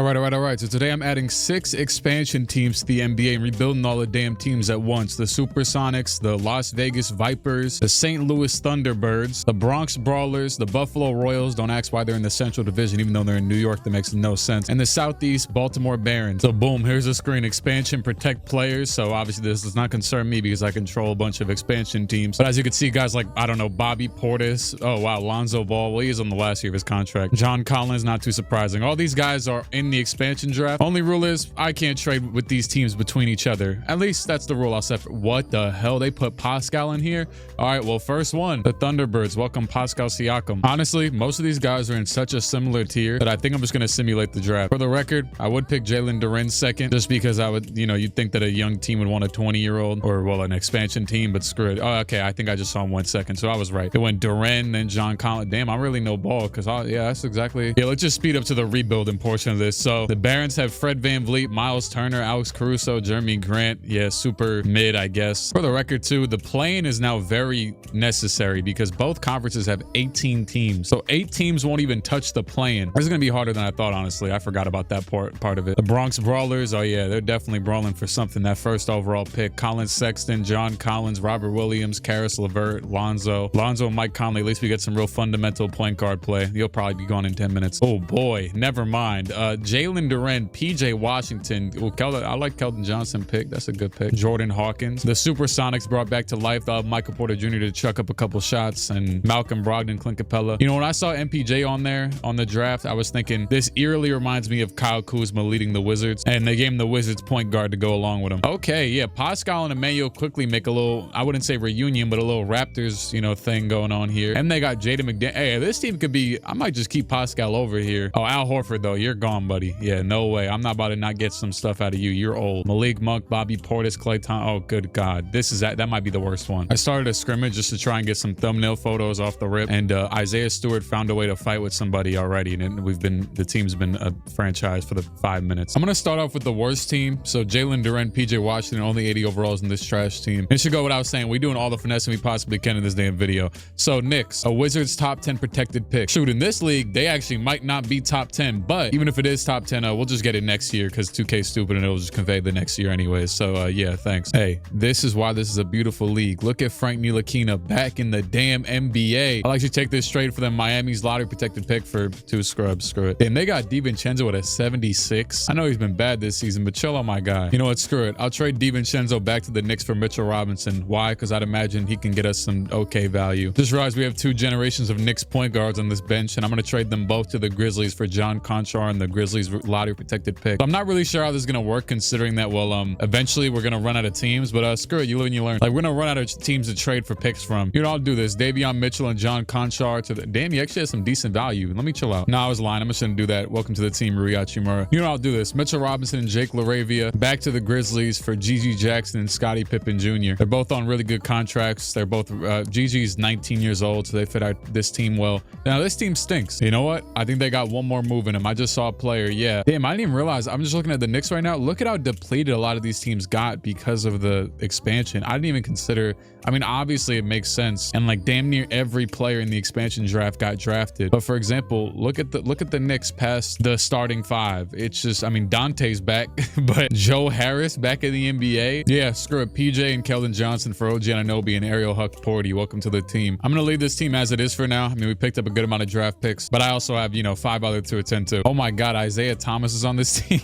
All right. So today I'm adding 6 expansion teams to the NBA and rebuilding all the damn teams at once. The Supersonics, the Las Vegas Vipers, the St. Louis Thunderbirds, the Bronx Brawlers, the Buffalo Royals. Don't ask why they're in the Central Division, even though they're in New York. That makes no sense. And the Southeast Baltimore Barons. So boom, here's the screen. Expansion protect players. So obviously this does not concern me because I control a bunch of expansion teams. But as you can see, guys like, I don't know, Bobby Portis. Oh wow, Lonzo Ball. Well, he's on the last year of his contract. John Collins, not too surprising. All these guys are in the expansion draft. Only rule is I can't trade with these teams between each other. At least that's the rule I'll set for. What the hell? They put Pascal in here? All right, well, first one, the Thunderbirds. Welcome Pascal Siakam. Honestly, most of these guys are in such a similar tier that I think I'm just going to simulate the draft. For the record, I would pick Jalen Duren second just because I would, you'd think that a young team would want a 20-year-old or, well, an expansion team, but screw it. Oh, okay, I think I just saw him 1 second, so I was right. It went Duren, then John Collins. Damn, I really know ball because, yeah, that's exactly. Yeah, let's just speed up to the rebuilding portion of this. So the Barons have Fred VanVleet, Miles Turner, Alex Caruso, Jeremy Grant. Yeah, super mid, I guess. For the record, too, the play-in is now very necessary because both conferences have 18 teams. So 8 teams won't even touch the play-in. This is going to be harder than I thought, honestly. I forgot about that part of it. The Bronx Brawlers, oh yeah, they're definitely brawling for something. That first overall pick. Colin Sexton, John Collins, Robert Williams, Karis LeVert, Lonzo and Mike Conley. At least we get some real fundamental point guard play. You'll probably be gone in 10 minutes. Oh boy, never mind. Jalen Duren, PJ Washington. Well, I like Keldon Johnson pick. That's a good pick. Jordan Hawkins. The Supersonics brought back to life Michael Porter Jr. to chuck up a couple shots, and Malcolm Brogdon, Clint Capella. When I saw MPJ on there on the draft, I was thinking this eerily reminds me of Kyle Kuzma leading the Wizards, and they gave him the Wizards point guard to go along with him. Okay, yeah, Pascal and Emmanuel quickly make a little, I wouldn't say reunion, but a little Raptors, thing going on here. And they got Jaden McDaniels. Hey, this team could be, I might just keep Pascal over here. Oh, Al Horford, though, you're gone, buddy. Yeah, no way. I'm not about to not get some stuff out of you. You're old. Malik Monk, Bobby Portis, Klay Thompson. Oh, good God. That might be the worst one. I started a scrimmage just to try and get some thumbnail photos off the rip, and Isaiah Stewart found a way to fight with somebody already, and the team's been a franchise for the 5 minutes. I'm going to start off with the worst team. So Jalen Duren, PJ Washington, only 80 overalls in this trash team. It should go without saying, we're doing all the finessing we possibly can in this damn video. So Knicks, a Wizards top 10 protected pick. Shoot, in this league, they actually might not be top 10, but even if it is top 10, we'll just get it next year because 2K's stupid and it'll just convey the next year anyways. So yeah, thanks. Hey, this is why this is a beautiful league. Look at Frank Ntilikina back in the damn NBA. I'll actually take this trade for them. Miami's lottery protected pick for 2 scrubs. Screw it. And they got DiVincenzo at a 76. I know he's been bad this season, but chill on my guy. You know what? Screw it. I'll trade DiVincenzo back to the Knicks for Mitchell Robinson. Why? Because I'd imagine he can get us some okay value. Just realized we have 2 generations of Knicks point guards on this bench, and I'm going to trade them both to the Grizzlies for John Conchar and the Grizzlies lottery protected pick. So I'm not really sure how this is going to work, considering that, well, eventually we're going to run out of teams, but screw it. You live and you learn. Like, we're going to run out of teams to trade for picks from. I'll do this. Davion Mitchell and John Conchar to the, damn, he actually has some decent value. Let me chill out. No, I was lying. I'm just going to do that. Welcome to the team, Rui Hachimura. I'll do this. Mitchell Robinson and Jake LaRavia back to the Grizzlies for Gigi Jackson and Scottie Pippen Jr. They're both on really good contracts. They're both, Gigi's 19 years old, so they fit out this team well. Now, this team stinks. You know what? I think they got one more move in them. I just saw a player. Yeah. Damn, I didn't even realize. I'm just looking at the Knicks right now. Look at how depleted a lot of these teams got because of the expansion. I didn't even consider, obviously it makes sense. And like damn near every player in the expansion draft got drafted. But for example, look at the Knicks past the starting 5. It's just, Dante's back, but Joe Harris back in the NBA. Yeah, screw it. PJ and Keldon Johnson for OG Anunoby and Ariel Huck-Porty. Welcome to the team. I'm going to leave this team as it is for now. We picked up a good amount of draft picks, but I also have, 5 other to attend to. Oh my God, Isaiah Thomas is on this team.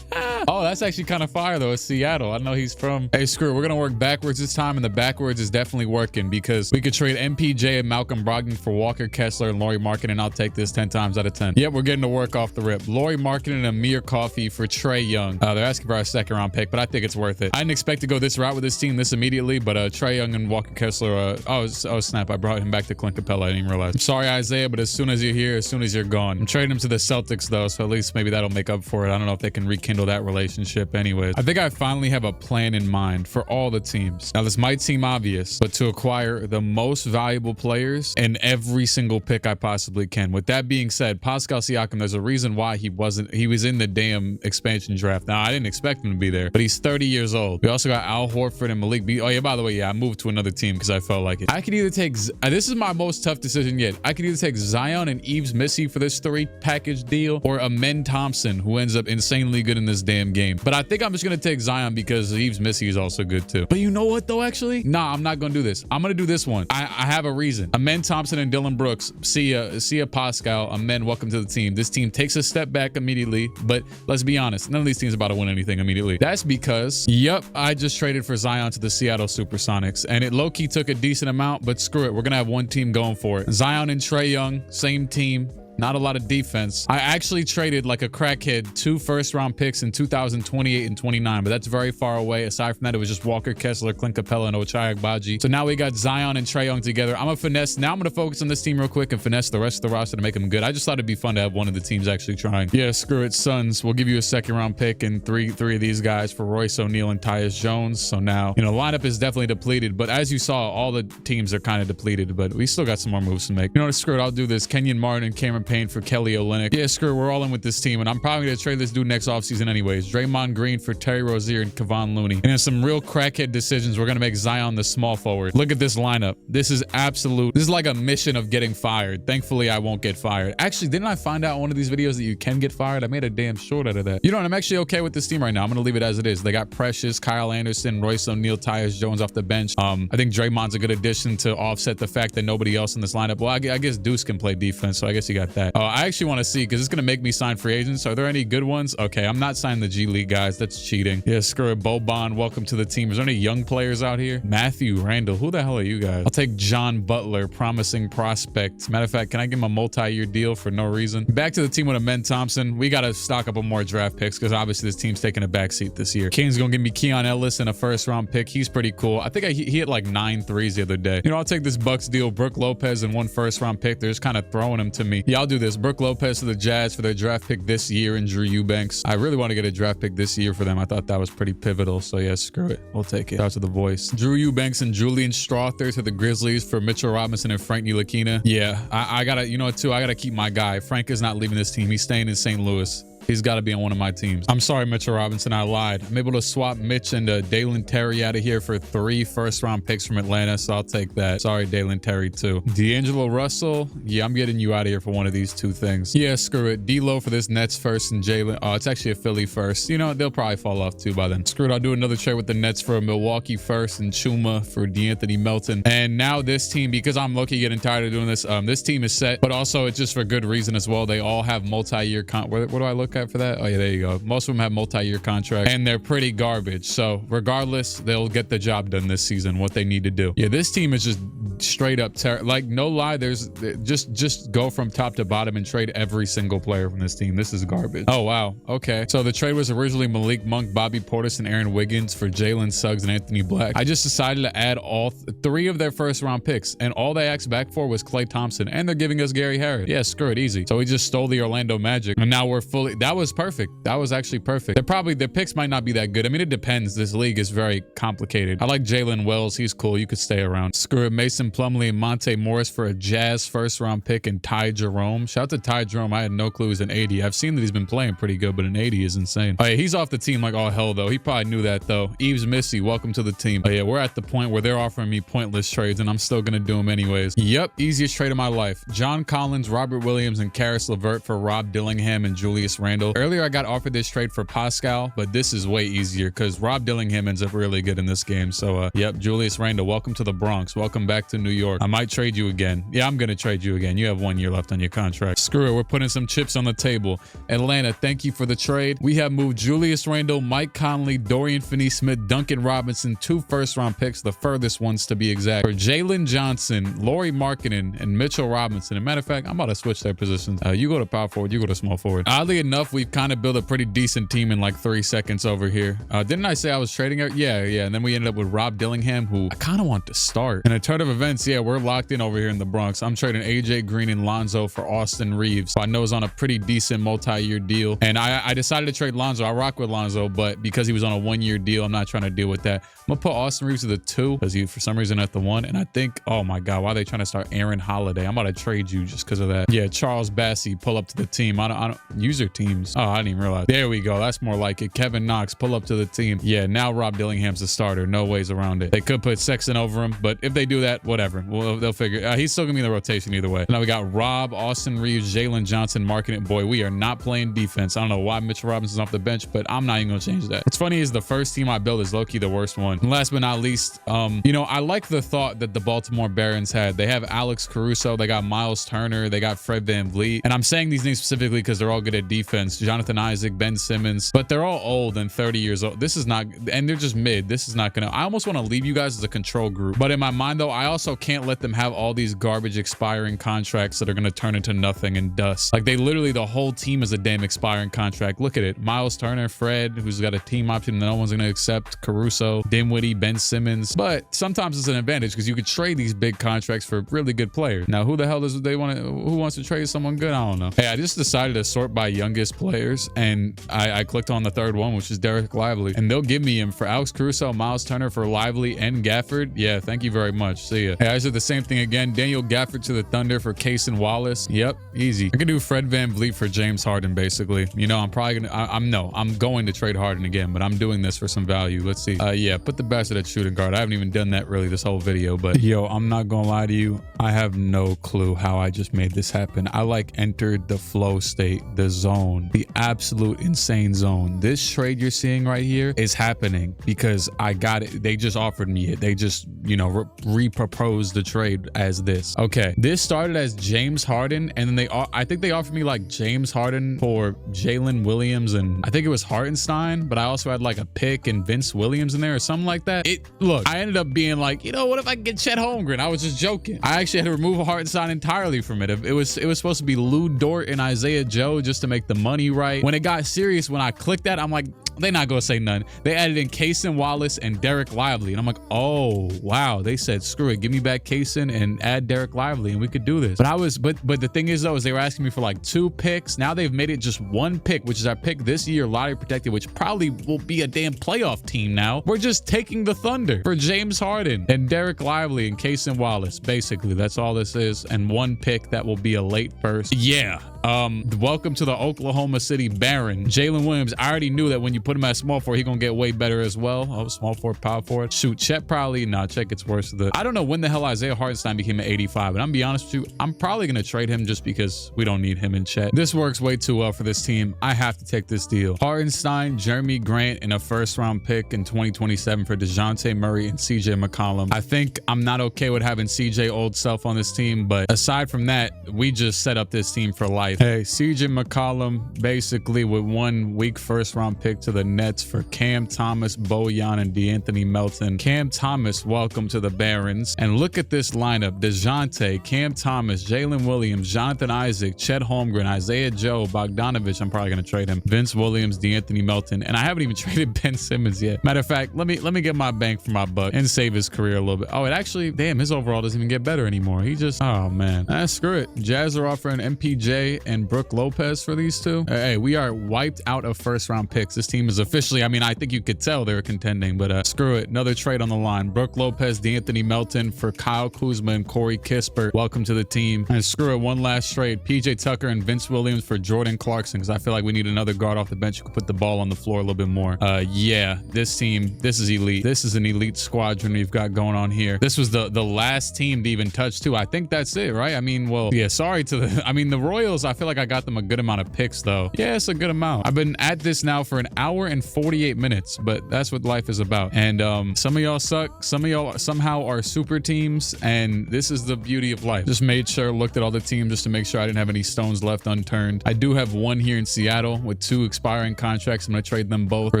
Oh, that's actually kind of fire though. It's Seattle. I know he's from. Hey, screw it. We're going to work backwards this time, and the backwards is definitely working because we could trade MPJ and Malcolm Brogdon for Walker Kessler and Lauri Markkanen, and I'll take this 10 times out of 10. Yep, we're getting to work off the rip. Lauri Markkanen and Amir Coffey for Trae Young. They're asking for our 2nd round pick, but I think it's worth it. I didn't expect to go this route with this team this immediately, but Trae Young and Walker Kessler, oh snap, I brought him back to Clint Capella. I didn't even realize. I'm sorry, Isaiah, but as soon as you're here, as soon as you're gone. I'm trading him to the Celtics though, so at least maybe that'll make up for it. I don't know if they can rekindle that relationship. relationship anyways. I think I finally have a plan in mind for all the teams. Now, this might seem obvious, but to acquire the most valuable players in every single pick I possibly can. With that being said, Pascal Siakam, there's a reason why he was in the damn expansion draft. Now, I didn't expect him to be there, but he's 30 years old. We also got Al Horford and Malik B. Oh yeah, by the way, yeah, I moved to another team because I felt like it. I could either take, this is my most tough decision yet. I could either take Zion and Yves Missy for this 3 package deal, or Amen Thompson, who ends up insanely good in this damn game. But I think I'm just gonna take Zion because Yves Missy is also good too. But you know what though, actually? Nah, I'm not gonna do this. I'm gonna do this one. I have a reason. Amen Thompson and Dylan Brooks. See ya Pascal. Amen, welcome to the team. This team takes a step back immediately, but let's be honest, none of these teams are about to win anything immediately. That's because, yep, I just traded for Zion to the Seattle Supersonics, and it low-key took a decent amount, but screw it. We're gonna have one team going for it. Zion and Trae Young, same team. Not a lot of defense. I actually traded like a crackhead 2 first-round picks in 2028 and 29, but that's very far away. Aside from that, it was just Walker Kessler, Clint Capella, and Ochai Agbaji. So now we got Zion and Trae Young together. I'm a finesse. Now I'm going to focus on this team real quick and finesse the rest of the roster to make them good. I just thought it'd be fun to have one of the teams actually trying. Yeah, screw it, Suns. We'll give you a second-round pick and three of these guys for Royce O'Neal and Tyus Jones. So now, you know, lineup is definitely depleted, but as you saw, all the teams are kind of depleted, but we still got some more moves to make. You know what, screw it. I'll do this. Kenyon Martin and Cameron Payne for Kelly Olynyk. Yeah, screw it. We're all in with this team, and I'm probably going to trade this dude next offseason anyways. Draymond Green for Terry Rozier and Kevon Looney. And then some real crackhead decisions. We're going to make Zion the small forward. Look at this lineup. This is absolute. This is like a mission of getting fired. Thankfully, I won't get fired. Actually, didn't I find out in one of these videos that you can get fired? I made a damn short out of that. You know what? I'm actually okay with this team right now. I'm going to leave it as it is. They got Precious, Kyle Anderson, Royce O'Neal, Tyus Jones off the bench. I think Draymond's a good addition to offset the fact that nobody else in this lineup. Well, I guess Deuce can play defense, so I guess you got that. I actually want to see, because it's going to make me sign free agents. Are there any good ones? Okay, I'm not signing the G League guys. That's cheating. Yeah, screw it. Boban, welcome to the team. Is there any young players out here? Matthew Randall. Who the hell are you guys? I'll take John Butler, promising prospect. Matter of fact, can I give him a multi-year deal for no reason? Back to the team with Amen Thompson. We got to stock up on more draft picks because obviously this team's taking a backseat this year. King's going to give me Keon Ellis and a first-round pick. He's pretty cool. I think he hit like 9 threes the other day. You know, I'll take this Bucks deal. Brook Lopez and 1 first-round pick. They're just kind of throwing him to me. Yeah, I'll do this. Brook Lopez to the Jazz for their draft pick this year, and Drew Eubanks. I really want to get a draft pick this year for them. I thought that was pretty pivotal. So yeah, screw it. We'll take it. Shout out to the voice. Drew Eubanks and Julian Strother to the Grizzlies for Mitchell Robinson and Frank Ntilikina. Yeah, I gotta, you know what, too? I gotta keep my guy. Frank is not leaving this team. He's staying in St. Louis. He's got to be on one of my teams. I'm sorry, Mitchell Robinson. I lied. I'm able to swap Mitch and Dalen Terry out of here for 3 first-round picks from Atlanta, so I'll take that. Sorry, Dalen Terry, too. D'Angelo Russell. Yeah, I'm getting you out of here for one of these 2 things. Yeah, screw it. D-Lo for this Nets first and Jalen. Oh, it's actually a Philly first. You know, they'll probably fall off, too, by then. Screw it. I'll do another trade with the Nets for a Milwaukee first and Chuma for DeAnthony Melton. And now this team, because I'm low-key getting tired of doing this, this team is set, but also it's just for good reason as well. They all have multi-year what do I look at for that? Oh, yeah, there you go. Most of them have multi-year contracts, and they're pretty garbage. So regardless, they'll get the job done this season, what they need to do. Yeah, this team is just straight up like, no lie, there's just go from top to bottom and trade every single player from this team. This is garbage. Oh, wow. Okay. So the trade was originally Malik Monk, Bobby Portis, and Aaron Wiggins for Jalen Suggs and Anthony Black. I just decided to add all 3 of their first-round picks, and all they asked back for was Klay Thompson, and they're giving us Gary Harris. Yeah, screw it, easy. So we just stole the Orlando Magic, and now we're fully. That was perfect. That was actually perfect. Their picks might not be that good. I mean, it depends. This league is very complicated. I like Jalen Wells. He's cool. You could stay around. Screw it. Mason Plumlee and Monte Morris for a Jazz first-round pick and Ty Jerome. Shout out to Ty Jerome. I had no clue he's an 80. I've seen that he's been playing pretty good, but an 80 is insane. Oh, yeah, he's off the team like all hell, though. He probably knew that, though. Yves Missy, welcome to the team. Oh, yeah, we're at the point where they're offering me pointless trades, and I'm still going to do them anyways. Yep, easiest trade of my life. John Collins, Robert Williams, and Karis LeVert for Rob Dillingham and Julius Randle. Earlier, I got offered this trade for Pascal, but this is way easier because Rob Dillingham ends up really good in this game. So, yep, Julius Randle, welcome to the Bronx. Welcome back to New York. I might trade you again. Yeah, I'm going to trade you again. You have 1 year left on your contract. Screw it. We're putting some chips on the table. Atlanta, thank you for the trade. We have moved Julius Randle, Mike Conley, Dorian Finney-Smith, Duncan Robinson, 2 first-round picks, the furthest ones to be exact, for Jalen Johnson, Lauri Markkanen, and Mitchell Robinson. As a matter of fact, I'm about to switch their positions. You go to power forward, you go to small forward. Oddly enough, enough, we've kind of built a pretty decent team in like 3 seconds over here. Didn't I say I was trading it? Yeah. And then we ended up with Rob Dillingham, who I kind of want to start. In a turn of events, yeah, we're locked in over here in the Bronx. I'm trading AJ Green and Lonzo for Austin Reeves, who I know is on a pretty decent multi-year deal. And I decided to trade Lonzo. I rock with Lonzo, but because he was on a 1-year deal, I'm not trying to deal with that. I'm gonna put Austin Reeves to the 2 because he, for some reason, at the 1. And I think, oh my God, why are they trying to start Aaron Holiday? I'm about to trade you just because of that. Yeah, Charles Bassey, pull up to the team. I don't user teams. Oh, I didn't even realize. There we go. That's more like it. Kevin Knox, pull up to the team. Yeah, now Rob Dillingham's the starter. No ways around it. They could put Sexton over him, but if they do that, whatever. Well, they'll figure. He's still gonna be in the rotation either way. Now we got Rob, Austin Reeves, Jalen Johnson, marking it. Boy, we are not playing defense. I don't know why Mitchell Robinson's off the bench, but I'm not even gonna change that. What's funny is the first team I built is low-key the worst one. And last but not least, you know, I like the thought that the Baltimore Barons had. They have Alex Caruso, they got Miles Turner, they got Fred VanVleet. And I'm saying these names specifically because they're all good at defense. Jonathan Isaac, Ben Simmons, but they're all old and 30 years old. This is not, and they're just mid. This is not gonna, I almost want to leave you guys as a control group. But in my mind though, I also can't let them have all these garbage expiring contracts that are gonna turn into nothing and dust. Like they literally, the whole team is a damn expiring contract. Look at it. Miles Turner, Fred, who's got a team option that no one's gonna accept, Caruso, Dinwiddie, Ben Simmons. But sometimes it's an advantage because you could trade these big contracts for really good players. Now, who the hell does they want to, who wants to trade someone good? I don't know. Hey, I just decided to sort by youngest players and I clicked on the third one, which is Derek Lively, and they'll give me him for Alex Caruso, Miles Turner for Lively and Gafford. Yeah, thank you very much. See ya. Hey, I did the same thing again. Daniel Gafford to the Thunder for Cason Wallace. Yep, easy. I can do Fred VanVleet for James Harden, basically. You know, I'm probably gonna, I'm going to trade Harden again, but I'm doing this for some value. Let's see. Yeah, put the best at shooting guard. I haven't even done that really this whole video, but yo, I'm not gonna lie to you. I have no clue how I just made this happen. I like entered the flow state, the zone, the absolute insane zone. This trade you're seeing right here is happening because I got it. They just offered me it. They just, you know, re-proposed the trade as this. Okay, this started as James Harden, and then I think they offered me like James Harden for Jalen Williams, and I think it was Hartenstein, but I also had like a pick and Vince Williams in there or something like that. Look, I ended up being like, you know, what if I get Chet Holmgren? I was just joking. I actually had to remove Hartenstein entirely from it. It was supposed to be Lou Dort and Isaiah Joe just to make the money right. When it got serious, when I clicked that, I'm like, they're not gonna say none. They added in Cason Wallace and Derek Lively, and I'm like, oh wow. They said, screw it, give me back Cason and add Derek Lively, and we could do this. But the thing is though, is they were asking me for like 2 picks. Now they've made it just 1 pick, which is our pick this year, lottery protected, which probably will be a damn playoff team now. We're just taking the Thunder for James Harden and Derek Lively and Cason Wallace. Basically, that's all this is, and 1 pick that will be a late first. Yeah. Welcome to the Oklahoma City Baron. Jalen Williams, I already knew that when you put him at small forward, he gonna get way better as well. Oh, small forward, power forward. Shoot, Chet probably, nah, Chet gets worse. I don't know when the hell Isaiah Hartenstein became an 85, and I'm gonna be honest with you, I'm probably gonna trade him just because we don't need him in Chet. This works way too well for this team. I have to take this deal. Hartenstein, Jeremy Grant, and a first-round pick in 2027 for DeJounte Murray and CJ McCollum. I think I'm not okay with having CJ old self on this team, but aside from that, we just set up this team for life. Hey, CJ McCollum basically with 1 weak first-round pick to the Nets for Cam Thomas, Bojan, and DeAnthony Melton. Cam Thomas, welcome to the Barons. And look at this lineup. DeJounte, Cam Thomas, Jalen Williams, Jonathan Isaac, Chet Holmgren, Isaiah Joe, Bogdanovich. I'm probably going to trade him. Vince Williams, DeAnthony Melton. And I haven't even traded Ben Simmons yet. Matter of fact, let me get my bang for my buck and save his career a little bit. Oh, it actually, damn, his overall doesn't even get better anymore. He just, oh man. Screw it. Jazz are offering MPJ and Brooke Lopez for these 2. Hey, we are wiped out of first-round picks. This team is officially, I mean, I think you could tell they were contending, but screw it. Another trade on the line. Brooke Lopez, DeAnthony Melton for Kyle Kuzma and Corey Kispert. Welcome to the team. And screw it, one last trade. PJ Tucker and Vince Williams for Jordan Clarkson, because I feel like we need another guard off the bench who can put the ball on the floor a little bit more. Yeah, this team, this is elite. This is an elite squadron we've got going on here. This was the last team to even touch 2. I think that's it, right? I mean, well, yeah, sorry to the, I mean, the Royals, I feel like I got them a good amount of picks though. Yeah, it's a good amount. I've been at this now for 1 hour and 48 minutes, but that's what life is about. And some of y'all suck. Some of y'all somehow are super teams, and this is the beauty of life. Just made sure, looked at all the teams just to make sure I didn't have any stones left unturned. I do have 1 here in Seattle with 2 expiring contracts. I'm gonna trade them both for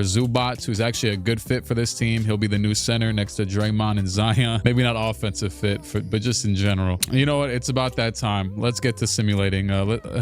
Zubats, who's actually a good fit for this team. He'll be the new center next to Draymond and Zion. Maybe not offensive fit, but just in general. You know what? It's about that time. Let's get to simulating.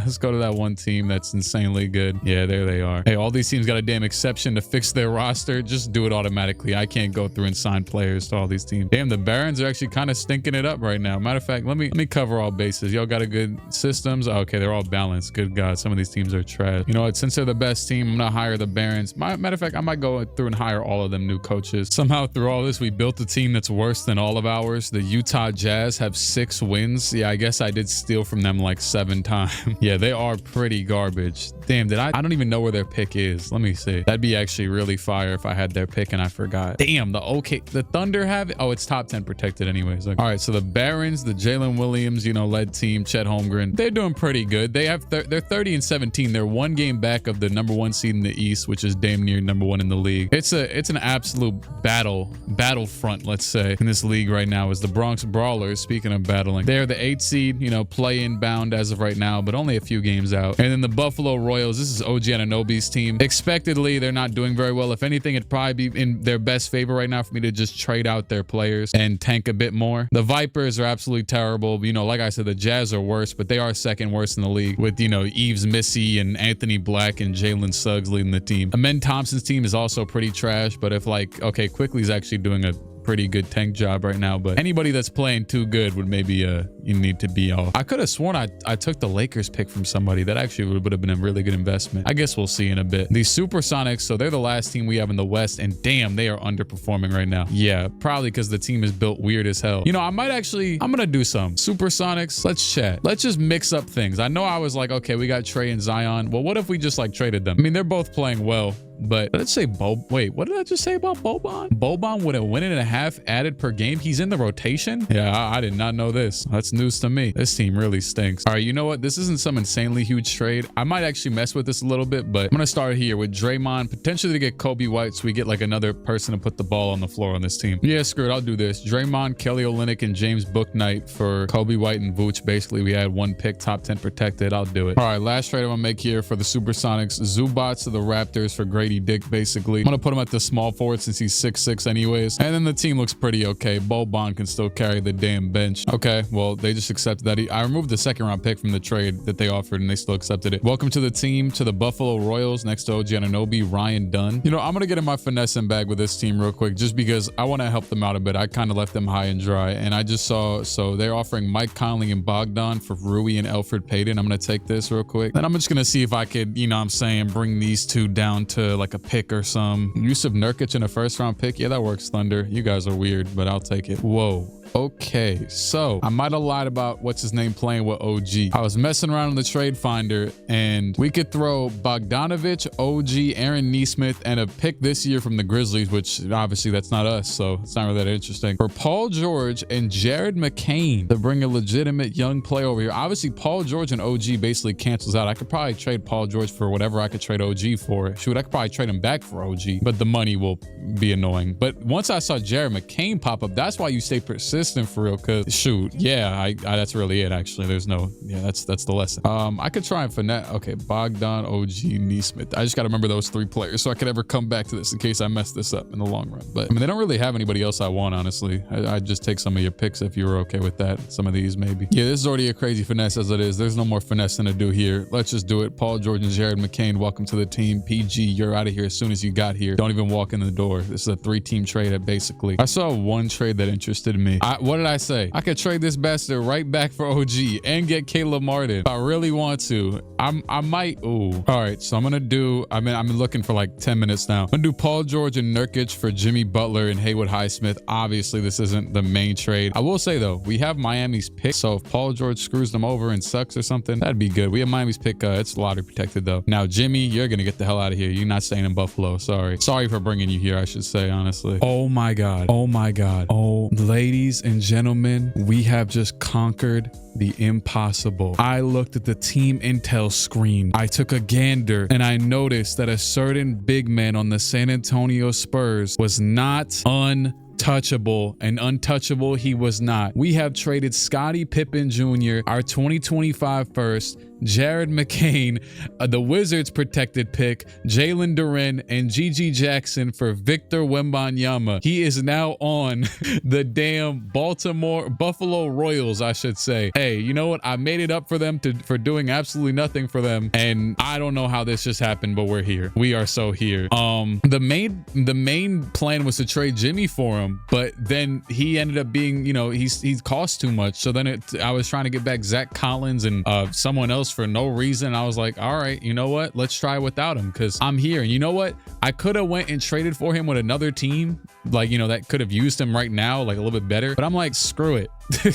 Let's go to that one team that's insanely good. Yeah, there they are. Hey, all these teams got a damn exception to fix their roster. Just do it automatically. I can't go through and sign players to all these teams. Damn, the Barons are actually kind of stinking it up right now. Matter of fact, let me cover all bases. Y'all got a good systems? Okay, they're all balanced. Good God, some of these teams are trash. You know what? Since they're the best team, I'm gonna hire the Barons. Matter of fact, I might go through and hire all of them new coaches. Somehow through all this, we built a team that's worse than all of ours. The Utah Jazz have 6 wins. Yeah, I guess I did steal from them like 7 times. Yeah, they are pretty garbage. Damn, I don't even know where their pick is. Let me see. That'd be actually really fire if I had their pick and I forgot. Damn, the Thunder have it. Oh, it's top 10 protected anyways. Like, all right, so the Barons, the Jalen Williams, you know, led team, Chet Holmgren, they're doing pretty good. They're 30-17. They're 1 game back of the #1 seed in the East, which is damn near #1 in the league. It's an absolute battlefront, let's say, in this league right now is the Bronx Brawlers. Speaking of battling, they're the 8th seed, you know, play-in bound as of right now, but only a few games out. And then the Buffalo Royals, this is OG Anunoby's team. Expectedly, they're not doing very well. If anything, it'd probably be in their best favor right now for me to just trade out their players and tank a bit more. The Vipers are absolutely terrible. You know, like I said, the Jazz are worse, but they are 2nd worst in the league with, you know, Yves Missy and Anthony Black and Jalen Suggs leading the team. Amen Thompson's team is also pretty trash, but if like, okay, Quickly's actually doing a pretty good tank job right now, but anybody that's playing too good would maybe you need to be off. I could have sworn I took the Lakers pick from somebody. That actually would have been a really good investment. I guess we'll see in a bit. The Supersonics, so they're the last team we have in the West, and damn, they are underperforming right now. Yeah, probably because the team is built weird as hell. You know, I'm gonna do some Supersonics. Let's chat. Let's just mix up things. I know I was like, okay, we got Trey and Zion. Well, what if we just like traded them? I mean, they're both playing well, but let's say wait, what did I just say about Boban? Boban with a 1.5 added per game. He's in the rotation? Yeah, I did not know this. That's news to me. This team really stinks. All right, you know what? This isn't some insanely huge trade. I might actually mess with this a little bit, but I'm gonna start here with Draymond, potentially to get Kobe White, so we get like another person to put the ball on the floor on this team. Yeah, screw it. I'll do this. Draymond, Kelly Olynyk, and James Bouknight for Kobe White and Vooch. Basically, we had 1 pick, top 10 protected. I'll do it. All right, last trade I'm gonna make here for the Supersonics. Zubats to the Raptors for Grady Dick, basically. I'm gonna put him at the small forward since he's 6'6" anyways. And then the team looks pretty okay. Boban can still carry the damn bench. Okay, well, they just accepted that. I removed the 2nd round pick from the trade that they offered, and they still accepted it. Welcome to the team, to the Buffalo Royals next to OG Anunoby, Ryan Dunn. You know, I'm gonna get in my finessing bag with this team real quick, just because I want to help them out a bit. I kind of left them high and dry, and I just saw, so they're offering Mike Conley and Bogdan for Rui and Elfrid Payton. I'm gonna take this real quick. Then I'm just gonna see if I could, you know what I'm saying, bring these two down to like a pick or some. Yusuf Nurkic in a 1st round pick. Yeah, that works, Thunder. You guys are weird, but I'll take it. Whoa. Okay, so I might have lied about what's his name playing with OG. I was messing around in the trade finder, and we could throw Bogdanovich, OG, Aaron Nesmith, and a pick this year from the Grizzlies, which obviously that's not us, so it's not really that interesting. For Paul George and Jared McCain to bring a legitimate young player over here. Obviously, Paul George and OG basically cancels out. I could probably trade Paul George for whatever I could trade OG for. Shoot, I could probably trade him back for OG, but the money will be annoying. But once I saw Jared McCain pop up, that's why you stay persistent for real, because shoot, yeah, I that's really it. Actually, there's no, yeah, that's the lesson. I could try and finesse. Okay, Bogdan, OG, Nesmith. I just got to remember those 3 players so I could ever come back to this in case I mess this up in the long run. But I mean, they don't really have anybody else I want, honestly. I'd just take some of your picks if you were okay with that. Some of these maybe. Yeah, this is already a crazy finesse as it is. There's no more finessing to do here. Let's just do it. Paul George and Jared McCain, welcome to the team. PG, you're out of here as soon as you got here. Don't even walk in the door. This is a 3-team trade basically. I saw one trade that interested me. What did I say? I could trade this bastard right back for OG and get Caleb Martin if I really want to. I might. Ooh. All right, so I'm gonna do. I've been looking for like 10 minutes now. I'm gonna do Paul George and Nurkic for Jimmy Butler and Haywood Highsmith. Obviously, this isn't the main trade. I will say though, we have Miami's pick, so if Paul George screws them over and sucks or something, that'd be good. We have Miami's pick. It's lottery protected though. Now, Jimmy, you're gonna get the hell out of here. You're not staying in Buffalo. Sorry for bringing you here, I should say, honestly. Oh my god. Oh my god. Oh, ladies and gentlemen, we have just conquered the impossible. I looked at the team intel screen. I took a gander and I noticed that a certain big man on the San Antonio Spurs was not untouchable, and untouchable he was not. We have traded Scottie Pippen Jr., our 2025 first, Jared McCain, the Wizards protected pick, Jalen Duren, and Gigi Jackson for Victor Wembanyama. He is now on the damn Buffalo Royals, I should say. Hey, you know what? I made it up for them for doing absolutely nothing for them. And I don't know how this just happened, but we're here. We are so here. The main plan was to trade Jimmy for him, but then he ended up being, you know, he cost too much. So then I was trying to get back Zach Collins and someone else for no reason. I was like, all right, you know what? Let's try without him because I'm here. And you know what? I could have went and traded for him with another team, like, you know, that could have used him right now, like a little bit better. But I'm like, screw it.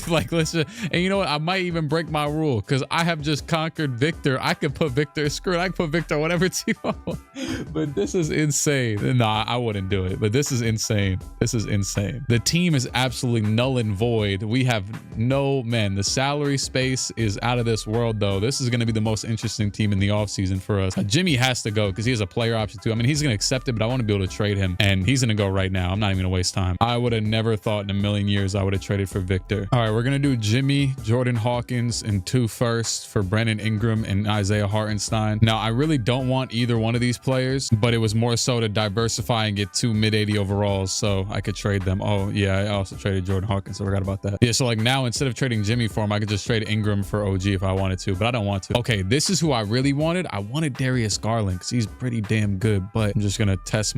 Like, let's just, and you know what? I might even break my rule because I have just conquered Victor. I could put Victor, screw it. I can put Victor whatever team I want. But this is insane. Nah, I wouldn't do it. But this is insane. This is insane. The team is absolutely null and void. We have no, man, the salary space is out of this world though. This is going to be the most interesting team in the offseason for us. Jimmy has to go because he has a player option too. I mean, he's going to accept it, but I want to be able to trade him and he's going to go right now. I'm not even going to waste time. I would have never thought in a million years I would have traded for Victor. All right, we're going to do Jimmy, Jordan Hawkins, and 2 firsts for Brandon Ingram and Isaiah Hartenstein. Now, I really don't want either one of these players, but it was more so to diversify and get 2 mid-80 overalls so I could trade them. Oh, yeah, I also traded Jordan Hawkins, so I forgot about that. Yeah, so like now, instead of trading Jimmy for him, I could just trade Ingram for OG if I wanted to, but I don't want to. Okay, this is who I really wanted. I wanted Darius Garland because he's pretty damn good, but I'm just going to test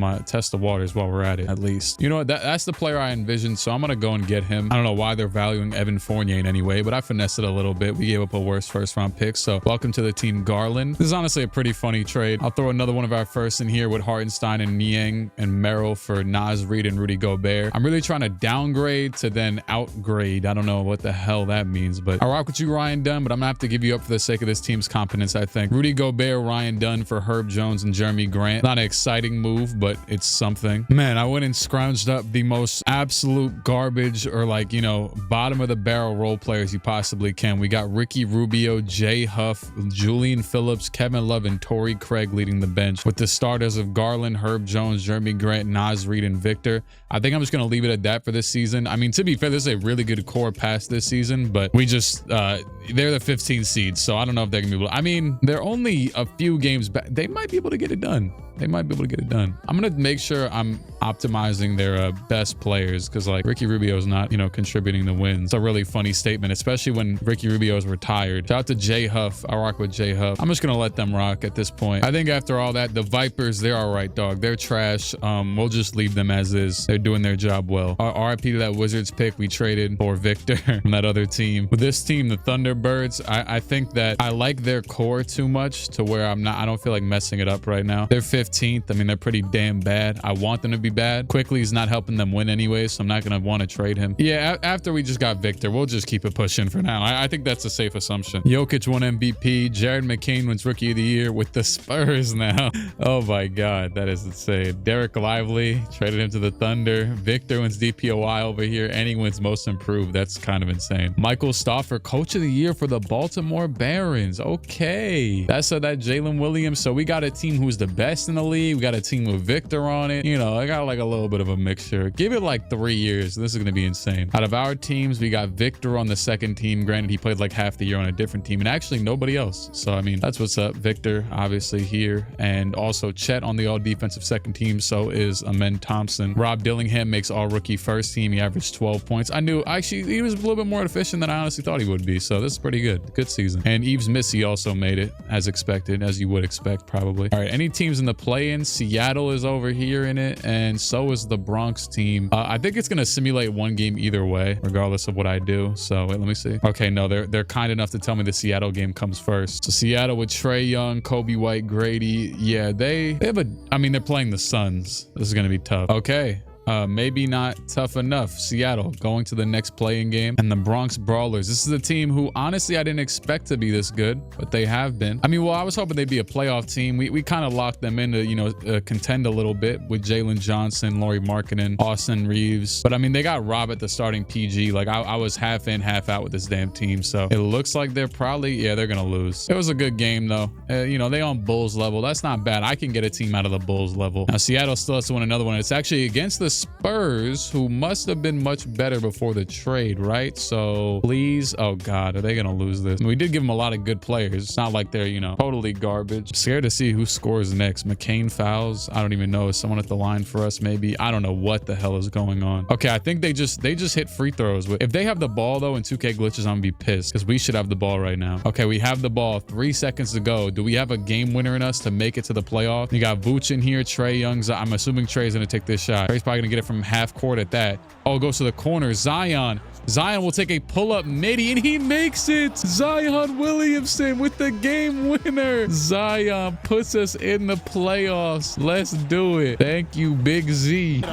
the waters while we're at it, at least. You know what? That's the player I envisioned, so I'm going to go and get him. I don't know why they're valuing Evan Fournier in any way, but I finessed it a little bit. We gave up a worse first-round pick, so welcome to the team, Garland. This is honestly a pretty funny trade. I'll throw another one of our firsts in here with Hartenstein and Niang and Merrill for Naz Reid and Rudy Gobert. I'm really trying to downgrade to then outgrade. I don't know what the hell that means, but I rock with you, Ryan Dunn, but I'm gonna have to give you up for the sake of this team's competence, I think. Rudy Gobert, Ryan Dunn for Herb Jones and Jeremy Grant. Not an exciting move, but it's something. Man, I went and scrounged up the most absolute garbage or like, you know, bottom of the barrel role players you possibly can. We got Ricky Rubio, Jay Huff, Julian Phillips, Kevin Love, and Torrey Craig leading the bench with the starters of Garland, Herb Jones, Jeremy Grant, Naz Reid, and Victor. I think I'm just going to leave it at that for this season. I mean, to be fair, this is a really good core past this season, but we just, they're the 15th seed, so I don't know if they're going to be able to, I mean, they're only a few games back. They might be able to get it done. They might be able to get it done. I'm going to make sure I'm optimizing their best players because like Ricky Rubio is not, you know, contributing the wins. It's a really funny statement, especially when Ricky Rubio is retired. Shout out to Jay Huff. I rock with Jay Huff. I'm just going to let them rock at this point. I think after all that, the Vipers, they're all right, dog. They're trash. We'll just leave them as is. They're doing their job well. RIP to that Wizards pick we traded for Victor from that other team. With this team, the Thunderbirds, I think that I like their core too much to where I don't feel like messing it up right now. They're 15th. I mean, they're pretty damn bad. I want them to be bad. Quickly is not helping them win anyway, so I'm not going to want to trade him. Yeah, after we just got Victor, we'll just keep it pushing for now. I think that's a safe assumption. Jokic won MVP. Jared McCain wins Rookie of the Year with the Spurs now. Oh my God, that is insane. Derek Lively traded him to the Thunder. Victor wins DPOI over here, and he wins Most Improved. That's kind of insane. Michael Stauffer, Coach of the Year for the Baltimore Barons. Okay, that's that Jalen Williams. So we got a team who's the best in the league. We got a team with Victor on it. You know, I got like a little bit of a mixture. Give it like 3 years. This is going to be insane. Out of our teams, we got Victor on the second team. Granted, he played like half the year on a different team and actually nobody else. So, I mean, that's what's up. Victor, obviously here. And also Chet on the all defensive second team. So is Amen Thompson. Rob Dillingham makes all rookie first team. He averaged 12 points. I knew actually he was a little bit more efficient than I honestly thought he would be. So this is pretty good. Good season. And Yves Missy also made it as expected, as you would expect probably. All right. Any teams in the play-in? Seattle is over here in it, and so is the Bronx team. I think it's going to simulate one game either way, regardless of what I do. So wait, let me see. Okay, no, they're kind enough to tell me the Seattle game comes first. So Seattle with Trae Young, Kobe White, Grady. Yeah, they have a, I mean, they're playing the Suns. This is going to be tough. Okay. Maybe not tough enough. Seattle going to the next playing game, and the Bronx Brawlers. This is a team who honestly I didn't expect to be this good, but they have been. I mean, well, I was hoping they'd be a playoff team. We kind of locked them into, you know, contend a little bit with Jalen Johnson, Lauri Markkanen, Austin Reeves. But I mean, they got Rob at the starting PG. Like I was half in, half out with this damn team. So it looks like they're probably, yeah, they're gonna lose. It was a good game though. You know, they on Bulls level. That's not bad. I can get a team out of the Bulls level. Now Seattle still has to win another one. It's actually against the Spurs, who must have been much better before the trade, right? So please, oh God, are they going to lose this? We did give them a lot of good players. It's not like they're, you know, totally garbage. Scared to see who scores next. McCain fouls. I don't even know. Is someone at the line for us? Maybe. I don't know what the hell is going on. Okay, I think they just hit free throws. If they have the ball though in 2K glitches, I'm gonna be pissed because we should have the ball right now. Okay, we have the ball. 3 seconds to go. Do we have a game winner in us to make it to the playoff? You got Vooch in here. Trey Young's. I'm assuming Trey's gonna take this shot. Trey's probably gonna get it from half court at that. Oh, it goes to the corner. Zion will take a pull-up midi, and he makes it. Zion Williamson with the game winner. Zion puts us in the playoffs. Let's do it. Thank you, Big Z.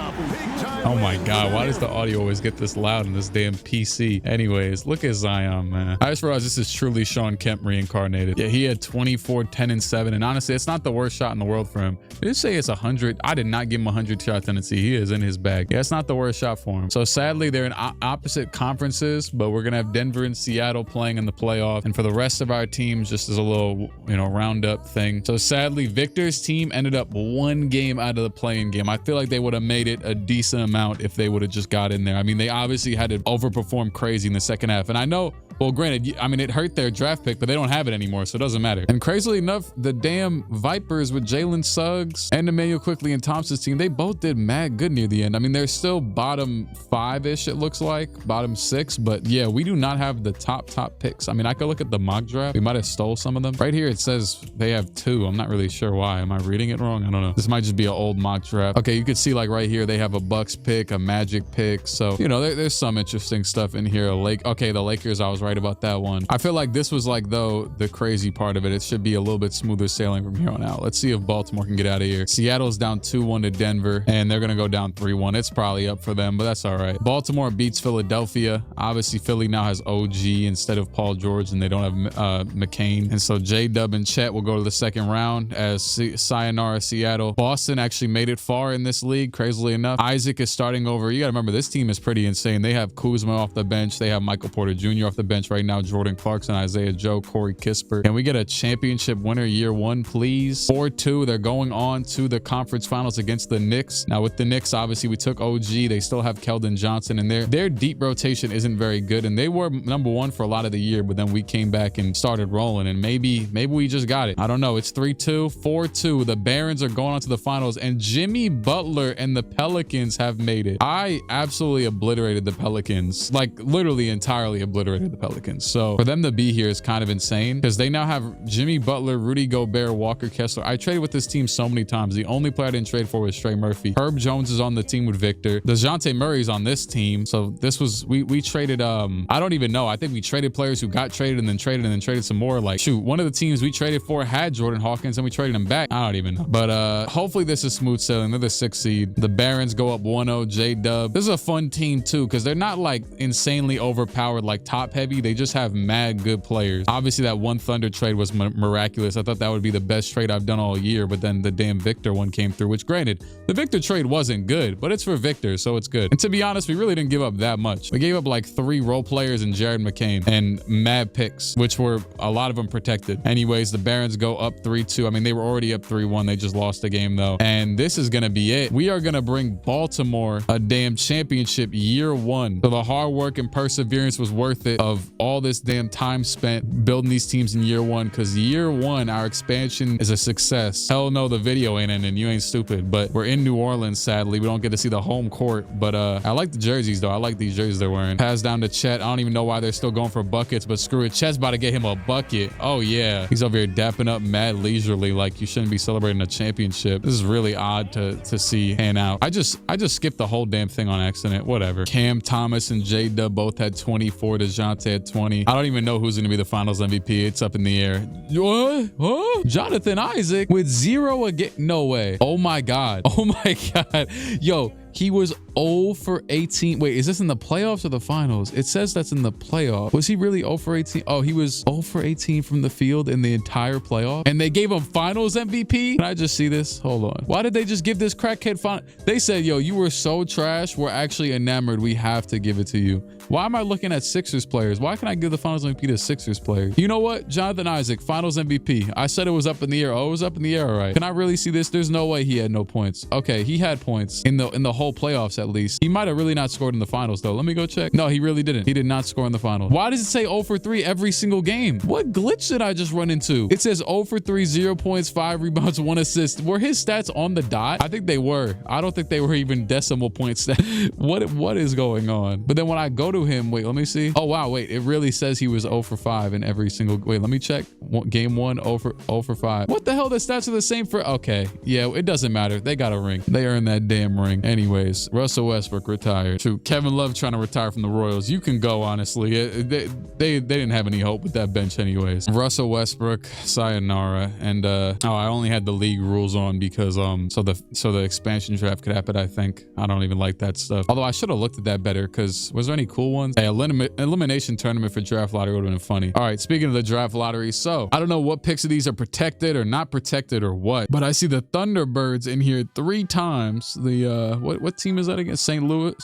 Oh my God, why does the audio always get this loud in this damn PC? Anyways, look at Zion, man. I just realized this is truly Sean Kemp reincarnated. Yeah, he had 24, 10, and 7. And honestly, it's not the worst shot in the world for him. Did it say it's 100? I did not give him 100 shot tendency. He is in his bag. Yeah, it's not the worst shot for him. So sadly, they're in opposite conferences, but we're going to have Denver and Seattle playing in the playoff. And for the rest of our teams, just as a little, you know, roundup thing. So sadly, Victor's team ended up 1 game out of the play-in game. I feel like they would have made it a decent amount if they would have just got in there. I mean, they obviously had to overperform crazy in the second half. And I know, well, granted, I mean, it hurt their draft pick, but they don't have it anymore, so it doesn't matter. And crazily enough, the damn Vipers with Jalen Suggs and Emmanuel Quickly and Thompson's team, they both did mad good near the end. I mean, they're still bottom 5-ish, it looks like, bottom 6. But yeah, we do not have the top picks. I mean, I could look at the mock draft. We might have stole some of them. Right here, it says they have 2. I'm not really sure why. Am I reading it wrong? I don't know. This might just be an old mock draft. Okay, you could see like right here, they have a Bucks pick, a Magic pick. So, you know, there's some interesting stuff in here. Okay, the Lakers, I was right about that one. I feel like this was like, though, the crazy part of it. It should be a little bit smoother sailing from here on out. Let's see if Baltimore can get out of here. Seattle's down 2-1 to Denver, and they're going to go down 3-1. It's probably up for them, but that's all right. Baltimore beats Philadelphia. Obviously, Philly now has OG instead of Paul George, and they don't have McCain. And so J-Dub and Chet will go to the second round as sayonara Seattle. Boston actually made it far in this league, crazily enough. Isaac is starting over. You got to remember, this team is pretty insane. They have Kuzma off the bench. They have Michael Porter Jr. off the bench right now. Jordan Clarkson, Isaiah Joe, Corey Kispert. Can we get a championship winner year 1, please? 4-2. They're going on to the conference finals against the Knicks. Now with the Knicks, obviously we took OG. They still have Keldon Johnson, and their deep rotation isn't very good. And they were number 1 for a lot of the year, but then we came back and started rolling, and maybe we just got it. I don't know. It's 3-2, 4-2. The Barons are going on to the finals, and Jimmy Butler and the Pelicans have made it. I absolutely obliterated the Pelicans, like literally entirely obliterated the Pelicans. So for them to be here is kind of insane because they now have Jimmy Butler, Rudy Gobert, Walker Kessler. I traded with this team so many times. The only player I didn't trade for was Trey Murphy. Herb Jones is on the team with Victor. DeJounte Murray's on this team. So this was, we traded, I don't even know. I think we traded players who got traded and then traded some more. Like, shoot, one of the teams we traded for had Jordan Hawkins and we traded him back. I don't even know. But hopefully this is smooth sailing. They're the 6th seed. The Barons go up 1-0. J-Dub. This is a fun team too because they're not like insanely overpowered, like top heavy. They just have mad good players. Obviously that one Thunder trade was miraculous. I thought that would be the best trade I've done all year, but then the damn Victor one came through, which granted, the Victor trade wasn't good, but it's for Victor, so it's good. And to be honest, we really didn't give up that much. We gave up like 3 role players and Jared McCain and mad picks, which were a lot of them protected. Anyways, the Barons go up 3-2. I mean, they were already up 3-1. They just lost the game though. And this is going to be it. We are going to bring Baltimore a damn championship year 1. So the hard work and perseverance was worth it of all this damn time spent building these teams in year 1, because year 1, our expansion is a success. Hell no, the video ain't in and you ain't stupid, but we're in New Orleans, sadly. We don't get to see the home court, but I like the jerseys though. I like these jerseys they're wearing. Pass down to Chet. I don't even know why they're still going for buckets, but screw it. Chet's about to get him a bucket. Oh yeah. He's over here dapping up mad leisurely like you shouldn't be celebrating a championship. This is really odd to see pan out. I just skipped the whole damn thing on accident. Whatever. Cam Thomas and J-Dub both had 24. DeJounte had 20. I don't even know who's going to be the finals MVP. It's up in the air. What? Huh? Jonathan Isaac with 0 again. No way. Oh my God. Oh my God. Yo, he was 0 for 18. Wait, is this in the playoffs or the finals? It says that's in the playoff. Was he really 0 for 18? Oh, he was 0 for 18 from the field in the entire playoff. And they gave him finals MVP? Can I just see this? Hold on. Why did they just give this crackhead final? They said, yo, you were so trash. We're actually enamored. We have to give it to you. Why am I looking at Sixers players? Why can I give the finals MVP to Sixers players? You know what? Jonathan Isaac, finals MVP. I said it was up in the air. Oh, it was up in the air. All right. Can I really see this? There's no way he had no points. Okay, he had points in the whole whole playoffs at least. He might have really not scored in the finals though. Let me go check. No, he really didn't. He did not score in the finals. Why does it say 0 for 3 every single game? What glitch did I just run into? It says 0 for 3, 0 points, 5 rebounds, 1 assist. Were his stats on the dot? I think they were. I don't think they were even decimal points. What is going on? But then when I go to him, wait, let me see. Oh wow, wait, it really says he was 0 for 5 in every single. Wait, let me check. Game 1, 0 for 5. What the hell? The stats are the same for. Okay, yeah, it doesn't matter. They got a ring. They earned that damn ring. Anyways, Russell Westbrook retired. To Kevin Love trying to retire from the Royals. You can go, honestly. They didn't have any hope with that bench anyways. Russell Westbrook, sayonara. And I only had the league rules on because so the expansion draft could happen. I think I don't even like that stuff. Although I should have looked at that better, because was there any cool ones? Hey, elimination tournament for draft lottery would have been funny. All right, speaking of the draft lottery, so I don't know what picks of these are protected or not protected or what, but I see the Thunderbirds in here 3 times. The what team is that again? St. Louis.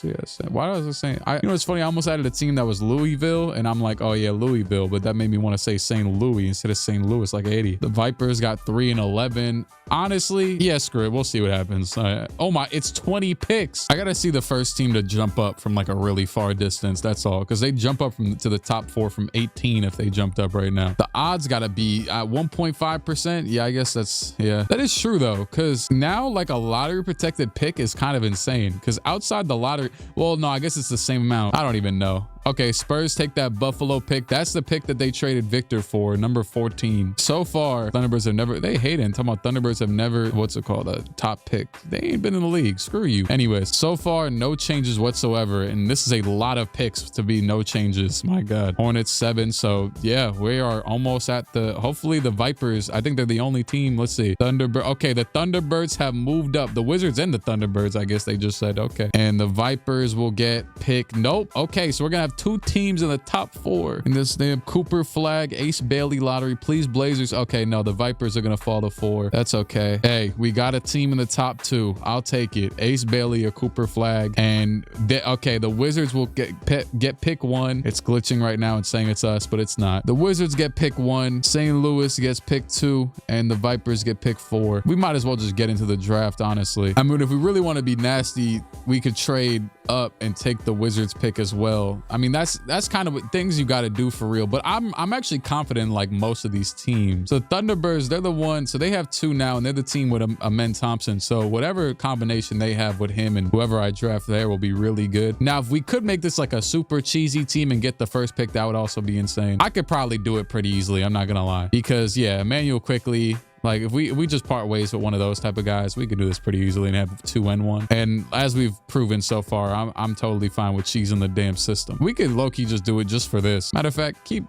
Yes. Why was I saying? You know, it's funny. I almost added a team that was Louisville, and I'm like, oh yeah, Louisville, but that made me want to say St. Louis instead of St. Louis, like 80. The Vipers got 3 and 11. Honestly, yeah, screw it. We'll see what happens. Oh my, it's 20 picks. I gotta see the first team to jump up from like a really far distance. That's all, because they jump up to the top 4 from 18 if they jumped up right now. The odds gotta be at 1.5%. Yeah, I guess that is true though, because now like a lottery protected pick is kind of insane, because outside the lottery, well, no, I guess it's the same amount. I don't even know. Okay, Spurs take that Buffalo pick. That's the pick that they traded Victor for, number 14. So far, Thunderbirds have never, they hate it. I'm talking about Thunderbirds have never, what's it called, a top pick. They ain't been in the league. Screw you. Anyways, so far, no changes whatsoever. And this is a lot of picks to be no changes. My God. Hornets 7. So yeah, we are almost at hopefully the Vipers. I think they're the only team. Let's see. Thunderbird. Okay, the Thunderbirds have moved up. The Wizards and the Thunderbirds, I guess they just said, okay. And the Vipers will get pick. Nope. Okay, so we're going to have 2 teams in the top 4 in this damn Cooper Flag Ace Bailey lottery. Please, Blazers. Okay, no, the Vipers are gonna fall to 4. That's okay. Hey, we got a team in the top 2. I'll take it. Ace Bailey or Cooper Flag. And okay, the Wizards will get pick 1. It's glitching right now and saying it's us, but it's not. The Wizards get pick 1. St. Louis gets pick 2, and the Vipers get pick 4. We might as well just get into the draft, honestly. I mean, if we really want to be nasty, we could trade up and take the Wizards pick as well. I mean, that's kind of what things you got to do for real, but I'm actually confident in like most of these teams. So Thunderbirds, they're the one, so they have 2 now, and they're the team with Amen Thompson. So whatever combination they have with him and whoever I draft there will be really good. Now, if we could make this like a super cheesy team and get the first pick, that would also be insane. I could probably do it pretty easily, I'm not gonna lie, because yeah, Emmanuel Quickly, like if we just part ways with one of those type of guys, we could do this pretty easily and have 2 and 1. And as we've proven so far, I'm totally fine with cheesing the damn system. We could low-key just do it just for this. Matter of fact, keep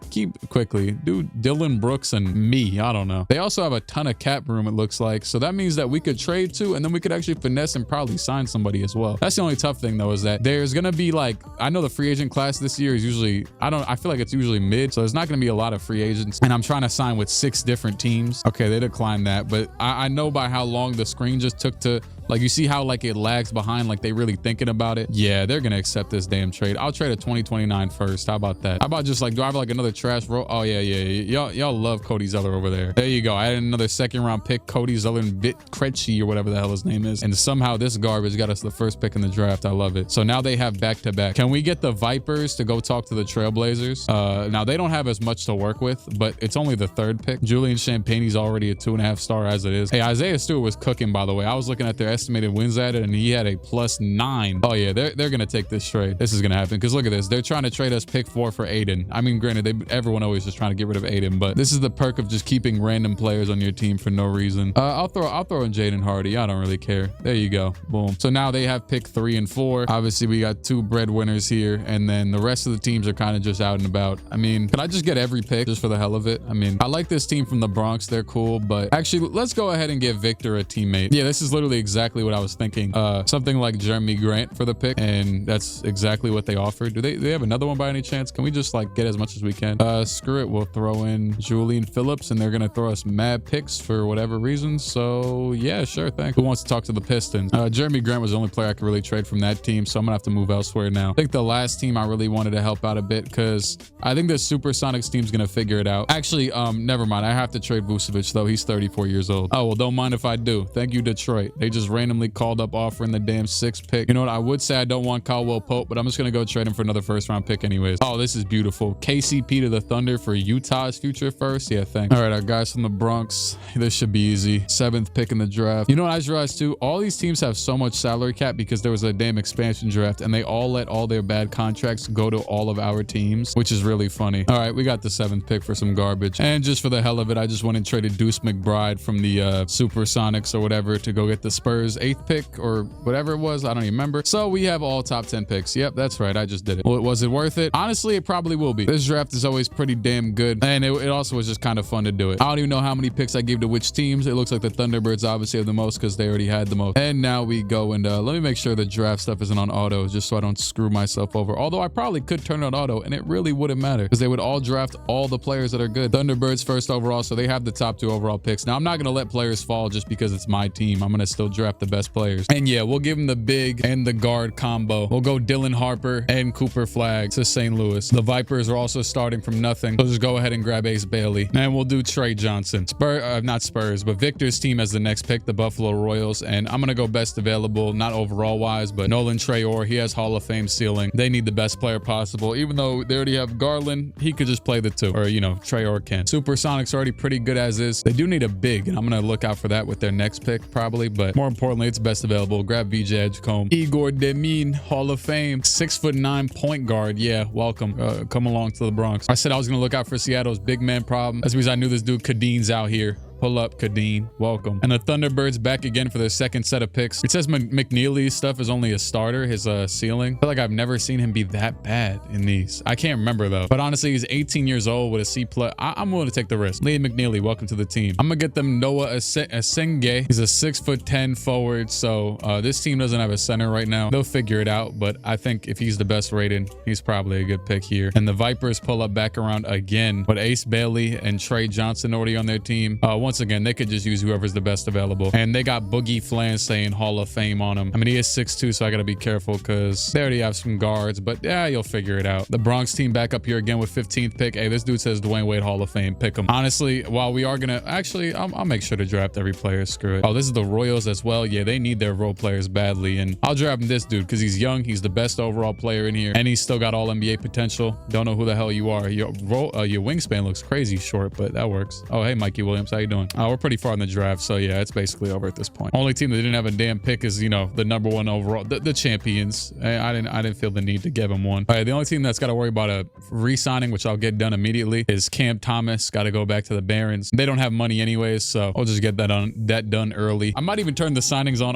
Quickly. Do Dylan Brooks and me. I don't know. They also have a ton of cap room, it looks like. So that means that we could trade too, and then we could actually finesse and probably sign somebody as well. That's the only tough thing though, is that there's gonna be like, I know the free agent class this year is usually, I feel like it's usually mid, so there's not gonna be a lot of free agents. And I'm trying to sign with 6 different teams. Okay, they declined that, but I know by how long the screen just took to, like, you see how like it lags behind, like they really thinking about it. Yeah, they're gonna accept this damn trade. I'll trade a 2029 first. How about that? How about just like, do I have like another trash roll? Oh yeah. Y'all love Cody Zeller over there. There you go. I had another 2nd round pick, Cody Zeller and Vit Krejci or whatever the hell his name is. And somehow this garbage got us the first pick in the draft. I love it. So now they have back-to-back. Can we get the Vipers to go talk to the Trailblazers? Now they don't have as much to work with, but it's only the 3rd pick. Julian Champagne's already a 2.5 star as it is. Hey, Isaiah Stewart was cooking, by the way. I was looking at their estimated wins at it, and he had a +9. Oh yeah, they're gonna take this trade. This is gonna happen, because look at this. They're trying to trade us pick 4 for Aiden. I mean, granted, everyone always just trying to get rid of Aiden, but this is the perk of just keeping random players on your team for no reason. I'll throw in Jaden Hardy. I don't really care. There you go. Boom. So now they have pick 3 and 4. Obviously, we got 2 breadwinners here, and then the rest of the teams are kind of just out and about. I mean, could I just get every pick just for the hell of it? I mean, I like this team from the Bronx. They're cool, but actually, let's go ahead and give Victor a teammate. Yeah, this is literally exactly what I was thinking. Something like Jeremy Grant for the pick, and that's exactly what they offered. Do they have another one by any chance? Can we just like get as much as we can? Screw it, we'll throw in Julian Phillips, and they're gonna throw us mad picks for whatever reason. So yeah, sure, thanks. Who wants to talk to the Pistons? Jeremy Grant was the only player I could really trade from that team, so I'm gonna have to move elsewhere now. I think the last team I really wanted to help out a bit, because I think the Supersonics team's gonna figure it out. Actually, never mind. I have to trade Vucevic though. He's 34 years old. Oh well, don't mind if I do. Thank you, Detroit. They just randomly called up offering the damn 6th pick. You know what? I would say I don't want Caldwell Pope, but I'm just going to go trade him for another first-round pick anyways. Oh, this is beautiful. KCP to the Thunder for Utah's future first. Yeah, thanks. All right, our guys from the Bronx. This should be easy. 7th pick in the draft. You know what I just realized too? All these teams have so much salary cap because there was a damn expansion draft and they all let all their bad contracts go to all of our teams, which is really funny. All right, we got the 7th pick for some garbage. And just for the hell of it, I just went and traded Deuce McBride from the Supersonics or whatever to go get the Spurs 8th pick or whatever it was. I don't even remember. So we have all top 10 picks. Yep, that's right. I just did it. Well, was it worth it? Honestly, it probably will be. This draft is always pretty damn good. And it also was just kind of fun to do it. I don't even know how many picks I gave to which teams. It looks like the Thunderbirds obviously have the most because they already had the most. And now we go and let me make sure the draft stuff isn't on auto just so I don't screw myself over. Although I probably could turn it on auto and it really wouldn't matter because they would all draft all the players that are good. Thunderbirds first overall, so they have the top 2 overall picks. Now I'm not going to let players fall just because it's my team. I'm going to still draft the best players. And yeah, we'll give them the big and the guard combo. We'll go Dylan Harper and Cooper Flagg to St. Louis. The Vipers are also starting from nothing. So just go ahead and grab Ace Bailey. And we'll do Trey Johnson. Not Spurs, but Victor's team as the next pick, the Buffalo Royals. And I'm going to go best available, not overall wise, but Nolan Traore. He has Hall of Fame ceiling. They need the best player possible. Even though they already have Garland, he could just play the 2. Or, you know, Traore can. Supersonics already pretty good as is. They do need a big, and I'm going to look out for that with their next pick probably. But more importantly, it's best available. Grab VJ Edgecombe. Igor Demin, Hall of Fame. 6'9" point guard. Yeah, welcome. Come along to the Bronx. I said I was going to look out for Seattle's big man problem. That's because I knew this dude Kadeen's out here. Pull up, Kadeen. Welcome. And the Thunderbirds back again for their 2nd set of picks. It says McNeely's stuff is only a starter, his ceiling. I feel like I've never seen him be that bad in these. I can't remember though. But honestly, he's 18 years old with a C+. I'm willing to take the risk. Liam McNeely, welcome to the team. I'm gonna get them Noah Asenge. He's a 6'10" forward. So this team doesn't have a center right now. They'll figure it out. But I think if he's the best rated, he's probably a good pick here. And the Vipers pull up back around again with Ace Bailey and Trey Johnson already on their team. Once again, they could just use whoever's the best available. And they got Boogie Flan saying Hall of Fame on him. I mean, he is 6'2", so I got to be careful because they already have some guards. But yeah, you'll figure it out. The Bronx team back up here again with 15th pick. Hey, this dude says Dwayne Wade Hall of Fame. Pick him. Honestly, while we are going to... Actually, I'll make sure to draft every player. Screw it. Oh, this is the Royals as well. Yeah, they need their role players badly. And I'll draft this dude because he's young. He's the best overall player in here. And he's still got all NBA potential. Don't know who the hell you are. Your wingspan looks crazy short, but that works. Oh, hey, Mikey Williams. How you doing? We're pretty far in the draft, so yeah, it's basically over at this point. Only team that didn't have a damn pick is, you know, the #1 overall, the champions. I didn't feel the need to give them one. All right, the only team that's got to worry about a re-signing, which I'll get done immediately, is Cam Thomas. Got to go back to the Barons. They don't have money anyways, so I'll just get that done early. I might even turn the signings on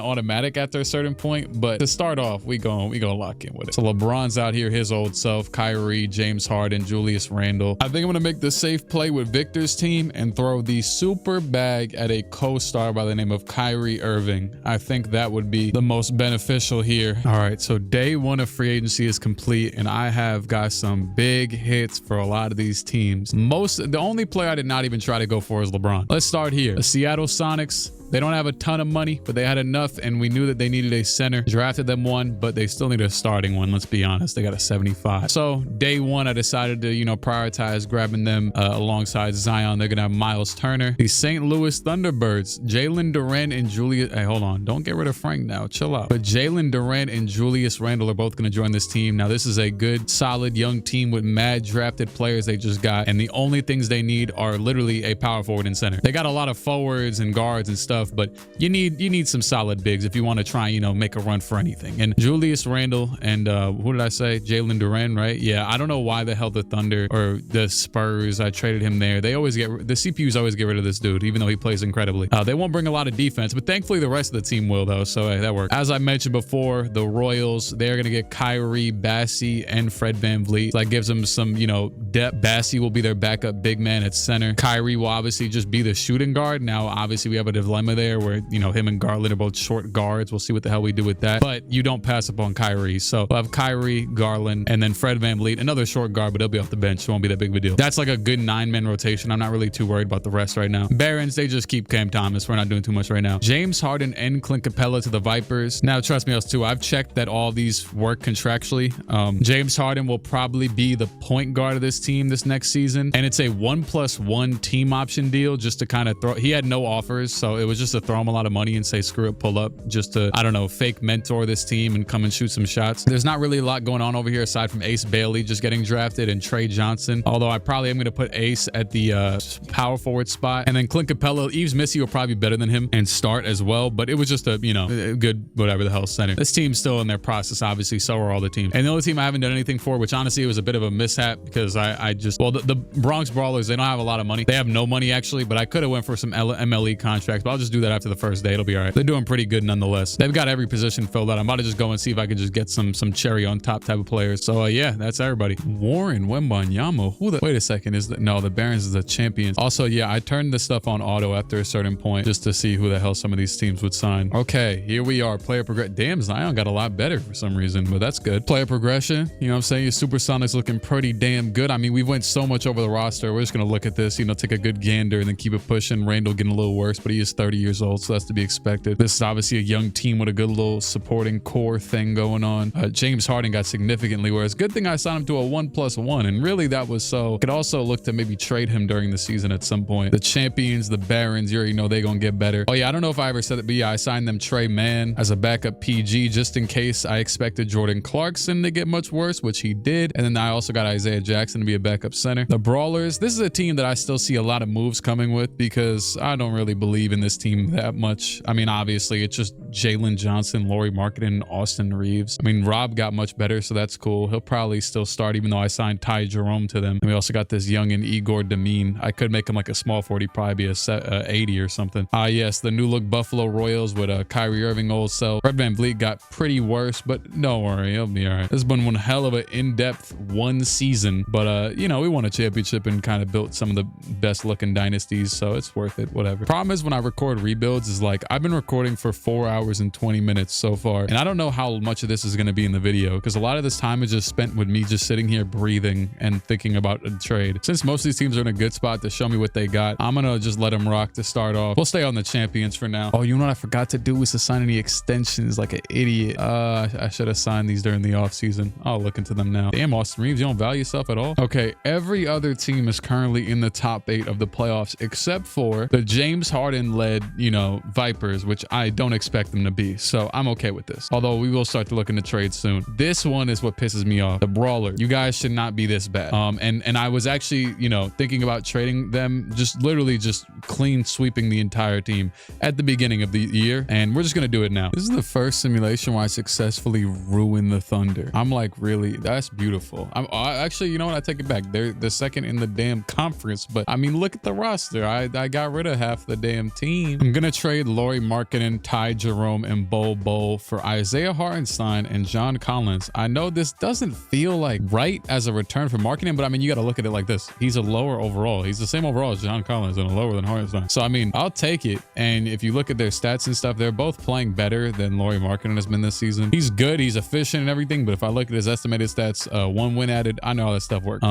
automatic after a certain point, but to start off, we gonna lock in with it. So LeBron's out here, his old self, Kyrie, James Harden, Julius Randle. I think I'm gonna make the safe play with Victor's team and throw the super bag at a co-star by the name of Kyrie Irving. I think that would be the most beneficial here. All right, so day 1 of free agency is complete, and I have got some big hits for a lot of these teams. The only player I did not even try to go for is LeBron. Let's start here. The Seattle Sonics. They don't have a ton of money, but they had enough, and we knew that they needed a center. Drafted them one, but they still need a starting one. Let's be honest. They got a 75. So day 1, I decided to, you know, prioritize grabbing them alongside Zion. They're going to have Miles Turner. The St. Louis Thunderbirds, Jalen Durant and Julius. Hey, hold on. Don't get rid of Frank now. Chill out. But Jalen Durant and Julius Randle are both going to join this team. Now, this is a good, solid young team with mad drafted players they just got. And the only things they need are literally a power forward and center. They got a lot of forwards and guards and stuff, but you need some solid bigs if you want to try, you know, make a run for anything. And Julius Randle and who did I say? Jalen Duren, right? Yeah, I don't know why the hell the Thunder or the Spurs, I traded him there. They always the CPUs always get rid of this dude, even though he plays incredibly. They won't bring a lot of defense, but thankfully the rest of the team will though, so hey, that works. As I mentioned before, the Royals, they're gonna get Kyrie, Bassey, and Fred VanVleet. So that gives them some, you know, depth. Bassey will be their backup big man at center. Kyrie will obviously just be the shooting guard. Now, obviously we have a dilemma there where, you know, him and Garland are both short guards. We'll see what the hell we do with that. But you don't pass up on Kyrie. So we'll have Kyrie, Garland, and then Fred VanVleet, another short guard, but he'll be off the bench. So it won't be that big of a deal. That's like a good 9-man rotation. I'm not really too worried about the rest right now. Barons, they just keep Cam Thomas. We're not doing too much right now. James Harden and Clint Capella to the Vipers. Now, trust me, else too, I've checked that all these work contractually. James Harden will probably be the point guard of this team this next season. And it's a 1+1 team option deal just to kind of throw. He had no offers, so it was just to throw him a lot of money and say, screw it, pull up, just to, I don't know, fake mentor this team and come and shoot some shots. There's not really a lot going on over here aside from Ace Bailey just getting drafted and Trey Johnson. Although I probably am going to put Ace at the power forward spot. And then Clint Capella, Yves Missy will probably be better than him and start as well. But it was just a, you know, a good whatever the hell center. This team's still in their process, obviously. So are all the teams. And the only team I haven't done anything for, which honestly it was a bit of a mishap because I just, well, the Bronx Brawlers, they don't have a lot of money. They have no money actually, but I could have went for some MLE contracts, but I'll just do that after the first day. It'll be all right. They're doing pretty good nonetheless. They've got every position filled out. I'm about to just go and see if I can just get some cherry on top type of players. So yeah, that's everybody. Warren Wembanyama. Who the, wait a second, is the, no, the Barons is the champions. Also, yeah, I turned this stuff on auto after a certain point just to see who the hell some of these teams would sign. Okay, here we are. Player progression. Damn, Zion got a lot better for some reason, but that's good. Player progression. You know what I'm saying? Your Supersonics looking pretty damn good. I mean, we went so much over the roster. We're just going to look at this, you know, take a good gander and then keep it pushing. Randall getting a little worse, but he is 30 years old, so that's to be expected. This is obviously a young team with a good little supporting core thing going on. James Harden got significantly worse. Good thing I signed him to a 1+1, and really that was so. Could also look to maybe trade him during the season at some point. The champions, the Barons, you already know they're going to get better. Oh yeah, I don't know if I ever said it, but yeah, I signed them Trey Mann as a backup PG just in case I expected Jordan Clarkson to get much worse, which he did. And then I also got Isaiah Jackson to be a backup center. The Brawlers, this is a team that I still see a lot of moves coming with because I don't really believe in this team that much. I mean, obviously it's just Jalen Johnson, Lauri Markkanen, and Austin Reeves. I mean, Rob got much better, so that's cool. He'll probably still start even though I signed Ty Jerome to them. And we also got this young and Igor Demine. I could make him like a small 40, probably be a 80 or something. Yes, the new look Buffalo Royals with Kyrie Irving old self. Fred VanVleet got pretty worse, but don't worry, he'll be all right. This has been one hell of an in-depth one season, but you know, we won a championship and kind of built some of the best looking dynasties, so it's worth it, whatever. Problem is when I record rebuilds is like, I've been recording for 4 hours and 20 minutes so far, and I don't know how much of this is going to be in the video because a lot of this time is just spent with me just sitting here breathing and thinking about a trade. Since most of these teams are in a good spot to show me what they got, I'm gonna just let them rock to start off. We'll stay on the champions for now. Oh, you know what I forgot to do was to sign any extensions like an idiot. I should have signed these during the off season. I'll look into them now. Damn, Austin Reeves, you don't value yourself at all? Okay, every other team is currently in the top 8 of the playoffs except for the James Harden led, you know, Vipers, which I don't expect them to be. So I'm okay with this. Although we will start to look into trades soon. This one is what pisses me off. The Brawler. You guys should not be this bad. And I was actually, you know, thinking about trading them, just literally just clean sweeping the entire team at the beginning of the year. And we're just going to do it now. This is the first simulation where I successfully ruined the Thunder. I'm like, really? That's beautiful. I actually, you know what? I take it back. They're the second in the damn conference. But I mean, look at the roster. I got rid of half the damn team. I'm going to trade Lauri Markkanen, Ty Jerome, and Bol for Isaiah Hartenstein and John Collins. I know this doesn't feel like right as a return for Markkanen, but I mean, you got to look at it like this. He's a lower overall. He's the same overall as John Collins and a lower than Hartenstein. So I mean, I'll take it. And if you look at their stats and stuff, they're both playing better than Lauri Markkanen has been this season. He's good. He's efficient and everything. But if I look at his estimated stats, 1 win added, I know how that stuff works.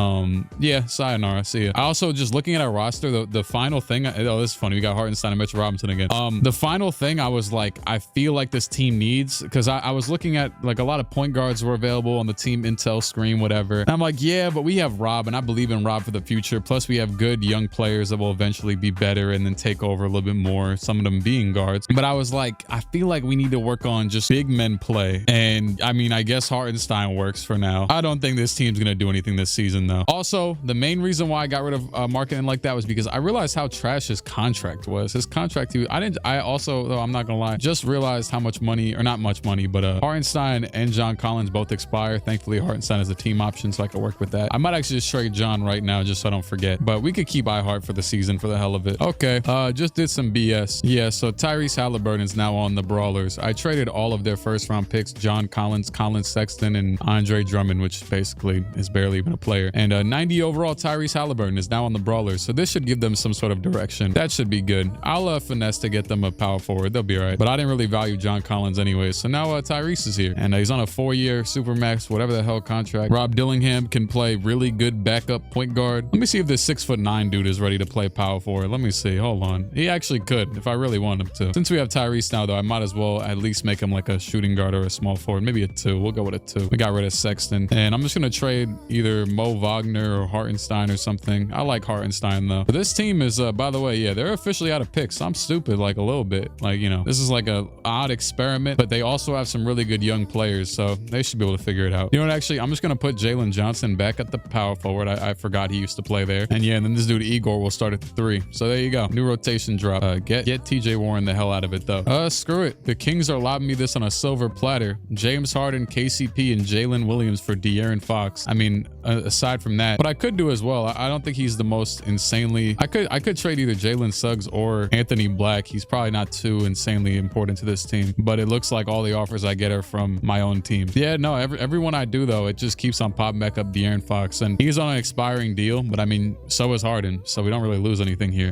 Yeah, sayonara. See ya. I also just looking at our roster, the final thing. Oh, this is funny. We got Hartenstein and Mitchell Robinson again. The final thing I was like, I feel like this team needs, because I was looking at like a lot of point guards were available on the team intel screen, whatever. And I'm like, yeah, but we have Rob, and I believe in Rob for the future. Plus, we have good young players that will eventually be better and then take over a little bit more. Some of them being guards. But I was like, I feel like we need to work on just big men play. And I mean, I guess Hartenstein works for now. I don't think this team's gonna do anything this season though. Also, the main reason why I got rid of Markkanen like that was because I realized how trash his contract was. His contract, I also, though I'm not gonna lie, just realized how much money, or not much money, but Hartenstein and John Collins both expire. Thankfully, Hartenstein is a team option, so I can work with that. I might actually just trade John right now just so I don't forget. But we could keep iHeart for the season for the hell of it. Okay, just did some BS. Yeah, so Tyrese Halliburton is now on the Brawlers. I traded all of their first round picks, John Collins, Colin Sexton, and Andre Drummond, which basically is barely even a player. And 90 overall Tyrese Halliburton is now on the Brawlers. So this should give them some sort of direction. That should be good. I'll finesse to get them a power forward. They'll be all right. But I didn't really value John Collins anyway. So now Tyrese is here, and he's on a 4-year supermax, whatever the hell contract. Rob Dillingham can play really good backup point guard. Let me see if this 6'9" dude is ready to play power forward. Let me see. Hold on. He actually could if I really want him to. Since we have Tyrese now, though, I might as well at least make him like a shooting guard or a small forward. Maybe a 2. We'll go with a 2. We got rid of Sexton, and I'm just gonna trade either Mo Wagner or Hartenstein or something. I like Hartenstein though. But this team is, by the way, yeah, they're officially out of picks. I'm stupid like a little bit. Like, you know, this is like a odd experiment, but they also have some really good young players, so they should be able to figure it out. You know what? Actually, I'm just gonna put Jalen Johnson back at the power forward. I forgot he used to play there, and yeah, and then this dude Igor will start at the 3. So there you go. New rotation drop. Get TJ Warren the hell out of it though. Screw it. The Kings are lobbing me this on a silver platter. James Harden, KCP, and Jalen Williams for De'Aaron Fox. I mean, aside from that, what I could do as well, I don't think he's the most insanely. I could trade either Jalen Suggs or Anthony Black. He's probably not too insanely important to this team, but it looks like all the offers I get are from my own team. Yeah, no, everyone I do though, it just keeps on popping back up De'Aaron Fox, and he's on an expiring deal, but I mean, so is Harden, so we don't really lose anything here.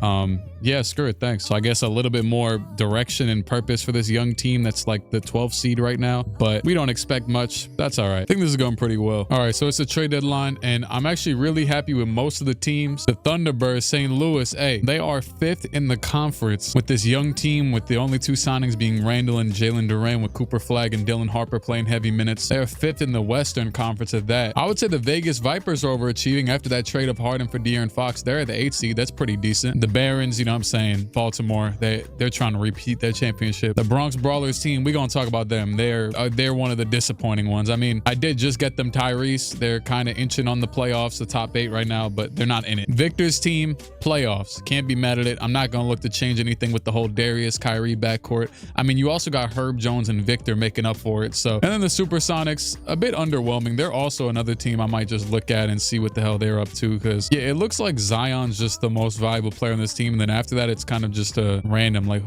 Yeah, screw it, thanks. So I guess a little bit more direction and purpose for this young team that's like the 12th seed right now, but we don't expect much. That's all right. I think this is going pretty well. All right, so it's a trade deadline, and I'm actually really happy with most of the teams. The Thunderbirds, St. Louis, hey, they are 5th in the conference with this young team, with the only 2 signings being Randall and Jalen Duran, with Cooper Flagg and Dylan Harper playing heavy minutes. They are 5th in the Western Conference at that. I would say the Vegas Vipers are overachieving after that trade of Harden for De'Aaron Fox. They're at the 8th seed. That's pretty decent. The Barons, you know what I'm saying, Baltimore, they're trying to repeat their championship. The Bronx Brawlers team, we're gonna talk about them. They're one of the disappointing ones. I mean, I did just get them Tyrese. They're kind of inching on the playoffs, the top 8 right now, but they're not in it. Victor's team, playoffs. Can't be mad at it. I'm not gonna look to change anything with the whole Darius Kyrie backcourt. I mean, you also got Herb Jones and Victor making up for it. So, and then the Supersonics, a bit underwhelming. They're also another team I might just look at and see what the hell they're up to, because yeah, it looks like Zion's just the most valuable player on this team, and then after that it's kind of just a random, like,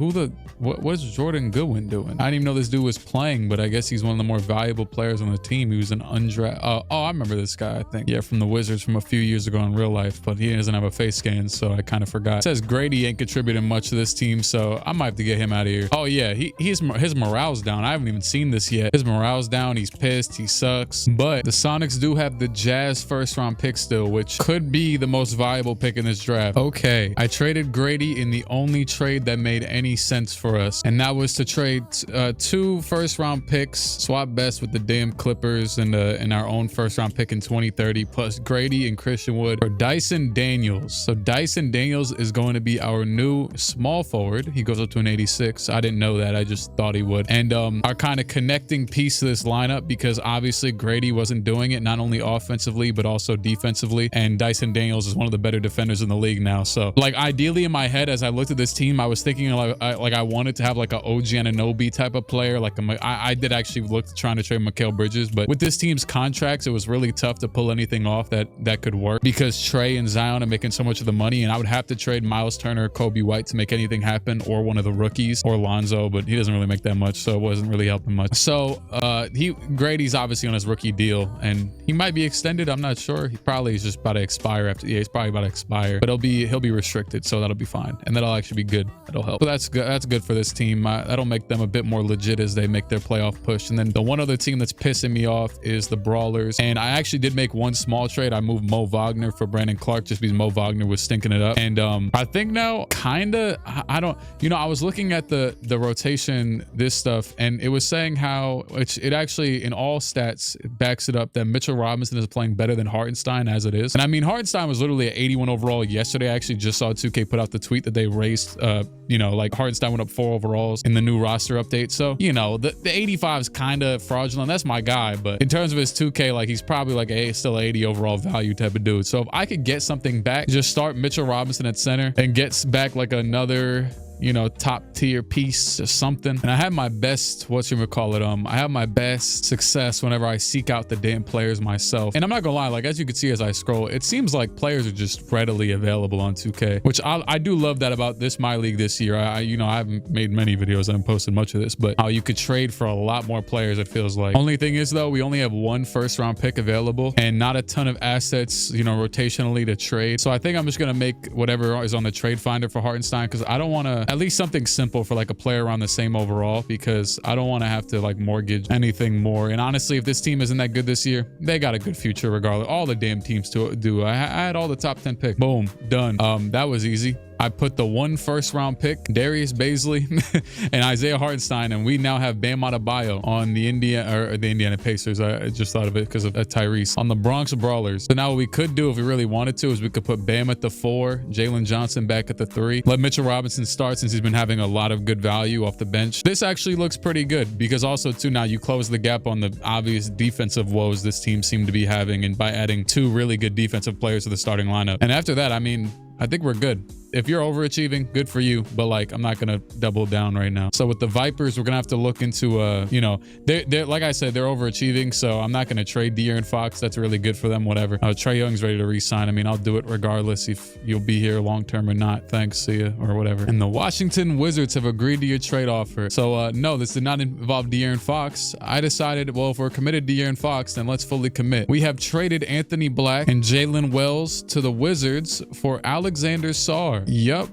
what's Jordan Goodwin doing? I didn't even know this dude was playing, but I guess he's one of the more valuable players on the team. He was an undrafted. Oh, I remember this guy, I think. Yeah, from the Wizards from a few years ago in real life, but he doesn't have a face scan, so I kind of forgot. It says Grady ain't contributing much to this team, so I might have to get him out of here. Oh yeah, his morale's down. I haven't even seen this yet. His morale's down. He's pissed. He sucks. But the Sonics do have the Jazz 1st round pick still, which could be the most valuable pick in this draft. Okay, I traded Grady in the only trade that made any sense for us, and that was to trade 2 1st round picks, swap best with the damn Clippers, and our own 1st round pick in 2030, plus Grady and Christian Wood for Dyson Daniels. So Dyson Daniels is going to be our new small forward. He goes up to an 86. I didn't know that. I just thought he would. And our kind of connecting piece to this lineup, because obviously Grady wasn't doing it, not only offensively but also defensively, and Dyson Daniels is one of the better defenders in the league now. So like ideally in my head as I looked at this team, I was thinking like I wanted to have like a OG Anunoby type of player. Like I did actually look trying to trade Mikal Bridges, but with this team's contracts, it was really tough to pull anything off that could work, because Trey and Zion are making so much of the money, and I would have to trade Miles Turner or Kobe White to make anything happen, or one of the rookies, or Lonzo, but he doesn't really make that much, so it wasn't really helping much. So Grady's obviously on his rookie deal, and he might be extended. I'm not sure. He probably is just about to expire after. Yeah, he's probably about to expire, but he'll be restricted, so that'll be fine, and that'll actually be good. That'll help. So that's good. That's good for this team. That'll make them a bit more legit as they make their playoff push. And then the one other team that's pissing me off is the Brawlers, and I actually did make one small trade. I moved Mo Wagner for Brandon Clark just because Mo Wagner was stinking it up, and I think now kinda I don't, you know, I was looking at the rotation, this stuff, and it was saying how it actually in all stats it backs it up that Mitchell Robinson is playing better than Hartenstein as it is. And I mean, Hartenstein was literally at 81 overall yesterday. I actually just saw 2K put out the tweet that they raised you know, like Hartenstein went up 4 overalls in the new roster update. So, you know, the 85 is kind of fraudulent. That's my guy, but in terms of his 2K, like he's probably like still 80 overall value type of dude. So if I could get something back, just start Mitchell Robinson at center and get back like another, you know, top tier piece or something. And I have my best, I have my best success whenever I seek out the damn players myself. And I'm not gonna lie, like as you can see as I scroll, it seems like players are just readily available on 2K, which I do love that about this My League this year. You know, I haven't made many videos, I haven't posted much of this, but how you could trade for a lot more players, it feels like. Only thing is though, we only have 1 first round pick available and not a ton of assets, you know, rotationally to trade. So I think I'm just gonna make whatever is on the trade finder for Hartenstein, because I don't want to at least something simple for like a player around the same overall, because I don't want to have to like mortgage anything more. And honestly, if this team isn't that good this year, they got a good future regardless. All the damn teams do. I had all the top 10 picks. Boom, done. That was easy. I put the 1 first-round pick, Darius Baisley, and Isaiah Hartenstein, and we now have Bam Adebayo on the Indiana Pacers. I just thought of it because of Tyrese on the Bronx Brawlers. So now what we could do if we really wanted to is we could put Bam at the 4, Jalen Johnson back at the 3, let Mitchell Robinson start since he's been having a lot of good value off the bench. This actually looks pretty good because also too now you close the gap on the obvious defensive woes this team seemed to be having, and by adding 2 really good defensive players to the starting lineup. And after that, I mean, I think we're good. If you're overachieving, good for you, but like I'm not gonna double down right now. So with the Vipers, we're gonna have to look into you know, they're like I said, they're overachieving, so I'm not gonna trade De'Aaron Fox. That's really good for them, whatever. Trae Young's ready to re-sign. I mean, I'll do it regardless if you'll be here long term or not. Thanks, see ya, or whatever. And the Washington Wizards have agreed to your trade offer. So no, this did not involve De'Aaron Fox. I decided, well, if we're committed to De'Aaron Fox, then let's fully commit. We have traded Anthony Black and Jalen Wells to the Wizards for Alexander Sarr. Yup,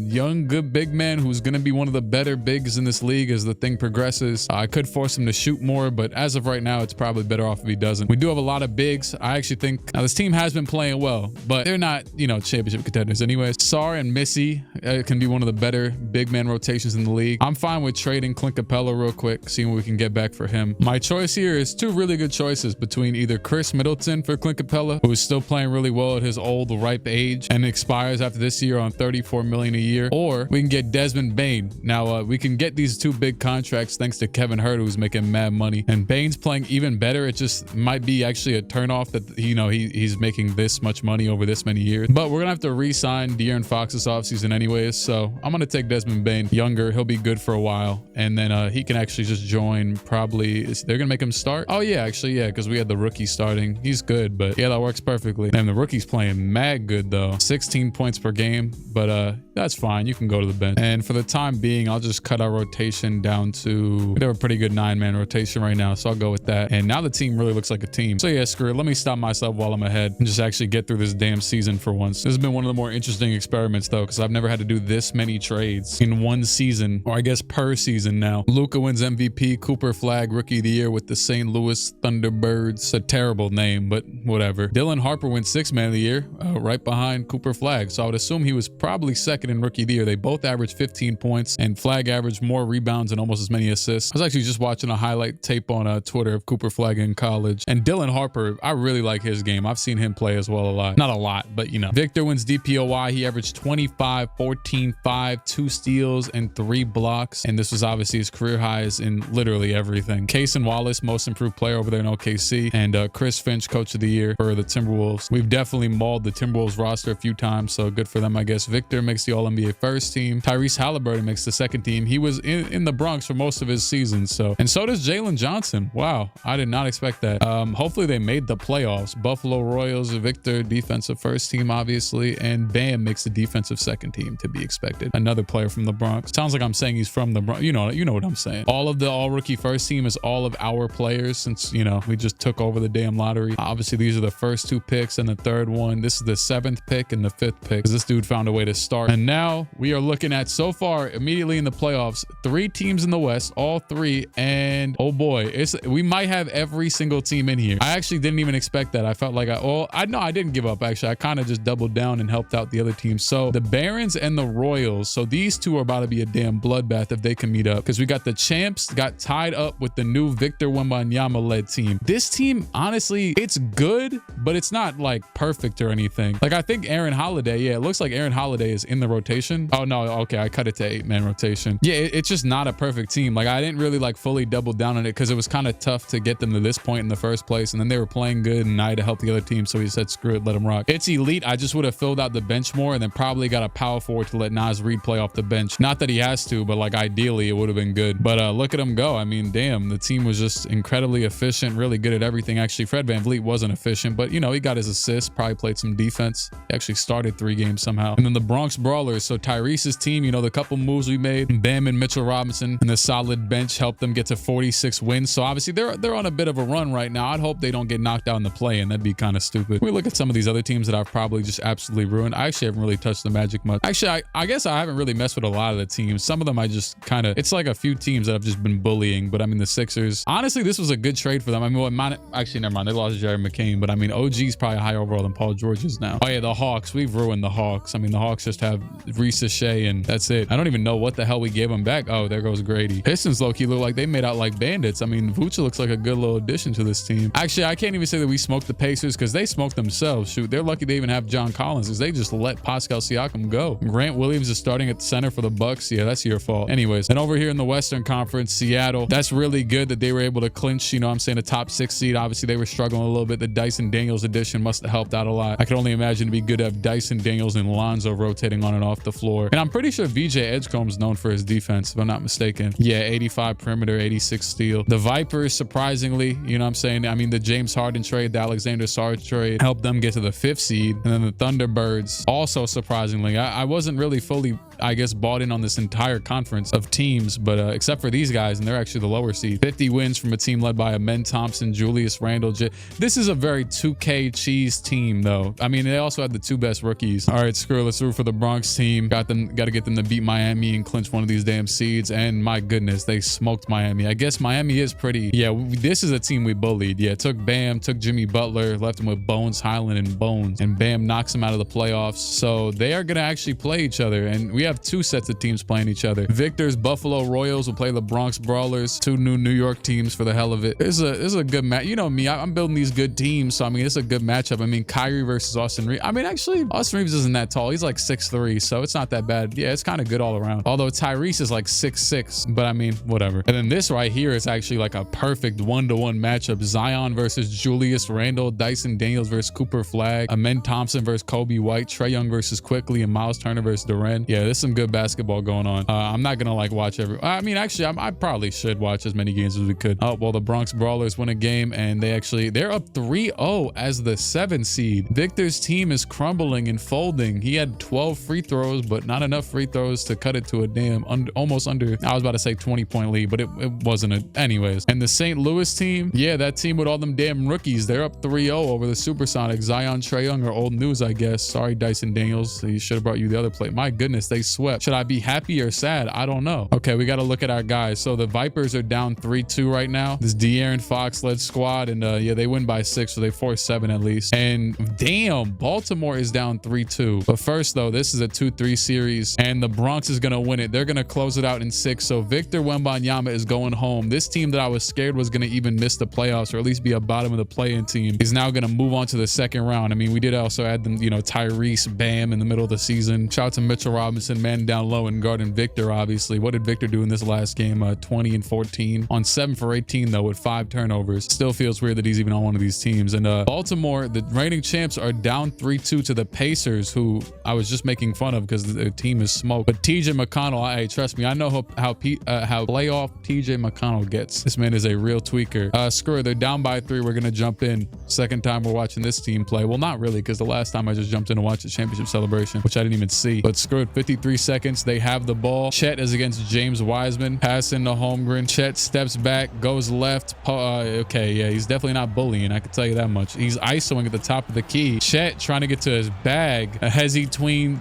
young, good big man who's going to be one of the better bigs in this league as the thing progresses. I could force him to shoot more, but as of right now, it's probably better off if he doesn't. We do have a lot of bigs. I actually think now this team has been playing well, but they're not, you know, championship contenders anyways. Sarr and Missy can be one of the better big man rotations in the league. I'm fine with trading Clint Capella real quick, seeing what we can get back for him. My choice here is 2 really good choices between either Chris Middleton for Clint Capella, who is still playing really well at his old ripe age and expires after this year on $34 million a year, or we can get Desmond Bane. Now we can get these 2 big contracts thanks to Kevin Hurt, who's making mad money, and Bane's playing even better. It just might be actually a turnoff that, you know, he's making this much money over this many years. But we're gonna have to re-sign De'Aaron Fox this offseason anyways, so I'm gonna take Desmond Bane. Younger, he'll be good for a while, and then he can actually just join. Probably they're gonna make him start. Oh yeah, actually yeah, because we had the rookie starting. He's good, but yeah, that works perfectly. And the rookie's playing mad good though, 16 points per game, but that's fine. You can go to the bench. And for the time being, I'll just cut our rotation down to, we have a pretty good 9-man rotation right now, so I'll go with that. And now the team really looks like a team. So yeah, screw it. Let me stop myself while I'm ahead and just actually get through this damn season for once. This has been one of the more interesting experiments though, because I've never had to do this many trades in one season, or I guess per season now. Luka wins MVP, Cooper Flag Rookie of the Year with the St. Louis Thunderbirds. A terrible name, but whatever. Dylan Harper wins 6th Man of the Year, right behind Cooper Flag. So I would assume he was probably 2nd in Rookie of the Year. They both averaged 15 points, and Flag averaged more rebounds and almost as many assists. I was actually just watching a highlight tape on Twitter of Cooper Flag in college, and Dylan Harper, I really like his game. I've seen him play as well a lot. Not a lot, but you know. Victor wins DPOY. He averaged 25, 14, 5, 2 steals, and 3 blocks, and this was obviously his career highs in literally everything. Cason Wallace, most improved player over there in OKC, and Chris Finch, Coach of the Year for the Timberwolves. We've definitely mauled the Timberwolves roster a few times, so good for them, I guess. Victor makes the All-NBA first team. Tyrese Halliburton makes the 2nd team. He was in the Bronx for most of his season, and so does Jalen Johnson. Wow, I did not expect that. Hopefully they made the playoffs. Buffalo Royals, Victor, defensive first team, obviously, and Bam makes the defensive 2nd team, to be expected. Another player from the Bronx. Sounds like I'm saying he's from the Bronx. You know what I'm saying. All of the all-rookie first team is all of our players, since, you know, we just took over the damn lottery. Obviously, these are the first 2 picks and the 3rd one. This is the 7th pick and the 5th pick, because this dude found a way to start. And now we are looking at, so far, immediately in the playoffs, 3 teams in the West, all 3, and oh boy, we might have every single team in here. I actually didn't even expect that. I felt like I didn't give up, actually. I kind of just doubled down and helped out the other teams. So the Barons and the Royals, so these 2 are about to be a damn bloodbath if they can meet up, because we got the champs got tied up with the new Victor Wembanyama led team. This team, honestly, it's good, but it's not like perfect or anything. Like I think Aaron Holiday, yeah, it looks like Aaron Holiday is in the rotation. Oh no, okay, I cut it to 8-man rotation. Yeah, it's just not a perfect team. Like I didn't really like fully double down on it because it was kind of tough to get them to this point in the first place, and then they were playing good and I had to help the other team, so he said screw it, let them rock. It's elite. I just would have filled out the bench more and then probably got a power forward to let Naz Reid play off the bench. Not that he has to, but like ideally it would have been good. But look at him go. I mean, damn, the team was just incredibly efficient, really good at everything. Actually, Fred VanVleet wasn't efficient, but you know, he got his assists, probably played some defense. He actually started 3 games somehow. And And then the Bronx Brawlers. So Tyrese's team, you know, the couple moves we made, Bam and Mitchell Robinson and the solid bench helped them get to 46 wins. So obviously they're on a bit of a run right now. I'd hope they don't get knocked out in the play-in. That'd be kind of stupid. We look at some of these other teams that I've probably just absolutely ruined. I actually haven't really touched the Magic much. Actually, I guess I haven't really messed with a lot of the teams. Some of them I just kind of, it's like a few teams that I've just been bullying. But I mean, the Sixers, honestly, this was a good trade for them. I mean, actually, never mind. They lost Jerry McCain, but I mean, OG's probably higher overall than Paul George is now. Oh yeah, the Hawks. We've ruined the Hawks. I mean, the Hawks just have Reese Shea and that's it. I don't even know what the hell we gave them back. Oh, there goes Grady. Pistons low-key look like they made out like bandits. I mean, Vucevic looks like a good little addition to this team. Actually, I can't even say that we smoked the Pacers because they smoked themselves. Shoot, they're lucky they even have John Collins because they just let Pascal Siakam go. Grant Williams is starting at the center for the Bucks. Yeah, that's your fault. Anyways, and over here in the Western Conference, Seattle, that's really good that they were able to clinch, you know what I'm saying, a top 6 seed. Obviously, they were struggling a little bit. The Dyson Daniels addition must have helped out a lot. I can only imagine it'd be good to have Dyson Daniels and Lonzo rotating on and off the floor. And I'm pretty sure VJ Edgecombe's known for his defense, if I'm not mistaken. Yeah, 85 perimeter, 86 steal. The Vipers, surprisingly, you know what I'm saying? I mean, the James Harden trade, the Alexander Sarge trade helped them get to the 5th seed. And then the Thunderbirds, also surprisingly, I wasn't really fully, I guess, bought in on this entire conference of teams, but except for these guys, and they're actually the lower seed. 50 wins from a team led by Amen Thompson, Julius Randle. This is a very 2K cheese team, though. I mean, they also had the 2 best rookies. All right, screw it. Let's root for the Bronx team. Got to get them to beat Miami and clinch one of these damn seeds. And my goodness, they smoked Miami. I guess Miami is pretty. Yeah, this is a team we bullied. Yeah, took Bam, took Jimmy Butler, left him with Bones Highland and Bones, and Bam knocks him out of the playoffs. So they are going to actually play each other. And we have 2 sets of teams playing each other. Victor's Buffalo Royals will play the Bronx Brawlers, 2 New York teams for the hell of it. This is a good match. You know me, I'm building these good teams. So I mean, it's a good matchup. I mean, Kyrie versus Austin Reeves. I mean, actually, Austin Reeves isn't that tall. He's like 6'3", so it's not that bad. Yeah, it's kind of good all around. Although Tyrese is like 6'6", but I mean, whatever. And then this right here is actually like a perfect 1-to-1 matchup. Zion versus Julius Randle, Dyson Daniels versus Cooper Flagg, Amen Thompson versus Kobe White, Trae Young versus Quickly, and Miles Turner versus Duren. Yeah, there's some good basketball going on. I'm not gonna like watch every. I mean, actually, I probably should watch as many games as we could. Oh well, the Bronx Brawlers win a game, and they're up 3-0 as the 7 seed. Victor's team is crumbling and folding. He had 12 free throws, but not enough free throws to cut it to a damn almost under. I was about to say 20-point lead, but it wasn't. Anyways, and the St. Louis team, yeah, that team with all them damn rookies, they're up 3-0 over the Supersonics. Zion, Trae Young are old news, I guess. Sorry, Dyson Daniels. He should have brought you the other plate. My goodness, they swept. Should I be happy or sad? I don't know. Okay, we got to look at our guys. So the Vipers are down 3-2 right now. This De'Aaron Fox led squad, and yeah, they win by 6, so they force 7 at least. And damn, Baltimore is down 3-2. But first though, this is a 2-3 series, and the Bronx is gonna win it. They're gonna close it out in 6. So Victor Wembanyama is going home. This team that I was scared was gonna even miss the playoffs or at least be a bottom of the play-in team is now gonna move on to the 2nd round. I mean, we did also add them, you know, Tyrese, Bam in the middle of the season. Shout out to Mitchell Robinson, man down low and guarding Victor. Obviously, what did Victor do in this last game? 20 and 14 on 7 for 18 though with 5 turnovers. Still feels weird that he's even on one of these teams. And Baltimore, the reigning champs, are down 3-2 to the Pacers, who I was just making fun of because their team is smoked. But TJ McConnell, hey, trust me, I know how playoff TJ McConnell gets. This man is a real tweaker. Screw it, they're down by 3. We're gonna jump in. 2nd time we're watching this team play. Well, not really, because the last time I just jumped in to watch the championship celebration, which I didn't even see. But screw it, 53 seconds. They have the ball. Chet is against James Wiseman. Passing to Holmgren. Chet steps back, goes left. Okay, yeah, he's definitely not bullying. I can tell you that much. He's isoing at the top of the key. Chet trying to get to his bag. A hezzy tween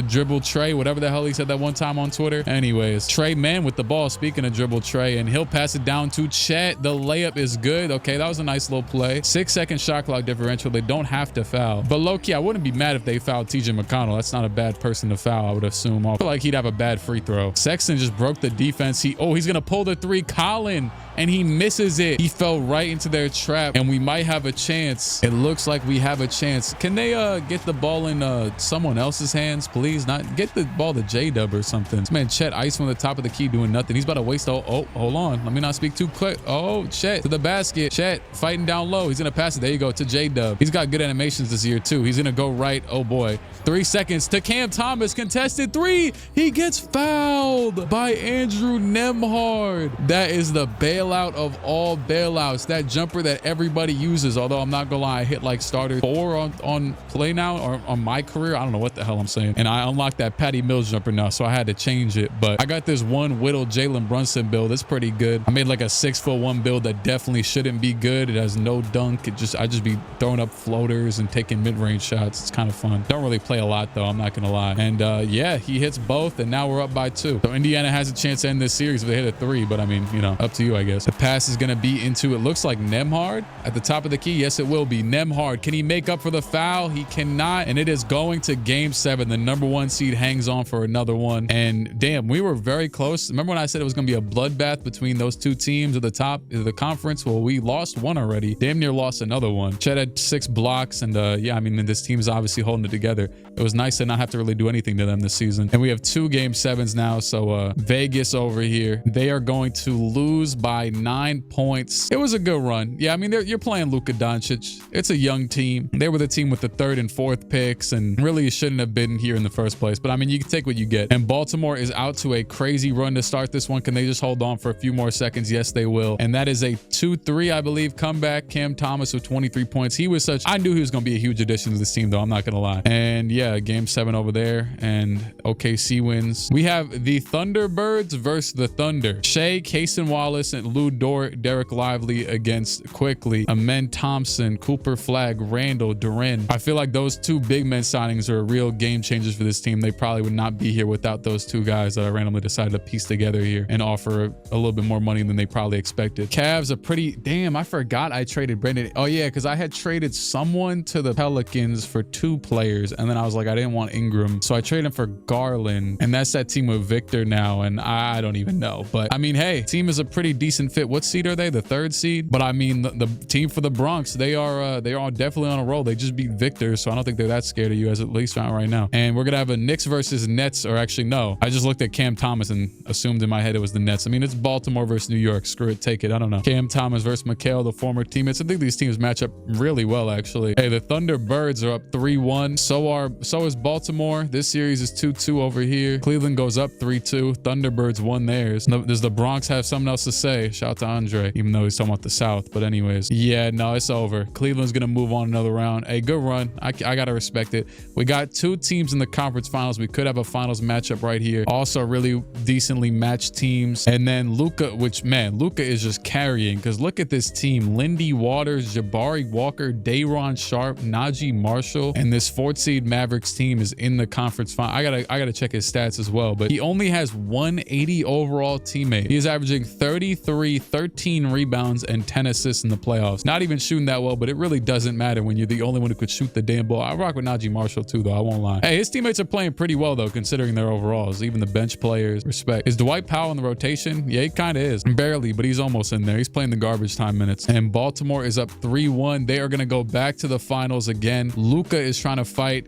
dribble Trae, whatever the hell he said that one time on Twitter. Anyways, Trae man with the ball, speaking of dribble Trae, and he'll pass it down to Chet. The layup is good. Okay, that was a nice little play. 6-second shot clock differential. They don't have to foul. But low-key, I wouldn't be mad if they fouled TJ McConnell. That's not a bad person to foul, I would assume. I feel like he'd have a bad free throw. Sexton just broke the defense. He's gonna pull the 3. Colin, and he misses it. He fell right into their trap, and we might have a chance. It looks like we have a chance. Can they get the ball in someone else's hands, please? Not get the ball to J-Dub or something. This man Chet ice from the top of the key doing nothing. He's about to waste. Oh, hold on. Let me not speak too quick. Oh, Chet to the basket. Chet fighting down low. He's gonna pass it. There you go to J-Dub. He's got good animations this year too. He's gonna go right. Oh boy. 3 seconds to Cam Thomas. Contested 3. He gets fouled by Andrew Nembhard. That is the bail bailout of all bailouts. That jumper that everybody uses. Although I'm not gonna lie, I hit like starter 4 on play now, or on my career. I don't know what the hell I'm saying. And I unlocked that Patty Mills jumper now, so I had to change it. But I got this one Whittle Jalen Brunson build. It's pretty good. I made like a 6'1" build that definitely shouldn't be good. It has no dunk. I just be throwing up floaters and taking mid-range shots. It's kind of fun. Don't really play a lot though, I'm not gonna lie. And yeah, he hits both, and now we're up by 2. So Indiana has a chance to end this series if they hit a 3, but I mean, you know, up to you, I guess. The pass is gonna be into, it looks like Nemhard at the top of the key. Yes, it will be Nemhard. Can he make up for the foul? He cannot, and it is going to game 7. The #1 seed hangs on for another one, and damn, we were very close. Remember when I said it was gonna be a bloodbath between those 2 teams at the top of the conference? Well, we lost one already, damn near lost another one. Chet had 6 blocks, and yeah, I mean, this team is obviously holding it together. It was nice to not have to really do anything to them this season. And we have 2 game 7s now. So Vegas over here, they are going to lose by 9 points. It was a good run. Yeah, I mean, you're playing Luka Doncic. It's a young team. They were the team with the 3rd and 4th picks, and really shouldn't have been here in the first place. But I mean, you can take what you get. And Baltimore is out to a crazy run to start this one. Can they just hold on for a few more seconds? Yes, they will. And that is a 2-3, I believe, comeback. Cam Thomas with 23 points. He was I knew he was going to be a huge addition to this team, though. I'm not going to lie. And yeah, game 7 over there, and OKC wins. We have the Thunderbirds versus the Thunder. Shea, Cason Wallace, and Lou Dort, Derek Lively against Quickly, Amen Thompson, Cooper Flag, Randall, Duren. I feel like those 2 big men signings are real game changers for this team. They probably would not be here without those 2 guys that I randomly decided to piece together here and offer a little bit more money than they probably expected. Cavs are pretty, damn, I forgot I traded Brandon. Oh yeah, because I had traded someone to the Pelicans for 2 players, and then I was like, I didn't want Ingram, so I traded him for Garland, and that's that team with Victor now, and I don't even know. But I mean, hey, team is a pretty decent fit. What seed are they? The 3rd seed? But I mean, the team for the Bronx, they are definitely on a roll. They just beat Victor, so I don't think they're that scared of you, as at least right now. And we're gonna have a Knicks versus Nets, or actually no, I just looked at Cam Thomas and assumed in my head it was the Nets. I mean, it's Baltimore versus New York. Screw it, take it. I don't know. Cam Thomas versus Mikal, the former teammates. I think these teams match up really well, actually. Hey, the Thunderbirds are up 3-1. So is Baltimore. This series is 2-2 over here. Cleveland goes up 3-2. Thunderbirds won theirs. Does the Bronx have something else to say? Shout out to Andre, even though he's talking about the South. But anyways, yeah, no, it's over. Cleveland's gonna move on another round. Hey, good run. I gotta respect it. We got 2 teams in the conference finals. We could have a finals matchup right here. Also really decently matched teams. And then Luka, which, man, Luka is just carrying, because look at this team. Lindy Waters, Jabari Walker, Day'Ron Sharp, Najee Marshall, and this 4th seed Mavericks team is in the conference final. I gotta check his stats as well, but he only has 180 overall teammate. He is averaging 33, 13 rebounds, and 10 assists in the playoffs. Not even shooting that well, but it really doesn't matter when you're the only one who could shoot the damn ball. I rock with Najee Marshall too, though. I won't lie. Hey, his teammates are playing pretty well, though, considering their overalls. Even the bench players. Respect. Is Dwight Powell in the rotation? Yeah, he kind of is. Barely, but he's almost in there. He's playing the garbage time minutes. And Baltimore is up 3-1. They are going to go back to the finals again. Luka is trying to fight.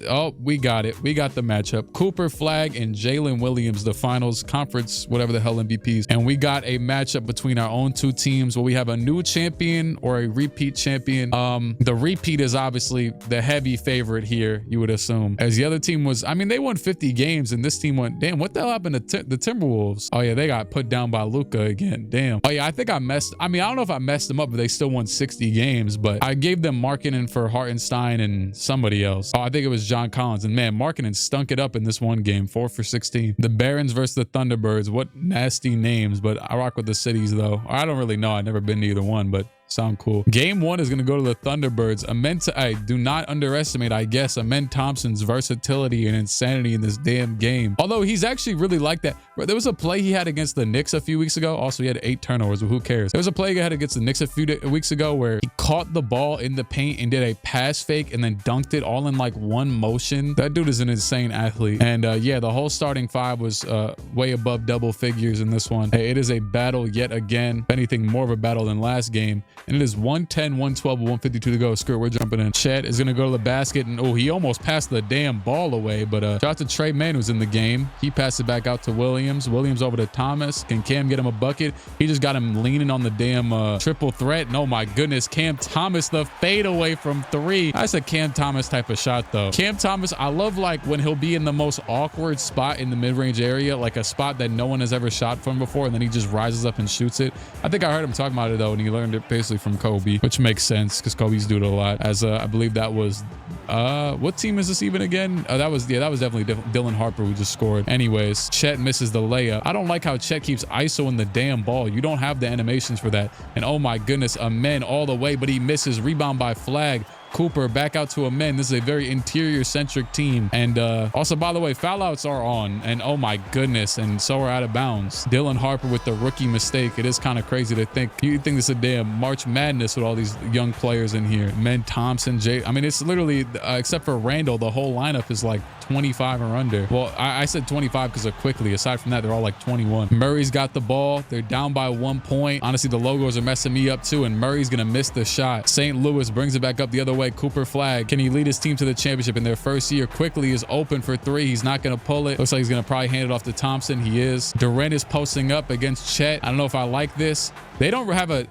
Oh, we got it. We got the matchup. Cooper Flag and Jalen Williams, the finals conference, whatever the hell MVPs. And we got a matchup between our own 2 teams where we have a new champion or a repeat champion. The repeat is obviously the heavy favorite here, you would assume. As the other team was, I mean, they won 50 games and this team went, damn, what the hell happened to the Timberwolves? Oh yeah, they got put down by Luka again. Damn. Oh yeah, I think I don't know if I messed them up, but they still won 60 games, but I gave them Markkanen for Hartenstein and somebody else. Oh, I think it was John Collins. And man, Markkanen stunk it up in this one game, 4 for 16. The Barons versus the Thunderbirds. What nasty names, but I rock with the cities though. I don't really know. I've never been to either one, but sound cool. Game 1 is going to go to the Thunderbirds. I do not underestimate, I guess, Amen Thompson's versatility and insanity in this damn game. Although he's actually really like that. There was a play he had against the Knicks a few weeks ago. Also, he had 8 turnovers, but who cares? There was a play he had against the Knicks a few weeks ago where he caught the ball in the paint and did a pass fake and then dunked it all in like one motion. That dude is an insane athlete. And yeah, the whole starting 5 was way above double figures in this one. Hey, it is a battle yet again. If anything, more of a battle than last game. and it is 110, 112, 152 to go. Screw it, we're jumping in. Chet is going to go to the basket, and oh, he almost passed the damn ball away, but shout out to Trey Mann, who's in the game. He passed it back out to Williams. Williams over to Thomas. Can Cam get him a bucket? He just got him leaning on the damn triple threat, and oh my goodness, Cam Thomas, the fadeaway from 3. That's a Cam Thomas type of shot, though. Cam Thomas, I love like when he'll be in the most awkward spot in the mid-range area, like a spot that no one has ever shot from before, and then he just rises up and shoots it. I think I heard him talking about it, though, and he learned it basically from Kobe, which makes sense because Kobe's do it a lot. As I believe that was what team is this even again? That was definitely Dylan Harper who just scored. Anyways, Chet misses the layup. I don't like how Chet keeps isoing the damn ball. You don't have the animations for that. And oh my goodness, Amen all the way, but he misses. Rebound by Flag. Cooper back out to Amen. This is a very interior centric team. And also, by the way, foul outs are on, and oh my goodness, and so are out of bounds. Dylan Harper with the rookie mistake. It is kind of crazy to think. You think this is a damn March Madness with all these young players in here. Men Thompson, I mean, it's literally except for Randall, the whole lineup is like 25 or under. Well, I said 25 because of Quickly. Aside from that, they're all like 21. Murray's got the ball. They're down by 1 point. Honestly, the logos are messing me up too, and Murray's gonna miss the shot. St. Louis brings it back up the other way. Cooper Flag. Can he lead his team to the championship in their first year? Quickly is open for 3. He's not going to pull it. Looks like he's going to probably hand it off to Thompson. He is. Durant is posting up against Chet. I don't know if I like this. They don't have a...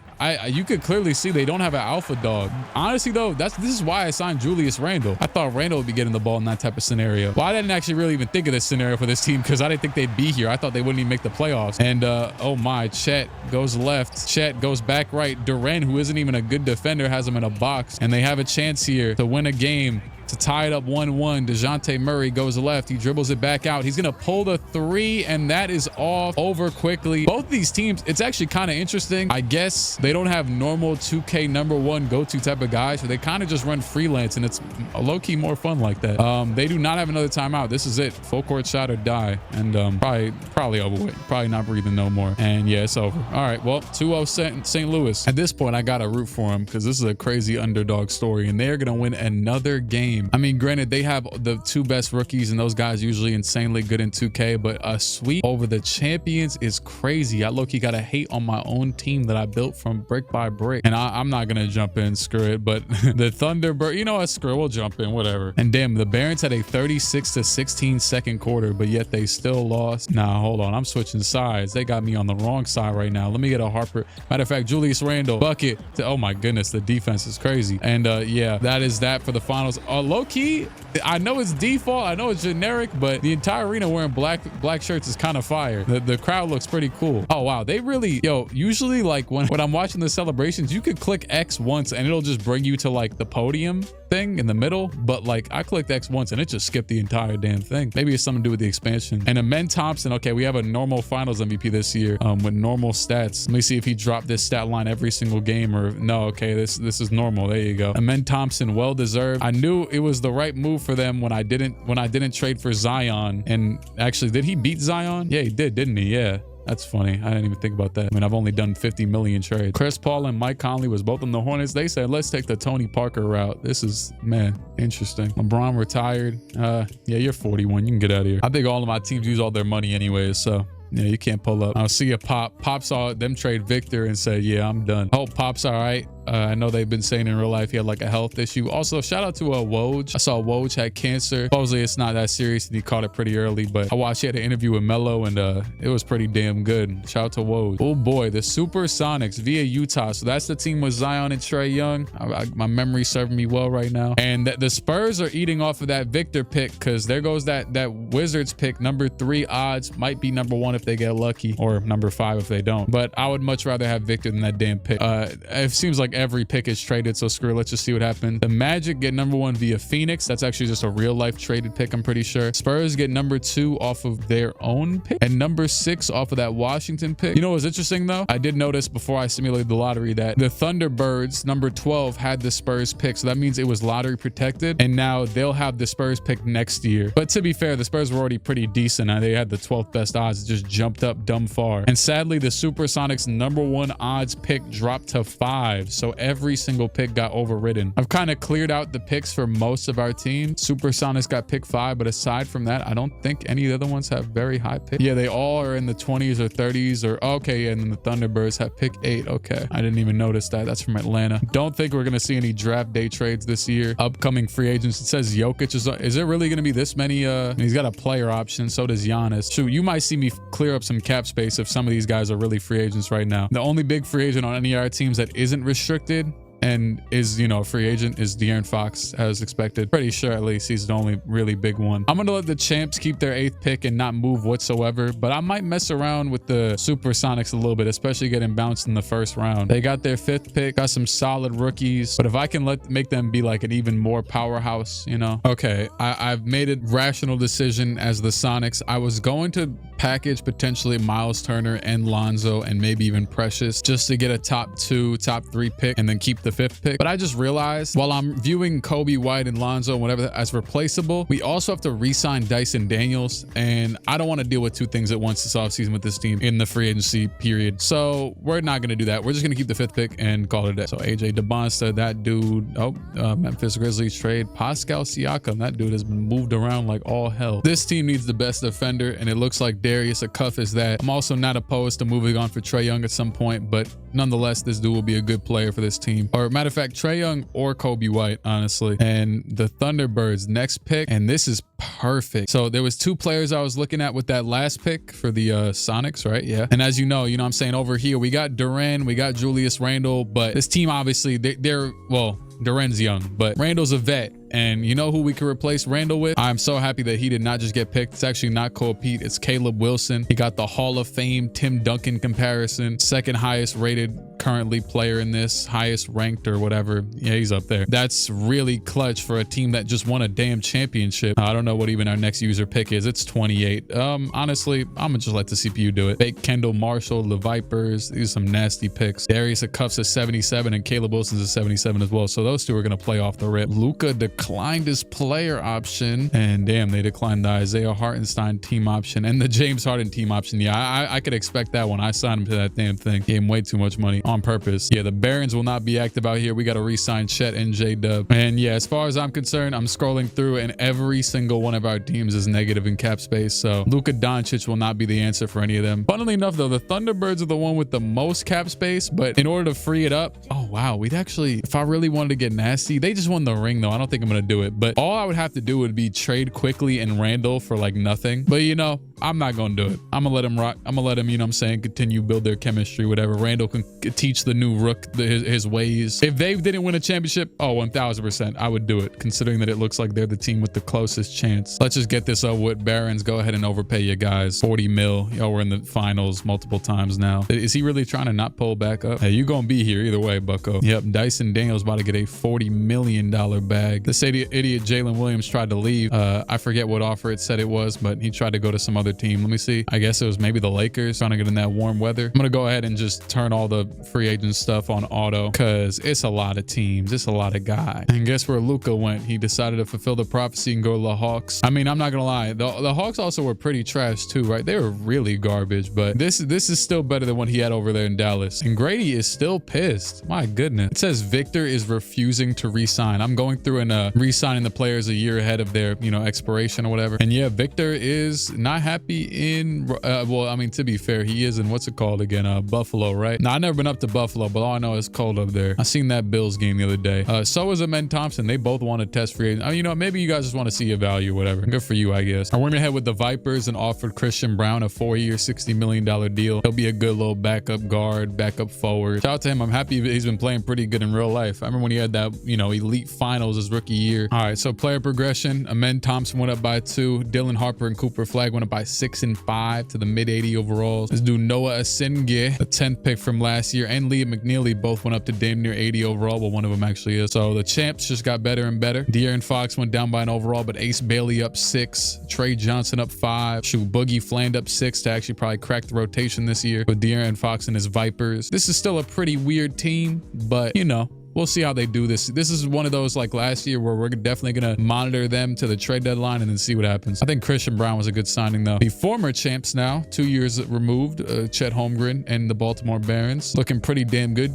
you could clearly see they don't have an alpha dog. Honestly, though, this is why I signed Julius Randle. I thought Randle would be getting the ball in that type of scenario. Well, I didn't actually really even think of this scenario for this team because I didn't think they'd be here. I thought they wouldn't even make the playoffs. And oh my, Chet goes left. Chet goes back right. Durant, who isn't even a good defender, has him in a box. And they have a chance here to win a game, to tie it up 1-1. DeJounte Murray goes left. He dribbles it back out. He's going to pull the 3, and that is off over quickly. Both these teams, it's actually kind of interesting. I guess they don't have normal 2K #1 go-to type of guys, so they kind of just run freelance, and it's low-key more fun like that. They do not have another timeout. This is it. Full court shot or die. And probably over with. Probably not breathing no more. And yeah, it's over. All right, well, 2-0 St. Louis. At this point, I got to root for them because this is a crazy underdog story, and they're going to win another game. I mean, granted, they have the 2 best rookies, and those guys usually insanely good in 2K, but a sweep over the champions is crazy. I low-key got to hate on my own team that I built from brick by brick. And I'm not going to jump in, screw it, but the Thunderbird, you know what, screw it, we'll jump in, whatever. And damn, the Barons had a 36-16 second quarter, but yet they still lost. Nah, hold on, I'm switching sides. They got me on the wrong side right now. Let me get a Harper. Matter of fact, Julius Randle, bucket. Oh my goodness, the defense is crazy. And yeah, that is that for the finals. Low-key, I know it's default, I know it's generic, but the entire arena wearing black shirts is kind of fire. The crowd looks pretty cool. Oh wow, they really, usually like when I'm watching the celebrations, you could click X once and it'll just bring you to like the podium thing in the middle, but like I clicked X once and it just skipped the entire damn thing. Maybe it's something to do with the expansion. And Amen Thompson, okay, we have a normal finals MVP this year with normal stats. Let me see if he dropped this stat line every single game, or no. Okay, this is normal. There you go. Amen Thompson, well deserved. I knew it was the right move for them when I didn't trade for Zion. And actually, did he beat Zion? Yeah, he did, didn't he? Yeah. That's funny. I didn't even think about that. I mean, I've only done 50 million trades. Chris Paul and Mike Conley was both on the Hornets. They said, let's take the Tony Parker route. This is, man, interesting. LeBron retired. Yeah, you're 41. You can get out of here. I think all of my teams use all their money anyways, so yeah, you can't pull up. I'll see a Pop. Pop saw them trade Victor and said, yeah, I'm done. Hope Pop's all right. I know they've been saying in real life he had like a health issue. Also, shout out to Woj. I saw Woj had cancer. Supposedly it's not that serious and he caught it pretty early, but I watched he had an interview with Melo and it was pretty damn good. Shout out to Woj. Oh boy, the Supersonics via Utah. So that's the team with Zion and Trae Young. My memory's serving me well right now. And the Spurs are eating off of that Victor pick because there goes that Wizards pick. #3 odds, might be #1 if they get lucky, or #5 if they don't. But I would much rather have Victor than that damn pick. It seems like every pick is traded, so screw it. Let's just see what happens. The Magic get #1 via Phoenix. That's actually just a real life traded pick, I'm pretty sure. Spurs get #2 off of their own pick, and #6 off of that Washington pick. You know what's interesting though? I did notice before I simulated the lottery that the Thunderbirds #12 had the Spurs pick, so that means it was lottery protected, and now they'll have the Spurs pick next year. But to be fair, the Spurs were already pretty decent. They had the 12th best odds. It just jumped up dumb far. And sadly, the Supersonics #1 odds pick dropped to 5. So so every single pick got overridden. I've kind of cleared out the picks for most of our team. Supersonics got pick 5, but aside from that, I don't think any of the other ones have very high picks. Yeah, they all are in the 20s or 30s, or okay, yeah, and then the Thunderbirds have pick 8. Okay, I didn't even notice that. That's from Atlanta. Don't think we're gonna see any draft day trades this year. Upcoming free agents, it says Jokic is there really gonna be this many? He's got a player option, so does Giannis. Shoot, you might see me clear up some cap space if some of these guys are really free agents right now. The only big free agent on any of our teams that isn't restricted and is, you know, a free agent is De'Aaron Fox, as expected. Pretty sure at least he's the only really big one. I'm gonna let the champs keep their 8th pick and not move whatsoever, but I might mess around with the Supersonics a little bit, especially getting bounced in the first round. They got their 5th pick, got some solid rookies, but if I can make them be like an even more powerhouse, you know. Okay, I've made a rational decision as the Sonics. I was going to package potentially Miles Turner and Lonzo and maybe even Precious just to get a top 2, top 3 pick and then keep the 5th pick. But I just realized while I'm viewing Kobe White and Lonzo and whatever as replaceable, we also have to re-sign Dyson Daniels, and I don't want to deal with 2 things at once this offseason with this team in the free agency period. So we're not going to do that. We're just going to keep the 5th pick and call it a day. So AJ DeBonsta, that dude, Memphis Grizzlies trade Pascal Siakam. That dude has been moved around like all hell. This team needs the best defender, and it looks like Darius Acuff is that. I'm also not opposed to moving on for Trae Young at some point, but nonetheless, this dude will be a good player for this team. Or matter of fact, Trae Young or Kobe White, honestly. And the Thunderbirds next pick, and this is perfect. So there was 2 players I was looking at with that last pick for the Sonics, right? Yeah. And as you know what I'm saying, over here we got Duran, we got Julius Randle, but this team obviously they're well, Duran's young, but Randle's a vet. And you know who we could replace Randle with? I'm so happy that he did not just get picked. It's actually not Cole Pete. It's Caleb Wilson. He got the Hall of Fame Tim Duncan comparison. 2nd highest rated currently player in this, highest ranked or whatever. Yeah, he's up there. That's really clutch for a team that just won a damn championship. I don't know what even our next user pick is. It's 28. Honestly, I'm gonna just let the CPU do it. Fake Kendall Marshall, the Vipers. These are some nasty picks. Darius Acuff's a 77 and Caleb Wilson's a 77 as well. So those 2 are gonna play off the rip. Luka declined his player option, and damn, they declined the Isaiah Hartenstein team option and the James Harden team option. Yeah, I could expect that one. I signed him to that damn thing. Gave him way too much money on purpose. Yeah, the Barons will not be active out here. We got to re-sign Chet and J-Dub. And yeah, as far as I'm concerned, I'm scrolling through and every single one of our teams is negative in cap space. So Luka Doncic will not be the answer for any of them. Funnily enough, though, the Thunderbirds are the one with the most cap space, but in order to free it up, oh wow, we'd actually, if I really wanted to get nasty, they just won the ring though. I don't think I'm gonna do it, but all I would have to do would be trade quickly and Randall for like nothing. But you know, I'm not gonna do it. I'm gonna let him rock. I'm gonna let him, you know what I'm saying, continue build their chemistry, whatever. Randall can teach the new rook his ways. If they didn't win a championship, oh, 1000%, I would do it, considering that it looks like they're the team with the closest chance. Let's just get this over with. Barons, go ahead and overpay you guys. 40 mil. Yo, we're in the finals multiple times now. Is he really trying to not pull back up? Hey, you gonna be here either way, bucko. Yep, Dyson Daniels about to get a $40 million bag. This idiot Jalen Williams tried to leave. I forget what offer it said it was, but he tried to go to some other team. Let me see. I guess it was maybe the Lakers, trying to get in that warm weather. I'm gonna go ahead and just turn all the free agent stuff on auto because it's a lot of teams. It's a lot of guys. And guess where Luka went? He decided to fulfill the prophecy and go to the Hawks. I mean, I'm not gonna lie. The Hawks also were pretty trash too, right? They were really garbage, but this is still better than what he had over there in Dallas. And Grady is still pissed. My goodness. It says Victor is refusing to re-sign. I'm going through and re-signing the players a year ahead of their, you know, expiration or whatever. And yeah, Victor is not happy in, well, I mean, to be fair, he is in, what's it called again? Buffalo, right? Now, I've never been up to Buffalo, but all I know is cold up there. I seen that Bills game the other day. So is Amen Thompson. They both want to test free agent. I mean, you know, maybe you guys just want to see your value, whatever. Good for you, I guess. I went ahead with the Vipers and offered Christian Brown a 4-year, $60 million deal. He'll be a good little backup guard, backup forward. Shout out to him. I'm happy he's been playing pretty good in real life. I remember when he had that, you know, elite finals his rookie year. All right, so player progression. Amen Thompson went up by 2. Dylan Harper and Cooper Flagg went up by 6 and 5 to the mid-80 overalls. Let's do Noah Asingye, a 10th pick from last year, and Liam McNeely both went up to damn near 80 overall. Well, one of them actually is. So the champs just got better and better. De'Aaron Fox went down by an overall, but Ace Bailey up 6. Trey Johnson up 5. Shoot, Boogie Fland up 6 to actually probably crack the rotation this year with De'Aaron Fox and his Vipers. This is still a pretty weird team, but you know, we'll see how they do this. This is one of those like last year where we're definitely going to monitor them to the trade deadline and then see what happens. I think Christian Brown was a good signing though. The former champs now, 2 years removed, Chet Holmgren and the Baltimore Barons, looking pretty damn good.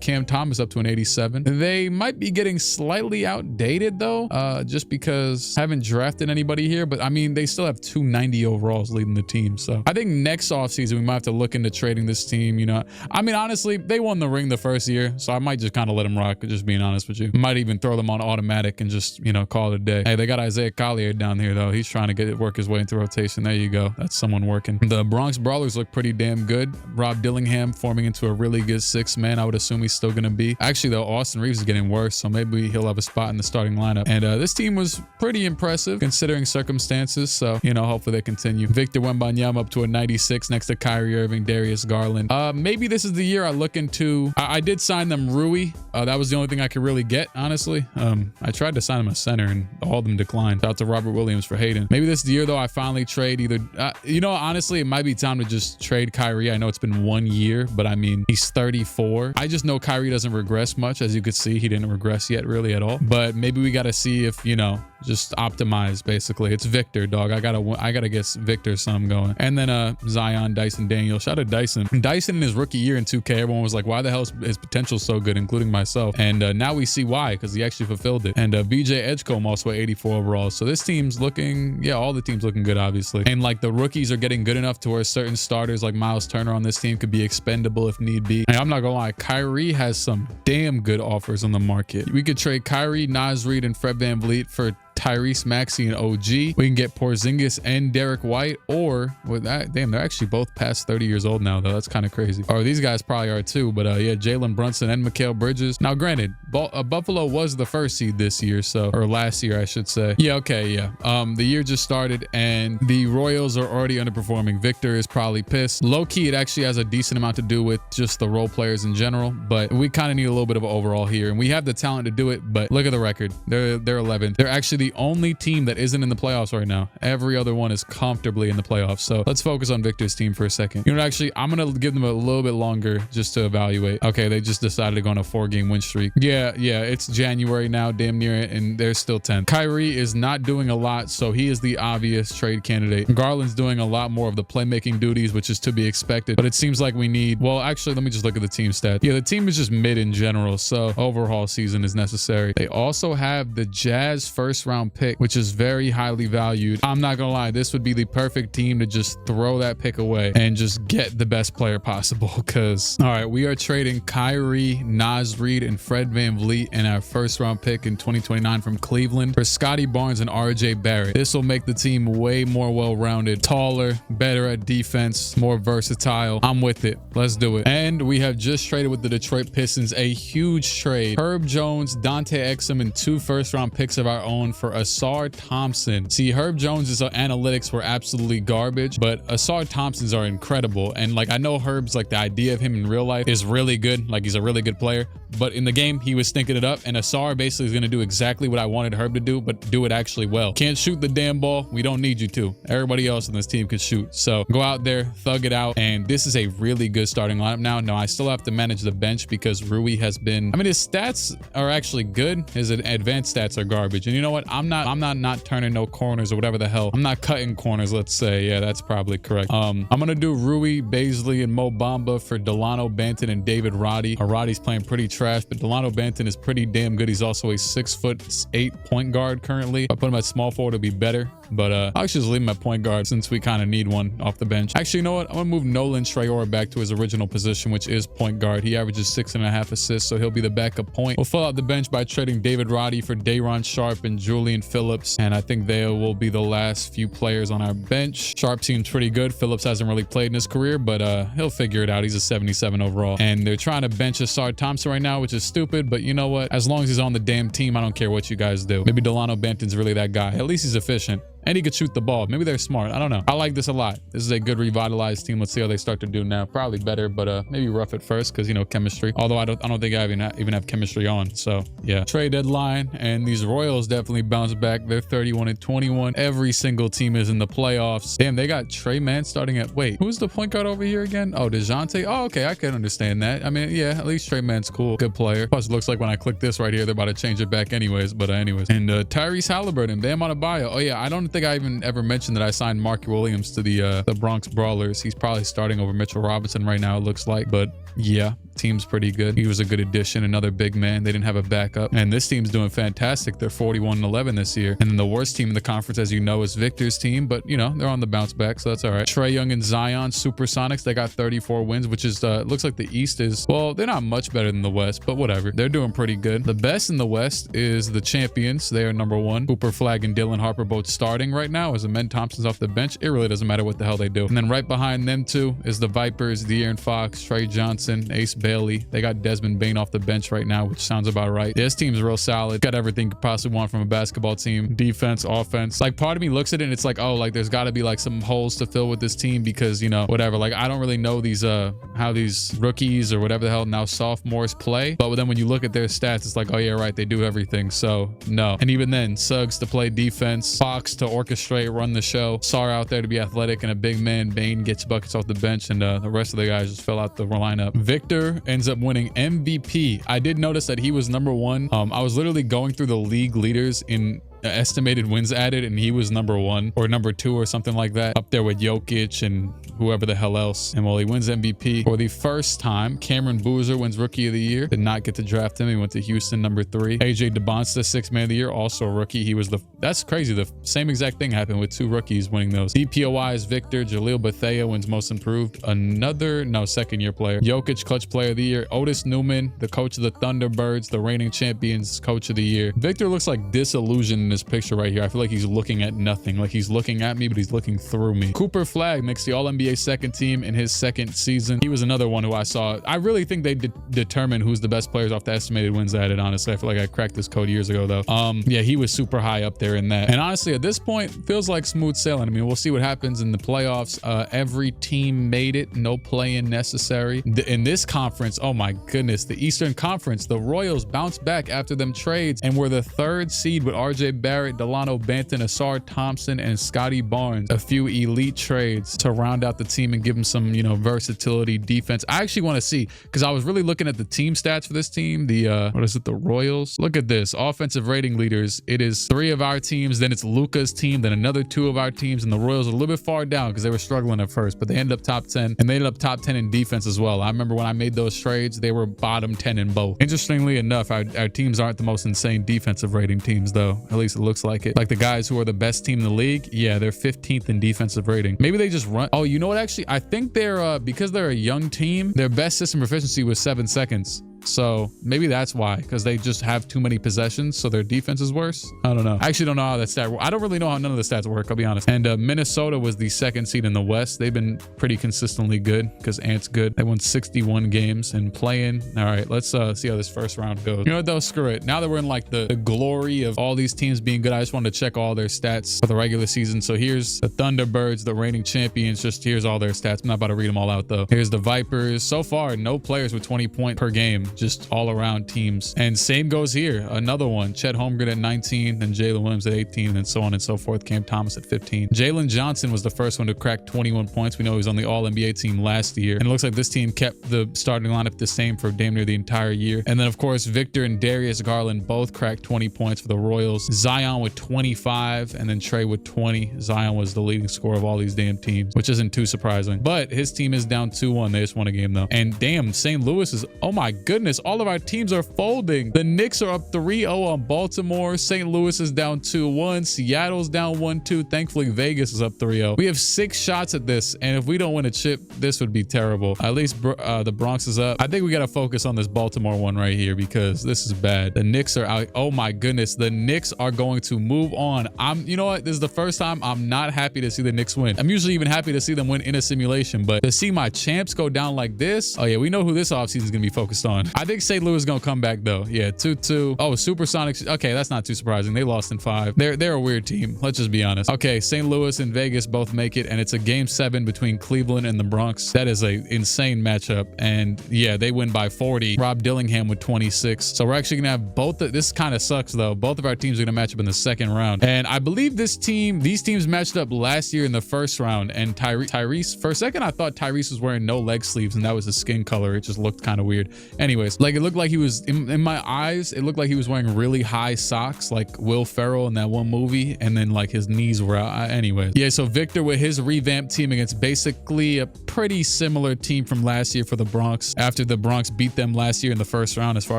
Cam Thomas up to an 87. They might be getting slightly outdated though, just because I haven't drafted anybody here, but I mean, they still have 290 overalls leading the team. So I think next offseason, we might have to look into trading this team, you know. I mean, honestly, they won the ring the first year, so I might just kind of let them rock, just being honest with you. Might even throw them on automatic and just, you know, call it a day. Hey, they got Isaiah Collier down here though. He's trying to work his way into rotation. There you go. That's someone working. The Bronx Brawlers look pretty damn good. Rob Dillingham forming into a really good 6th man. I would assume he's still going to be. Actually, though, Austin Reeves is getting worse, so maybe he'll have a spot in the starting lineup. And this team was pretty impressive considering circumstances, so, you know, hopefully they continue. Victor Wembanyama up to a 96 next to Kyrie Irving, Darius Garland. Maybe this is the year I look into. I did sign them Rui. That was the only thing I could really get, honestly. I tried to sign him a center and all of them declined. Shout out to Robert Williams for hating. Maybe this is the year though I finally trade either, you know, honestly, it might be time to just trade Kyrie. I know it's been 1 year, but I mean, he's 34. I just know Kyrie doesn't regress much. As you could see, he didn't regress yet really at all. But maybe we got to see if, you know, just optimize basically. It's Victor, dog. I gotta get Victor some going. And then Zion, Dyson Daniel. Shout out to Dyson. Dyson in his rookie year in 2K, everyone was like, why the hell is his potential so good, including myself? And now we see why, because he actually fulfilled it. And BJ Edgecombe also 84 overall. So this team's looking, yeah, all the teams looking good, obviously. And like the rookies are getting good enough to where certain starters like Miles Turner on this team could be expendable if need be. And I'm not gonna lie, Kyrie has some damn good offers on the market. We could trade Kyrie, Naz Reid, and Fred VanVleet for Tyrese Maxey and OG. We can get Porzingis and Derek White, or with that, damn, they're actually both past 30 years old now though. That's kind of crazy. Or these guys probably are too, but yeah, Jalen Brunson and Mikal Bridges. Now granted, Buffalo was the first seed this year, so, or last year I should say. Yeah, okay, yeah. The year just started and the Royals are already underperforming. Victor is probably pissed. Low-key, it actually has a decent amount to do with just the role players in general, but we kind of need a little bit of an overall here, and we have the talent to do it, but look at the record. They're 11th. They're actually the only team that isn't in the playoffs right now. Every other one is comfortably in the playoffs. So let's focus on Victor's team for a second. You know, actually, I'm going to give them a little bit longer just to evaluate. Okay, they just decided to go on a 4-game win streak. Yeah, it's January now, damn near it, and they're still 10th. Kyrie is not doing a lot, so he is the obvious trade candidate. Garland's doing a lot more of the playmaking duties, which is to be expected, but it seems like we need, well, actually, let me just look at the team stats. Yeah, the team is just mid in general, so overhaul season is necessary. They also have the Jazz 1st-round pick, which is very highly valued. I'm not gonna lie, this would be the perfect team to just throw that pick away and just get the best player possible, because all right, we are trading Kyrie, Naz Reid, and Fred VanVleet and our 1st-round pick in 2029 from Cleveland for Scotty Barnes and RJ Barrett. This will make the team way more well-rounded, taller, better at defense, more versatile. I'm with it. Let's do it. And we have just traded with the Detroit Pistons, a huge trade. Herb Jones, Dante Exum, and 2 1st-round picks of our own for Asar Thompson. See, Herb Jones's analytics were absolutely garbage, but Asar Thompson's are incredible. And like, I know Herb's like the idea of him in real life is really good. Like, he's a really good player, but in the game, he was stinking it up. And Asar basically is going to do exactly what I wanted Herb to do, but do it actually well. Can't shoot the damn ball. We don't need you to. Everybody else in this team can shoot. So go out there, thug it out. And this is a really good starting lineup now. No, I still have to manage the bench because Rui has been, I mean, his stats are actually good. His advanced stats are garbage. And you know what? I'm not turning no corners or whatever the hell. I'm not cutting corners, let's say. Yeah, that's probably correct. I'm gonna do Rui, Baisley, and Mo Bamba for Delano Banton and David Roddy. Roddy's playing pretty trash, but Delano Banton is pretty damn good. He's also a 6'8" point guard currently. If I put him at small forward, it'll be better. But I'll actually just leave him at point guard since we kind of need one off the bench. Actually, you know what? I'm gonna move Nolan Traore back to his original position, which is point guard. He averages 6.5 assists, so he'll be the backup point. We'll fill out the bench by trading David Roddy for Day'Ron Sharpe and Julian Phillips, and I think they will be the last few players on our bench. Sharpe seems pretty good. Phillips hasn't really played in his career, but he'll figure it out. He's a 77 overall, and they're trying to bench Asar Thompson right now, which is stupid, but you know what? As long as he's on the damn team, I don't care what you guys do. Maybe Delano Banton's really that guy. At least he's efficient. And he could shoot the ball. Maybe they're smart. I don't know. I like this a lot. This is a good revitalized team. Let's see how they start to do now. Probably better, but maybe rough at first because, you know, chemistry. Although I don't think I even have chemistry on. So yeah. Trade deadline, and these Royals definitely bounce back. They're 31-21. Every single team is in the playoffs. Damn, they got Trey Mann starting at, wait, who's the point guard over here again? Oh, DeJounte. Oh, okay, I can understand that. I mean, yeah, at least Trey Mann's cool. Good player. Plus, it looks like when I click this right here, they're about to change it back anyways. But anyways. And Tyrese Halliburton, Bam Adebayo. Oh yeah, I don't think I even ever mentioned that I signed Mark Williams to the Bronx Brawlers. He's probably starting over Mitchell Robinson right now, it looks like. But yeah, team's pretty good. He was a good addition, another big man. They didn't have a backup. And this team's doing fantastic. They're 41-11 this year. And then the worst team in the conference, as you know, is Victor's team. But, you know, they're on the bounce back, so that's all right. Trae Young and Zion, Supersonics, they got 34 wins, which is, looks like the East is, well, they're not much better than the West, but whatever. They're doing pretty good. The best in the West is the champions. They are #1. Cooper Flag and Dylan Harper both starting right now as Amen Thompson's off the bench. It really doesn't matter what the hell they do. And then right behind them two is the Vipers, De'Aaron Fox, Trey Johnson, Ace Bailey. They got Desmond Bane off the bench right now, which sounds about right. This team's real solid. Got everything you could possibly want from a basketball team. Defense, offense. Like, part of me looks at it and it's like, oh, like there's got to be like some holes to fill with this team because, you know, whatever. Like, I don't really know these how these rookies or whatever the hell now sophomores play. But then when you look at their stats, it's like, oh yeah, right, they do everything. So no. And even then, Suggs to play defense, Fox to orchestrate, run the show, Sar out there to be athletic and a big man. Bane gets buckets off the bench, and the rest of the guys just fell out the lineup. Victor ends up winning MVP. I did notice that he was #1. I was literally going through the league leaders in estimated wins added, and he was #1 or #2 or something like that, up there with Jokic and whoever the hell else. And well, he wins MVP for the first time. Cameron Boozer wins Rookie of the Year. Did not get to draft him. He went to Houston, #3. AJ DeBonsta, 6th Man of the Year, also a rookie. He was that's crazy. The same exact thing happened with 2 rookies winning those. DPOI's Victor. Jaleel Bethea wins Most Improved. Second-year player. Jokic, Clutch Player of the Year. Otis Newman, the coach of the Thunderbirds, the reigning champions, Coach of the Year. Victor looks like disillusioned in this picture right here. I feel like he's looking at nothing. Like, he's looking at me, but he's looking through me. Cooper Flag makes the All-NBA second team in his second season. He was another one who I saw. I really think they determine who's the best players off the estimated wins added, honestly. I feel like I cracked this code years ago, though. Yeah, he was super high up there in that. And honestly, at this point, feels like smooth sailing. I mean, we'll see what happens in the playoffs. Every team made it. No play-in necessary. In this conference, oh my goodness, the Eastern Conference, the Royals bounced back after them trades and were the 3rd seed with RJ Barrett, Delano Banton, Asar Thompson, and Scotty Barnes. A few elite trades to round out the team and give them some, you know, versatility, defense. I actually want to see, because I was really looking at the team stats for this team. The what is it? The Royals. Look at this. Offensive rating leaders. It is 3 of our teams. Then it's Luca's team. Then another 2 of our teams. And the Royals are a little bit far down because they were struggling at first, but they ended up top 10, and they ended up top 10 in defense as well. I remember when I made those trades, they were bottom 10 in both. Interestingly enough, our teams aren't the most insane defensive rating teams, though. At least it looks like it. Like the guys who are the best team in the league, yeah, they're 15th in defensive rating. Maybe they just run. Oh, you know what? Actually, I think they're because they're a young team, their best system efficiency was 7 seconds. So maybe that's why, because they just have too many possessions, so their defense is worse. I don't know. I actually don't know how that stat works. I don't really know how none of the stats work, I'll be honest. And Minnesota was the 2nd seed in the West. They've been pretty consistently good because Ant's good. They won 61 games and playing. All right, let's see how this first round goes. You know what though? Screw it. Now that we're in like the glory of all these teams being good, I just wanted to check all their stats for the regular season. So here's the Thunderbirds, the reigning champions. Just here's all their stats. I'm not about to read them all out though. Here's the Vipers. So far, no players with 20 points per game. Just all around teams. And same goes here. Another one. Chet Holmgren at 19, then Jalen Williams at 18, and so on and so forth. Cam Thomas at 15. Jalen Johnson was the first one to crack 21 points. We know he was on the All-NBA team last year. And it looks like this team kept the starting lineup the same for damn near the entire year. And then, of course, Victor and Darius Garland both cracked 20 points for the Royals. Zion with 25, and then Trey with 20. Zion was the leading scorer of all these damn teams, which isn't too surprising. But his team is down 2-1. They just won a game, though. And damn, St. Louis is, oh my goodness, all of our teams are folding. The Knicks are up 3-0 on Baltimore. St. Louis is down 2-1. Seattle's down 1-2. Thankfully, Vegas is up 3-0. We have 6 shots at this, and if we don't win a chip, this would be terrible. At least the Bronx is up. I think we got to focus on this Baltimore one right here because this is bad. The Knicks are out. Oh my goodness. The Knicks are going to move on. You know what? This is the first time I'm not happy to see the Knicks win. I'm usually even happy to see them win in a simulation, but to see my champs go down like this, oh yeah, we know who this offseason is going to be focused on. I think St. Louis is gonna come back though. Yeah, 2-2. Oh, Supersonics. Okay, that's not too surprising. They lost in 5. They're a weird team. Let's just be honest. Okay, St. Louis and Vegas both make it, and it's a game 7 between Cleveland and the Bronx. That is a insane matchup, and yeah, they win by 40. Rob Dillingham with 26. So we're actually gonna have both. This kind of sucks though. Both of our teams are gonna match up in the second round, and I believe these teams matched up last year in the first round. And Tyrese, for a second, I thought Tyrese was wearing no leg sleeves, and that was his skin color. It just looked kind of weird. Anyways, like it looked like he was in my eyes. It looked like he was wearing really high socks, like Will Ferrell in that one movie, and then like his knees were out. Anyways, yeah. So Victor with his revamped team against basically a pretty similar team from last year for the Bronx. After the Bronx beat them last year in the first round, as far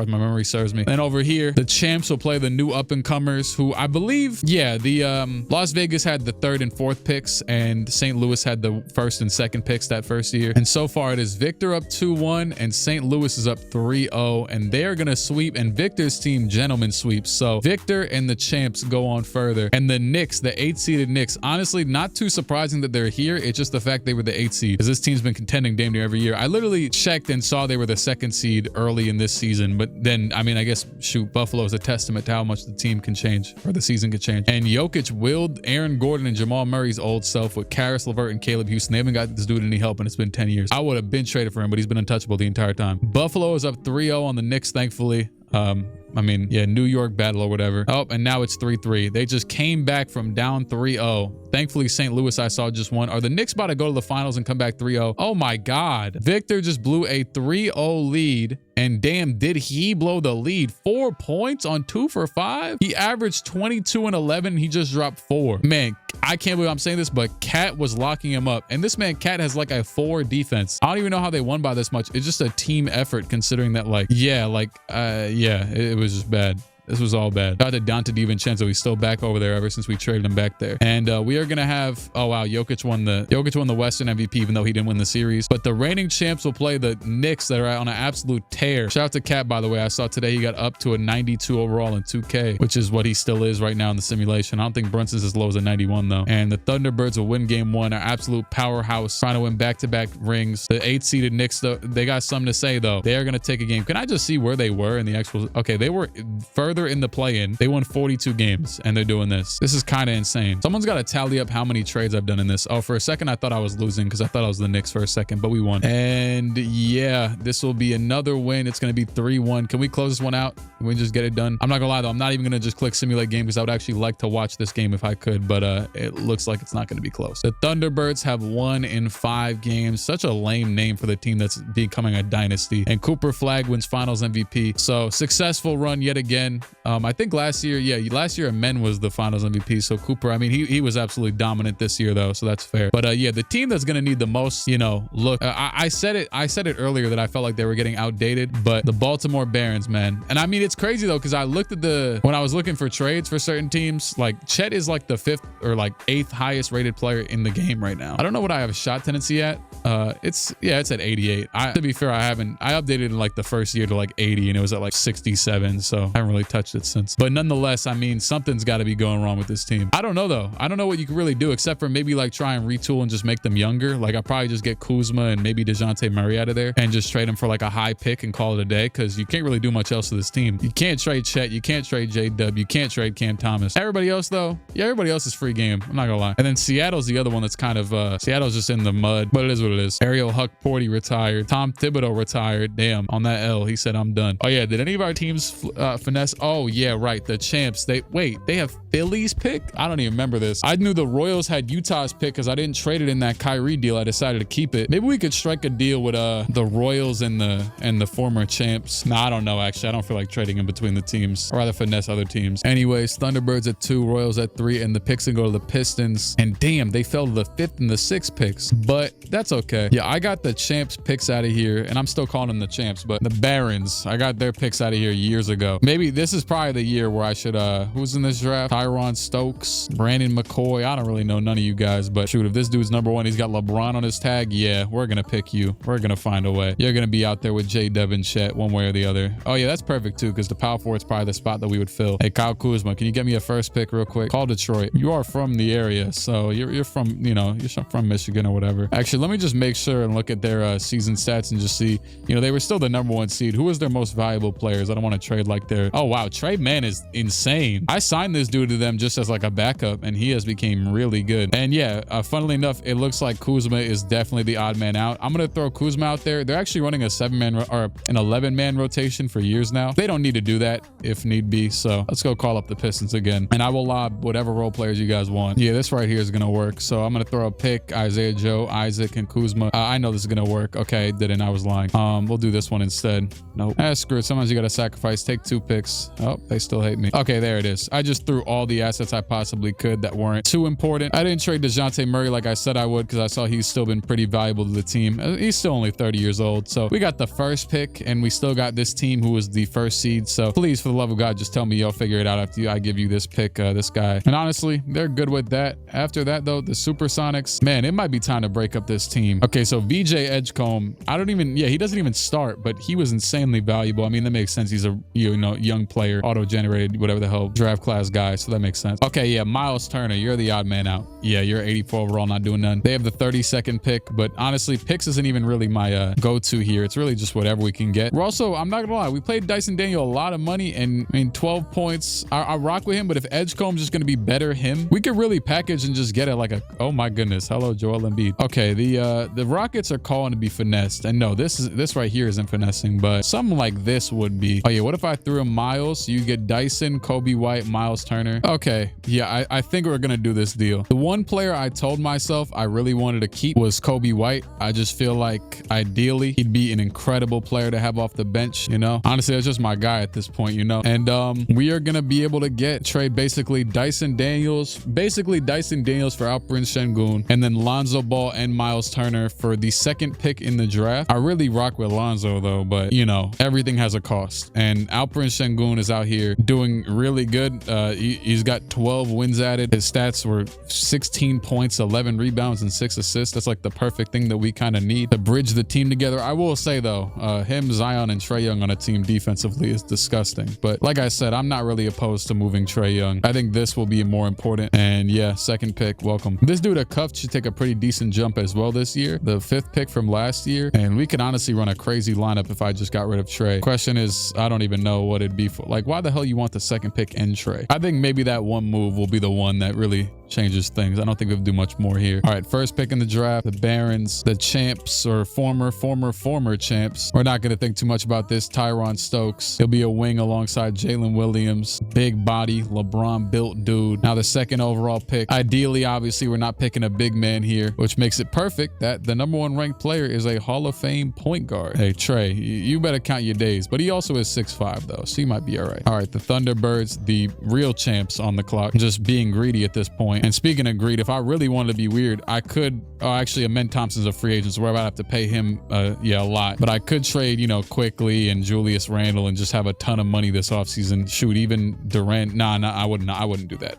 as my memory serves me. And over here, the champs will play the new up and comers, who I believe, yeah, the Las Vegas had the 3rd and 4th picks, and St. Louis had the 1st and 2nd picks that first year. And so far, it is Victor up 2-1, and St. Louis is up 3-0, and they are gonna sweep. And Victor's team, gentlemen, sweeps. So Victor and the champs go on further, and the Knicks, the 8-seeded Knicks, honestly, not too surprising that they're here. It's just the fact they were the 8th seed, because this team's been contending damn near every year. I literally checked and saw they were the 2nd seed early in this season, but then, I mean, I guess, shoot, Buffalo is a testament to how much the team can change, or the season can change. And Jokic willed Aaron Gordon and Jamal Murray's old self with Karis LeVert and Caleb Houston. They haven't got this dude any help, and it's been 10 years. I would have been traded for him, but he's been untouchable the entire time. Buffalo is up 3-0 on the Knicks, thankfully. I mean, yeah, New York battle or whatever. Oh, and now it's 3-3. They just came back from down 3-0. Thankfully, St. Louis, I saw, just won. Are the Knicks about to go to the finals and come back 3-0? Oh my God. Victor just blew a 3-0 lead. And damn, did he blow the lead? 4 points on 2 for 5? He averaged 22 and 11. He just dropped 4. Man, I can't believe I'm saying this, but Cat was locking him up. And this man, Cat, has like a 4 defense. I don't even know how they won by this much. It's just a team effort, considering that, like, yeah, it was just bad. This was all bad. Shout out to Dante DiVincenzo. He's still back over there ever since we traded him back there. And we are going to have, oh wow, Jokic won the Western MVP, even though he didn't win the series. But the reigning champs will play the Knicks that are on an absolute tear. Shout out to Cat, by the way. I saw today he got up to a 92 overall in 2K, which is what he still is right now in the simulation. I don't think Brunson's as low as a 91 though. And the Thunderbirds will win game 1, our absolute powerhouse, trying to win back-to-back rings. The 8-seeded Knicks, though, they got something to say though. They are going to take a game. Can I just see where they were in the actual, okay, they were further in the play-in. They won 42 games and they're doing this. This is kind of insane. Someone's got to tally up how many trades I've done in this. Oh, for a second, I thought I was losing because I thought I was the Knicks for a second, but we won. And yeah, this will be another win. It's going to be 3-1. Can we close this one out? Can we just get it done? I'm not gonna lie though. I'm not even going to just click simulate game because I would actually like to watch this game if I could, but it looks like it's not going to be close. The Thunderbirds have won in 5 games. Such a lame name for the team that's becoming a dynasty. And Cooper Flag wins finals MVP. So successful run yet again. I think last year Men was the finals MVP. So Cooper, I mean, he was absolutely dominant this year though, so that's fair. But yeah, the team that's gonna need the most, look, I said it earlier that I felt like they were getting outdated, but the Baltimore Barons, man. And I mean, it's crazy though, because I looked at when I was looking for trades for certain teams, like Chet is like the 5th or like 8th highest rated player in the game right now. I don't know what I have a shot tendency at. It's at 88. To be fair, I updated in like the first year to like 80 and it was at like 67. So I haven't really touched it since. But nonetheless, I mean, something's got to be going wrong with this team. I don't know though. I don't know what you can really do except for maybe like try and retool and just make them younger. Like I probably just get Kuzma and maybe DeJounte Murray out of there and just trade him for like a high pick and call it a day, because you can't really do much else to this team. You can't trade Chet. You can't trade J-Dub. You can't trade Cam Thomas. Everybody else though, yeah, everybody else is free game. I'm not gonna lie. And then Seattle's the other one that's kind of Seattle's just in the mud, but it is what it is. Ariel Huck-Porty retired. Tom Thibodeau retired. Damn, on that L, he said I'm done. Oh yeah, did any of our teams finesse? Oh yeah, right. The champs. They have Philly's pick. I don't even remember this. I knew the Royals had Utah's pick because I didn't trade it in that Kyrie deal. I decided to keep it. Maybe we could strike a deal with the Royals and the former champs. Nah, I don't know. Actually, I don't feel like trading in between the teams. I'd rather finesse other teams. Anyways, Thunderbirds at 2, Royals at 3, and the picks can go to the Pistons. And damn, they fell to the 5th and the 6th picks, but that's okay. Yeah, I got the champs picks out of here, and I'm still calling them the champs, but the Barons, I got their picks out of here years ago. Maybe this is probably the year where I should, who's in this draft? Tyron Stokes, Brandon McCoy. I don't really know none of you guys, but shoot, if this dude's #1, he's got LeBron on his tag. Yeah, we're going to pick you. We're going to find a way. You're going to be out there with J. Devin Chet one way or the other. Oh yeah, that's perfect too, because the power forward's probably the spot that we would fill. Hey, Kyle Kuzma, can you get me a first pick real quick? Call Detroit. You are from the area, so you're from, you know, you're from Michigan or whatever. Actually, let me just make sure and look at their season stats and just see, you know, they were still the #1 seed. Who was their most valuable players? I don't want to trade like their, oh wow, Trey Mann is insane. I signed this dude to them just as like a backup, and he has become really good. And yeah, funnily enough, it looks like Kuzma is definitely the odd man out. I'm gonna throw Kuzma out there. They're actually running a 7-man or an 11-man rotation for years now. They don't need to do that if need be. So let's go call up the Pistons again, and I will lob whatever role players you guys want. Yeah, this right here is gonna work. So I'm gonna throw a pick, Isaiah Joe, Isaac, and Kuzma. I know this is gonna work. Okay, didn't. I was lying. We'll do this one instead. Nope. Screw it. Sometimes you gotta sacrifice. Take 2 picks. Oh, they still hate me. Okay, there it is. I just threw all the assets I possibly could that weren't too important. I didn't trade DeJounte Murray like I said I would, because I saw he's still been pretty valuable to the team. He's still only 30 years old. So we got the first pick, and we still got this team who was the first seed. So please, for the love of God, just tell me you'll figure it out after I give you this pick, this guy. And honestly, they're good with that. After that, though, the Supersonics, man, it might be time to break up this team. Okay, so VJ Edgecombe, he doesn't even start, but he was insanely valuable. I mean, that makes sense. He's a, you know, young player, auto-generated, whatever the hell, draft class guy. So that makes sense. Okay, yeah, Miles Turner, you're the odd man out. Yeah, you're 84 overall, not doing none. They have the 32nd pick, but honestly, picks isn't even really my go-to here. It's really just whatever we can get. We're also, I'm not gonna lie, we played Dyson Daniel a lot of money, and I mean, 12 points. I rock with him, but if Edgecombe's just gonna be better him, we could really package and just get it like a, oh my goodness, hello Joel Embiid. Okay, the Rockets are calling to be finessed, and no, this right here isn't finessing, but something like this would be. Oh yeah, what if I threw him Miles? You get Dyson, Kobe White, Miles Turner. Okay, yeah, I think we're gonna do this deal. The one player I told myself I really wanted to keep was Kobe White. I just feel like ideally he'd be an incredible player to have off the bench, you know. Honestly, that's just my guy at this point, you know. And we are gonna be able to trade basically Dyson Daniels for Alperen Şengün, and then Lonzo Ball and Miles Turner for the 2nd pick in the draft. I really rock with Lonzo though, but you know, everything has a cost, and Alperen Şengün is out here doing really good. He's got 12 wins added. His stats were 16 points, 11 rebounds, and 6 assists. That's like the perfect thing that we kind of need to bridge the team together. I will say though, him, Zion, and Trae Young on a team defensively is disgusting. But like I said, I'm not really opposed to moving Trae Young. I think this will be more important. And yeah, 2nd pick, welcome. This dude at Cuff should take a pretty decent jump as well this year. The 5th pick from last year. And we could honestly run a crazy lineup if I just got rid of Trae. Question is, I don't even know what it'd be for. Like, why the hell you want the 2nd pick and Trae? I think maybe that one move will be the one that really changes things. I don't think we'll do much more here. All right, 1st pick in the draft, the Barons, the champs, or former champs. We're not going to think too much about this. Tyron Stokes. He'll be a wing alongside Jalen Williams. Big body, LeBron built dude. Now the 2nd overall pick. Ideally, obviously, we're not picking a big man here, which makes it perfect that the #1 ranked player is a Hall of Fame point guard. Hey, Trae, you better count your days, but he also is 6'5" though, so he might be all right. All right, the Thunderbirds, the real champs on the clock, just being greedy at this point. And speaking of greed, if I really wanted to be weird, I could, actually, Amen Thompson's a free agent, so we're about to have to pay him, a lot. But I could trade, you know, Quickly and Julius Randle and just have a ton of money this offseason. Shoot, even Durant. Nah, I wouldn't do that.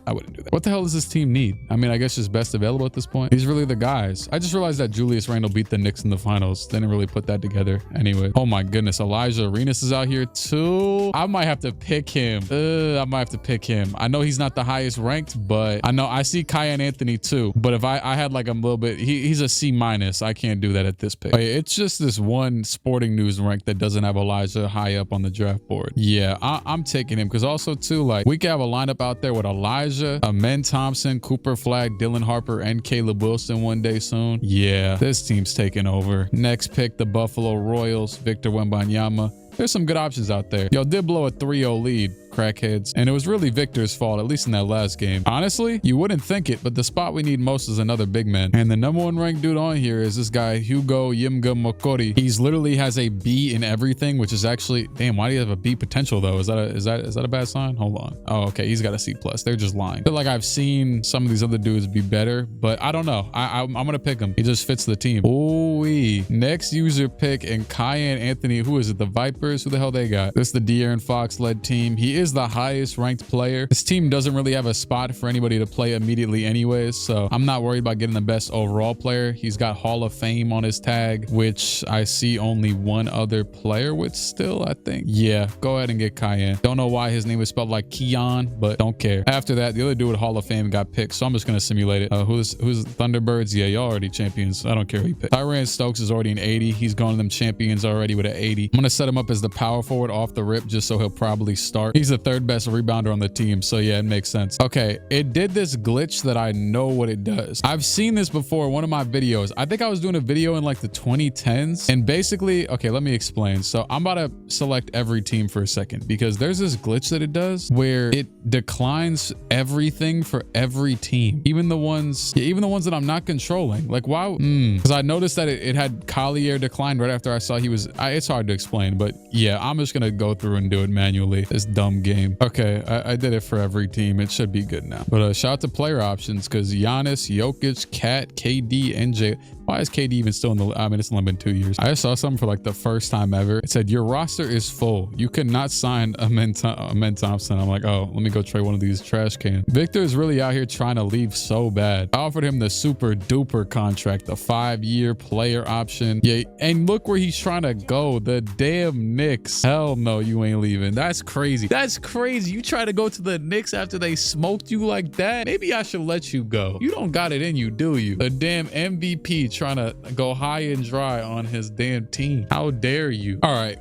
What the hell does this team need? I mean, I guess just best available at this point. These really the guys. I just realized that Julius Randle beat the Knicks in the finals. Didn't really put that together. Anyway, oh my goodness, Elijah Arenas is out here too. I might have to pick him. I know he's not the highest ranked, but I see Kyan Anthony too. But if I had like a little bit, he's a C-. I can't do that at this pick. It's just this one Sporting News rank that doesn't have Elijah high up on the draft board. Yeah, I'm taking him because also too, like, we could have a lineup out there with Elijah, Amen Thompson, Cooper Flagg, Dylan Harper, and Caleb Wilson one day soon. Yeah, this team's taking over. Next pick, the Buffalo Royals, Victor Wembanyama. There's some good options out there. Y'all did blow a 3-0 lead, crackheads. And it was really Victor's fault, at least in that last game. Honestly, you wouldn't think it, but the spot we need most is another big man. And the #1 ranked dude on here is this guy, Hugo Yimga Mokori. He's literally has a B in everything, which is actually, damn, why do you have a B potential though? Is that a bad sign? Hold on. Oh, okay, he's got a C+. They're just lying. I feel like I've seen some of these other dudes be better, but I don't know. I'm gonna pick him. He just fits the team. Ooh-wee. Next user pick, and Kyan Anthony. Who is it? The Vipers? Who the hell they got? This is the De'Aaron Fox led team. He is is the highest ranked player. This team doesn't really have a spot for anybody to play immediately anyways, so I'm not worried about getting the best overall player. He's got Hall of Fame on his tag, which I see only one other player with still, I think. Yeah, go ahead and get Cayenne. Don't know why his name is spelled like Keon, but don't care. After that, the other dude with Hall of Fame got picked, so I'm just gonna simulate it. Who's Thunderbirds? Yeah, y'all already champions. I don't care who you pick. Tyran Stokes is already an 80. He's going to them champions already with an 80. I'm gonna set him up as the power forward off the rip just so he'll probably start. He's the third best rebounder on the team, so yeah, it makes sense. Okay, it did this glitch that I know what it does. I've seen this before in one of my videos. I think I was doing a video in like the 2010s, and basically, okay, let me explain. So I'm about to select every team for a second because there's this glitch that it does where it declines everything for every team, even the ones that I'm not controlling. Like, why? Because I noticed that it had Collier declined right after I saw he was. It's hard to explain, but yeah, I'm just gonna go through and do it manually. This dumb game. Okay, I did it for every team. It should be good now. But shout out to player options because Giannis, Jokic, Kat, KD, NJ. Why is KD even still in the? I mean, it's only been 2 years. I saw something for like the first time ever. It said your roster is full. You could not sign Amen Thompson. I'm like, oh, let me go trade one of these trash cans. Victor is really out here trying to leave so bad. I offered him the super duper contract, the 5-year player option. Yeah, and look where he's trying to go. The damn Knicks. Hell no, you ain't leaving. That's crazy. That's crazy. You try to go to the Knicks after they smoked you like that? Maybe I should let you go. You don't got it in you, do you? The damn MVP trying to go high and dry on his damn team. How dare you? All right.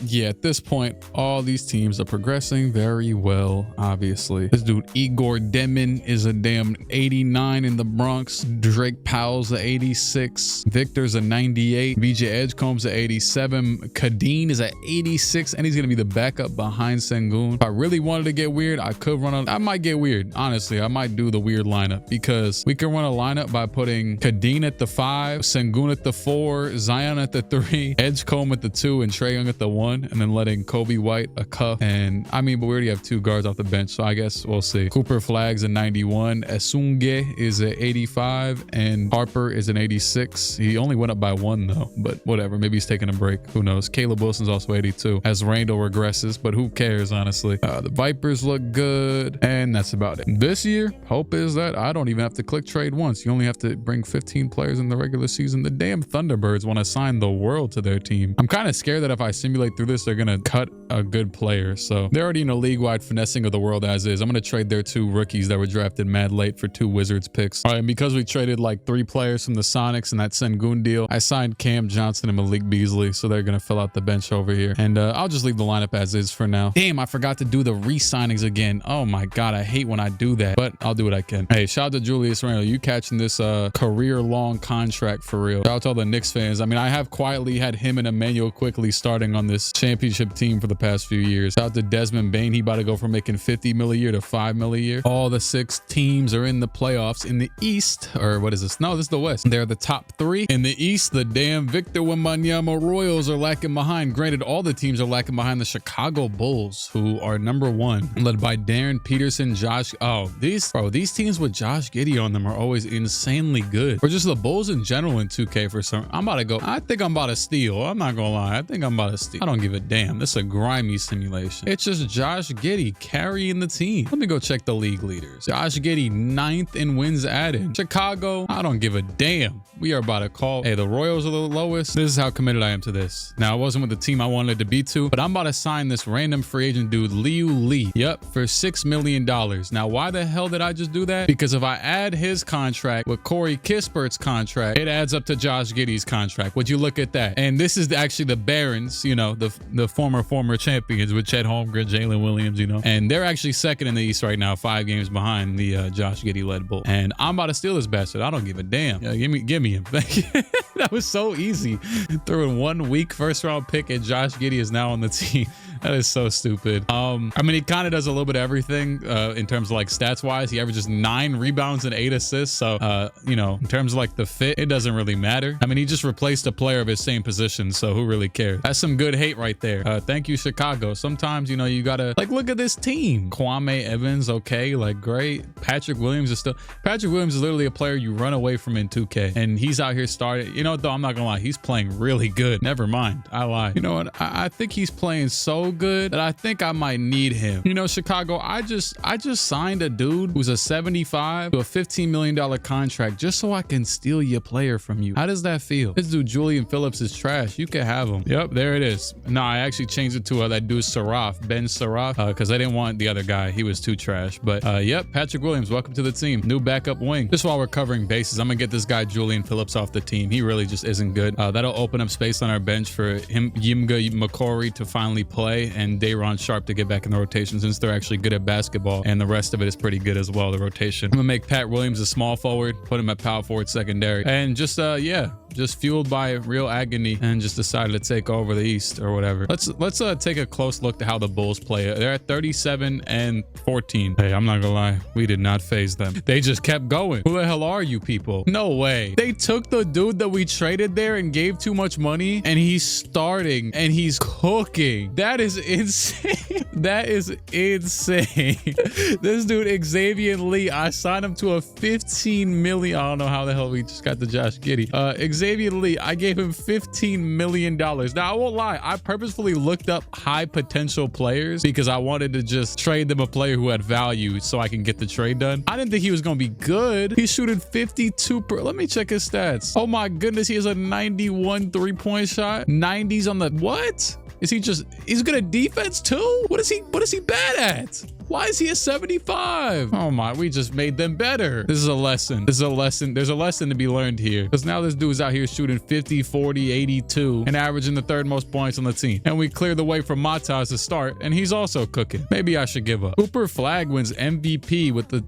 Yeah, at this point, all these teams are progressing very well, obviously. This dude, Igor Demon, is a damn 89 in the Bronx. Drake Powell's a 86. Victor's a 98. VJ Edgecomb's a 87. Kadeen is at 86, and he's going to be the backup behind Sengun. If I really wanted to get weird, I could run I might get weird. Honestly, I might do the weird lineup because we can run a lineup by putting Kadeen at the 5, Sengun at the 4, Zion at the 3, Edgecombe at the 2, and Trae Young at the 1, and then letting Kobe White a cuff. And I mean, but we already have 2 guards off the bench, so I guess we'll see. Cooper Flag's a 91, Esunge is a 85, and Harper is an 86. He only went up by 1 though, but whatever. Maybe he's taking a break. Who knows? Caleb Wilson's also 82 as Randall regresses, but who cares, honestly? The Vipers look good, and that's about it. This year, hope is that I don't even have to click trade once. You only have to bring 15 players in the regular season. The damn Thunderbirds want to sign the world to their team. I'm kind of scared that if I simulate through this, they're going to cut a good player. So they're already in a league-wide finessing of the world as is. I'm going to trade their 2 rookies that were drafted mad late for 2 Wizards picks. All right, and because we traded like 3 players from the Sonics and that Sengun deal, I signed Cam Johnson and Malik Beasley, so they're going to fill out the bench over here. And I'll just leave the lineup as is for now. Damn, I forgot to do the re-signings again. Oh my God, I hate when I do that, but I'll do what I can. Hey, shout out to Julius Randle. You catching this career-long contract for real. Shout out to all the Knicks fans. I mean, I have quietly had him and Emmanuel Quickly starting on this championship team for the past few years. Shout out to Desmond Bane. He about to go from making $50 million a year to $5 million a year. All the 6 teams are in the playoffs in the East, or what is this? No, this is the West. They're the top 3 in the East. The damn Victor Wembanyama Royals are lacking behind. Granted, all the teams are lacking behind the Chicago Bulls, who are #1, led by Darren Peterson, Josh. Oh, these teams with Josh Giddey on them are always insanely good. Or just the Bulls in general in 2K for some. I think I'm about to steal. I'm not gonna lie. I think I'm about to steal. I don't give a damn. This is a grimy simulation. It's just Josh Giddey carrying the team. Let me go check the league leaders. Josh Giddey 9th in wins added. Chicago, I don't give a damn. We are about to call. Hey, the Royals are the lowest. This is how committed I am to this. Now, I wasn't with the team I wanted to be to, but I'm about to sign this random free agent dude, Liu Lee. Yep, for $6 million. Now, why the hell did I just do that? Because if I add his contract with Corey Kispert's contract, it adds up to Josh Giddey's contract. Would you look at that? And this is actually the Barons, you know, the former champions with Chet Holmgren, Jalen Williams, you know, and they're actually 2nd in the East right now, 5 games behind the Josh Giddey led Bull. And I'm about to steal this bastard. I don't give a damn. Yeah, give me him. That was so easy. Threw in 1 week first-round pick, and Josh Giddey is now on the team. That is so stupid. I mean, he kind of does a little bit of everything in terms of like stats wise. He averages 9 rebounds and 8 assists. So, you know, in terms of like the fit, it doesn't really matter. I mean, he just replaced a player of his same position. So who really cares? That's some good hate right there. Thank you, Chicago. Sometimes, you know, you gotta like, look at this team. Kwame Evans. Okay. Like great. Patrick Williams is literally a player you run away from in 2K, and he's out here started. You know what though? I'm not gonna lie. He's playing really good. Never mind. I lied. You know what? I think he's playing so so good that I think I might need him. You know, Chicago, I just signed a dude who's a 75 to a $15 million contract just so I can steal your player from you. How does that feel? This dude Julian Phillips is trash. You can have him. Yep, there it is. No, I actually changed it to that dude Saraf, Ben Saraf, because I didn't want the other guy. He was too trash. But yep, Patrick Williams, welcome to the team. New backup wing. Just while we're covering bases, I'm gonna get this guy Julian Phillips off the team. He really just isn't good. That'll open up space on our bench for him, Yimga McCory to finally play and Dayron Sharp to get back in the rotation since they're actually good at basketball and the rest of it is pretty good as well, the rotation. I'm gonna make Pat Williams a small forward, put him at power forward secondary, and just yeah, just fueled by real agony and just decided to take over the East or whatever. Let's take a close look to how the Bulls play. They're at 37-14. Hey, I'm not gonna lie, we did not phase them. They just kept going. Who the hell are you people? No way. They took the dude that we traded there and gave too much money and he's starting and he's cooking. That is insane. That is insane. This dude Xavier Lee, I signed him to a 15 million. I don't know how the hell we just got the Josh Giddey. Xavier Lee, I gave him $15 million. Now, I won't lie. I purposefully looked up high potential players because I wanted to just trade them a player who had value so I can get the trade done. I didn't think he was going to be good. He's shooting 52 per. Let me check his stats. Oh my goodness. He has a 91 3-point shot. 90s on the what? Is he just, he's good at defense too? What is he bad at? Why is he a 75? Oh my, we just made them better. This is a lesson. This is a lesson. There's a lesson to be learned here. Because now this dude's out here shooting 50, 40, 82 and averaging the third most points on the team. And we clear the way for Matas to start and he's also cooking. Maybe I should give up. Cooper Flag wins MVP with the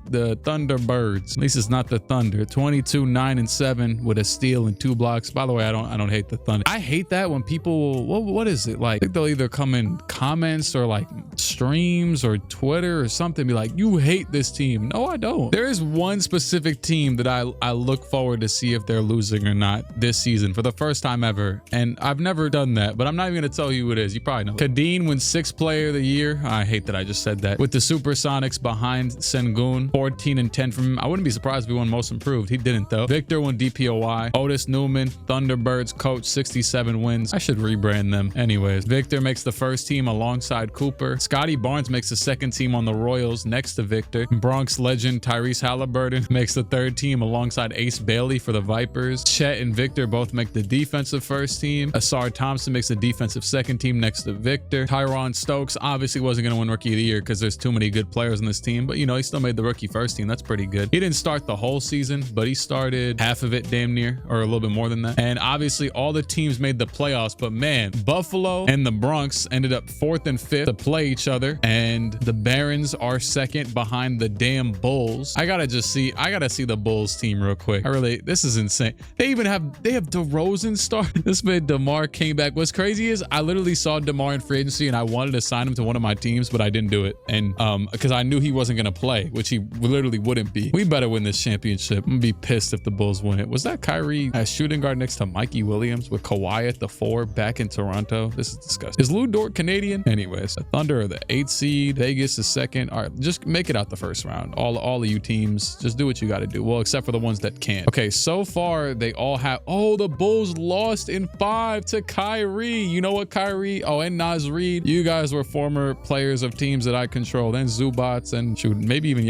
Thunderbirds. At least it's not the Thunder. 22, 9 and 7 with a steal and 2 blocks. By the way, I don't hate the Thunder. I hate that when people, what is it? Like, I think they'll either come in comments or like streams or Twitter or something, be like, you hate this team. No, I don't. There is one specific team that I look forward to see if they're losing or not this season for the first time ever. And I've never done that, but I'm not even going to tell you who it is. You probably know. Kadeen wins 6th player of the year. I hate that I just said that. With the Supersonics behind Sengun, 14 and 10 from him. I wouldn't be surprised if he won most improved. He didn't though. Victor won DPOY. Otis Newman, Thunderbirds coach, 67 wins. I should rebrand them. Anyways, Victor makes the first team alongside Cooper. Scotty Barnes makes the second team on the Royals next to Victor. Bronx legend Tyrese Halliburton makes the third team alongside Ace Bailey for the Vipers. Chet and Victor both make the defensive first team. Asar Thompson makes the defensive second team next to Victor. Tyron Stokes obviously wasn't going to win Rookie of the Year because there's too many good players on this team, but you know, he still made the rookie first team. That's pretty good. He didn't start the whole season, but he started half of it damn near, or a little bit more than that. And obviously all the teams made the playoffs, but man, Buffalo and the Bronx ended up 4th and 5th to play each other, and the Barons are second behind the damn Bulls. I gotta see the Bulls team real quick. This is insane. They have DeRozan start. This man DeMar came back. What's crazy is I literally saw DeMar in free agency and I wanted to sign him to one of my teams, but I didn't do it. And because I knew he wasn't gonna play, which he literally wouldn't be. We better win this championship. I'm gonna be pissed if the Bulls win it. Was that Kyrie as shooting guard next to Mikey Williams with Kawhi at the 4 back in Toronto? This is disgusting. Is Lou Dort Canadian? Anyways, the Thunder are the 8th seed. Vegas is second. All right, just make it out the first round. All of you teams, just do what you got to do. Well, except for the ones that can't. Okay, so far they all have. Oh, the Bulls lost in 5 to Kyrie. You know what, Kyrie? Oh, and Naz Reid. You guys were former players of teams that I controlled, and Zubats, and shoot, maybe even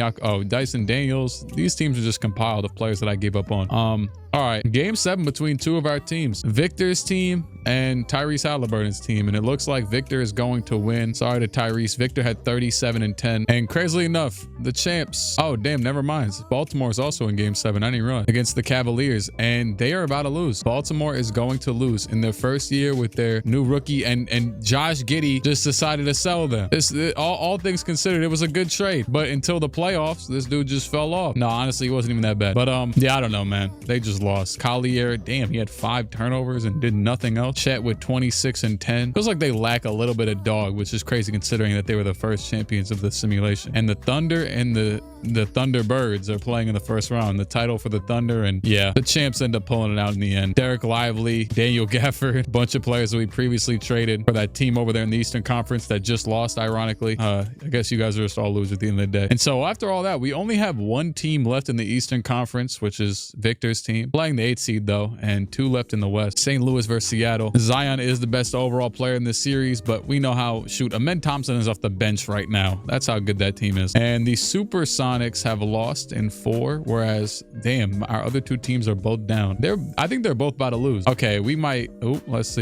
Dyson Daniels. These teams are just compiled of players that I gave up on. All right, game 7 between 2 of our teams, Victor's team and Tyrese Halliburton's team, and it looks like Victor is going to win. Sorry to Tyrese. Victor had 37 and 10, and crazily enough, the champs, oh damn, never mind, Baltimore is also in game 7. I didn't realize, against the Cavaliers, and they are about to lose. Baltimore is going to lose in their first year with their new rookie, and Josh Giddey just decided to sell them. All things considered, it was a good trade, but until the playoffs, this dude just fell off. No, honestly, it wasn't even that bad, but yeah, I don't know, man. They just lost. Collier, damn, he had 5 turnovers and did nothing else. Chet with 26 and 10. Feels like they lack a little bit of dog, which is crazy considering that they were the first champions of the simulation. And the Thunder and the Thunderbirds are playing in the first round. The title for the Thunder, and yeah, the champs end up pulling it out in the end. Derek Lively, Daniel Gafford, a bunch of players that we previously traded for that team over there in the Eastern Conference that just lost, ironically. I guess you guys are just all losers at the end of the day. And so after all that, we only have one team left in the Eastern Conference, which is Victor's team. Playing the 8th seed though, and 2 left in the West. St. Louis versus Seattle. Zion is the best overall player in this series, but we know how, shoot, Amen Thompson is off the bench right now. That's how good that team is. And the Supersonics have lost in 4, whereas, damn, our other 2 teams are both down. I think they're both about to lose. Okay, we might, oh, let's see.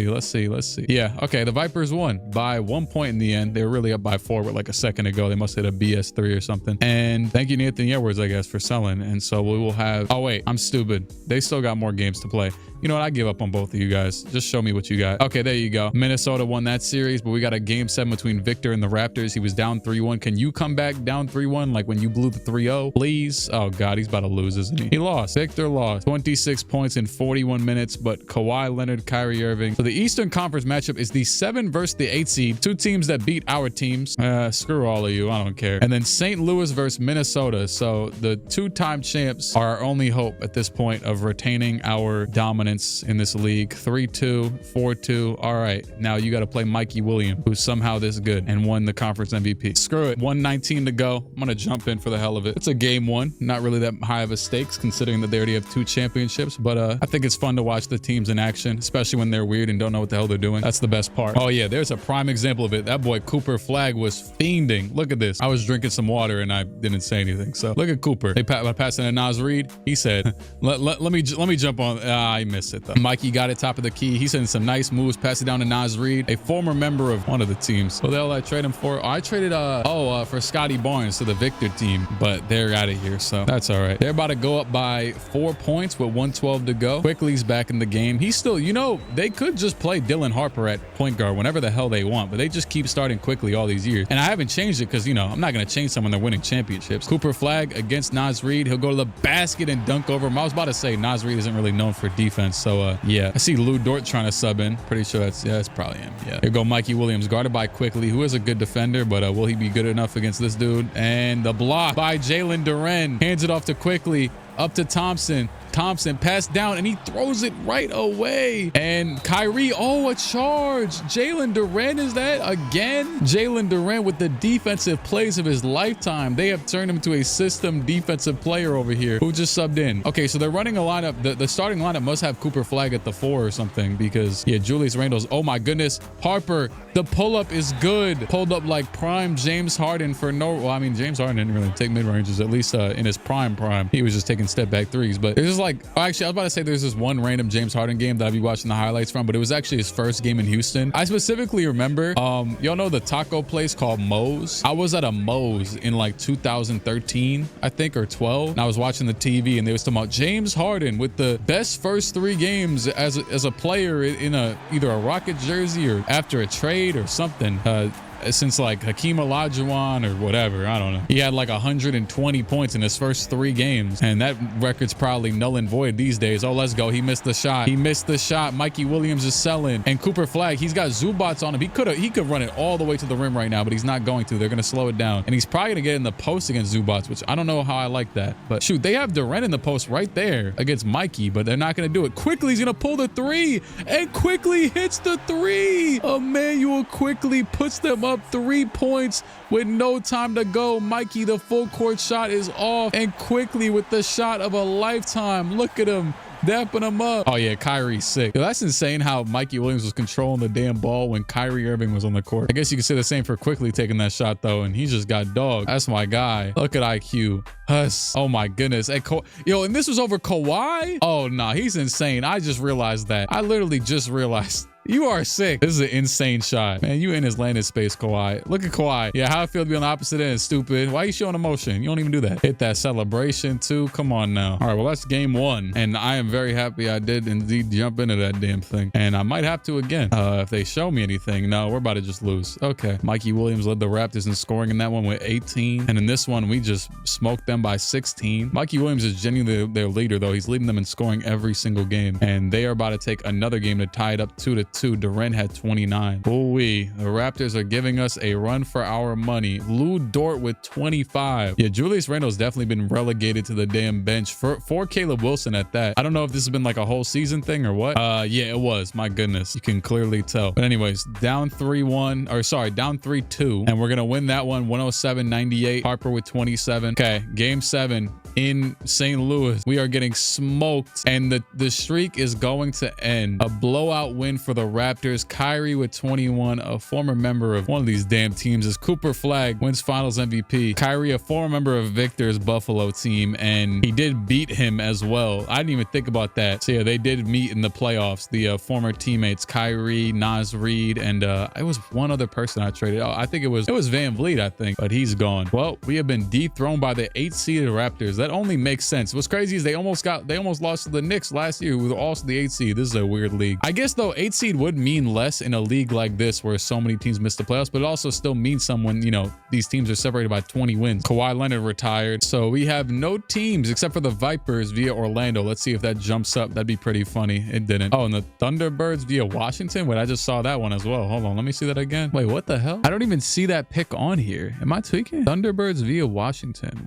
Yeah, okay, the Vipers won by 1 point in the end. They were really up by 4 with like a second ago. They must hit a BS3 or something. And thank you, Nathan Edwards, I guess, for selling. And so we will have, oh wait, I'm stupid. They still got more games to play. You know what? I give up on both of you guys. Just show me what you got. Okay, there you go. Minnesota won that series, but we got a game 7 between Victor and the Raptors. He was down 3-1. Can you come back down 3-1 like when you blew the 3-0? Please? Oh God, he's about to lose, isn't he? He lost. Victor lost. 26 points in 41 minutes, but Kawhi Leonard, Kyrie Irving. So the Eastern Conference matchup is the 7 versus the 8 seed. 2 teams that beat our teams. Screw all of you. I don't care. And then St. Louis versus Minnesota. So the 2-time champs are our only hope at this point of retaining our dominance in this league. 3-2, 4-2. All right, now you got to play Mikey Williams, who's somehow this good and won the conference MVP. Screw it. 119 to go. I'm gonna jump in for the hell of it. It's a game 1, not really that high of a stakes considering that they already have 2 championships, but I think it's fun to watch the teams in action, especially when they're weird and don't know what the hell they're doing. That's the best part. Oh yeah, there's a prime example of it. That boy Cooper Flag was fiending. Look at this. I was drinking some water and I didn't say anything. So look at Cooper. They passing to Nas Reed. He said, let me jump on. I missed it though. Mikey got it top of the key. He's sending some nice moves, pass it down to Nas Reed, a former member of one of the teams. What the hell did I trade him for? Oh, I traded for Scotty Barnes to the Victor team, but they're out of here, so that's all right. They're about to go up by 4 points with 112 to go. Quickly's back in the game. He's still, you know, they could just play Dylan Harper at point guard whenever the hell they want, but they just keep starting Quickly all these years. And I haven't changed it because, you know, I'm not going to change someone they're winning championships. Cooper Flag against Nas Reed. He'll go to the basket and dunk over him. I was about to say Nas Reed isn't really known for defense, so yeah. I see Lou Dort trying to sub in. Pretty sure that's probably him. Yeah. Here go Mikey Williams, guarded by Quickly, who is a good defender, but will he be good enough against this dude? And the block by Jalen Duren. Hands it off to Quickly. Up to Thompson. Thompson passed down and he throws it right away. And Kyrie, oh, a charge. Jalen Duren is that again? Jalen Duren with the defensive plays of his lifetime. They have turned him into a system defensive player over here who just subbed in. Okay, so they're running a lineup. The starting lineup must have Cooper Flag at the 4 or something because, yeah, Julius Randle's, oh my goodness. Harper, the pull-up is good. Pulled up like prime James Harden for no, well, I mean, James Harden didn't really take mid-ranges, at least in his prime. He was just taking step-back threes, but there's just like, oh, actually, I was about to say there's this one random James Harden game that I'll be watching the highlights from, but it was actually his first game in Houston. I specifically remember, y'all know the taco place called Moe's? I was at a Moe's in like 2013, I think, or 12, and I was watching the TV and they was talking about James Harden with the best first 3 games as a player in either a Rocket jersey or after a trade or something. Since like Hakeem Olajuwon or whatever, I don't know. He had like 120 points in his first 3 games, and that record's probably null and void these days. Oh, let's go. He missed the shot. He missed the shot. Mikey Williams is selling, and Cooper Flag, he's got Zubats on him. He could run it all the way to the rim right now, but he's not going to. They're gonna slow it down, and he's probably gonna get in the post against Zubats, which I don't know how I like that. But shoot, they have Duren in the post right there against Mikey, but they're not gonna do it. Quickly, he's gonna pull the 3, and Quickly hits the 3. Emmanuel Quickly puts them up 3 points with no time to go. Mikey, the full court shot is off, and Quickly with the shot of a lifetime. Look at him dapping him up. Oh yeah, Kyrie's sick. Yo, that's insane how Mikey Williams was controlling the damn ball when Kyrie Irving was on the court. I guess you could say the same for Quickly taking that shot though, and he just got dogged. That's my guy. Look at IQ. Huss. Oh my goodness. Hey, yo, and this was over Kawhi? Oh nah, he's insane. I just realized that. I literally just realized. You are sick. This is an insane shot. Man, you in his landed space, Kawhi. Look at Kawhi. Yeah, how I feel to be on the opposite end. Stupid. Why are you showing emotion? You don't even do that. Hit that celebration too. Come on now. All right, well, that's game 1. And I am very happy I did indeed jump into that damn thing. And I might have to again if they show me anything. No, we're about to just lose. Okay. Mikey Williams led the Raptors in scoring in that one with 18. And in this one, we just smoked them by 16. Mikey Williams is genuinely their leader, though. He's leading them in scoring every single game. And they are about to take another game to tie it up 2-2. Duren had 29. Ooh-wee. The Raptors are giving us a run for our money. Lou Dort with 25. Yeah, Julius Randle's definitely been relegated to the damn bench for Caleb Wilson at that. I don't know if this has been like a whole season thing or what. Yeah, it was. My goodness. You can clearly tell. But anyways, down 3-1, or sorry, down 3-2. And we're going to win that one 107-98. Harper with 27. Okay, game 7. in St. Louis. We are getting smoked, and the streak is going to end. A blowout win for the Raptors. Kyrie with 21, a former member of one of these damn teams, is Cooper Flag wins Finals MVP. Kyrie, a former member of Victor's Buffalo team, and he did beat him as well. I didn't even think about that. So yeah, they did meet in the playoffs. The former teammates Kyrie, Naz Reid, and it was one other person I traded. Oh, I think it was Van Vliet, I think, but he's gone. Well, we have been dethroned by the 8-seeded Raptors. That only makes sense. What's crazy is they almost lost to the Knicks last year, who were also the 8 seed. This is a weird league. I guess though 8 seed would mean less in a league like this where so many teams miss the playoffs, but it also still means someone, you know, these teams are separated by 20 wins. Kawhi Leonard retired, so we have no teams except for the Vipers via Orlando. Let's see if that jumps up. That'd be pretty funny. It didn't. Oh, and the Thunderbirds via Washington. Wait, I just saw that one as well. Hold on, let me see that again. Wait, what the hell? I don't even see that pick on here. Am I tweaking? Thunderbirds via Washington.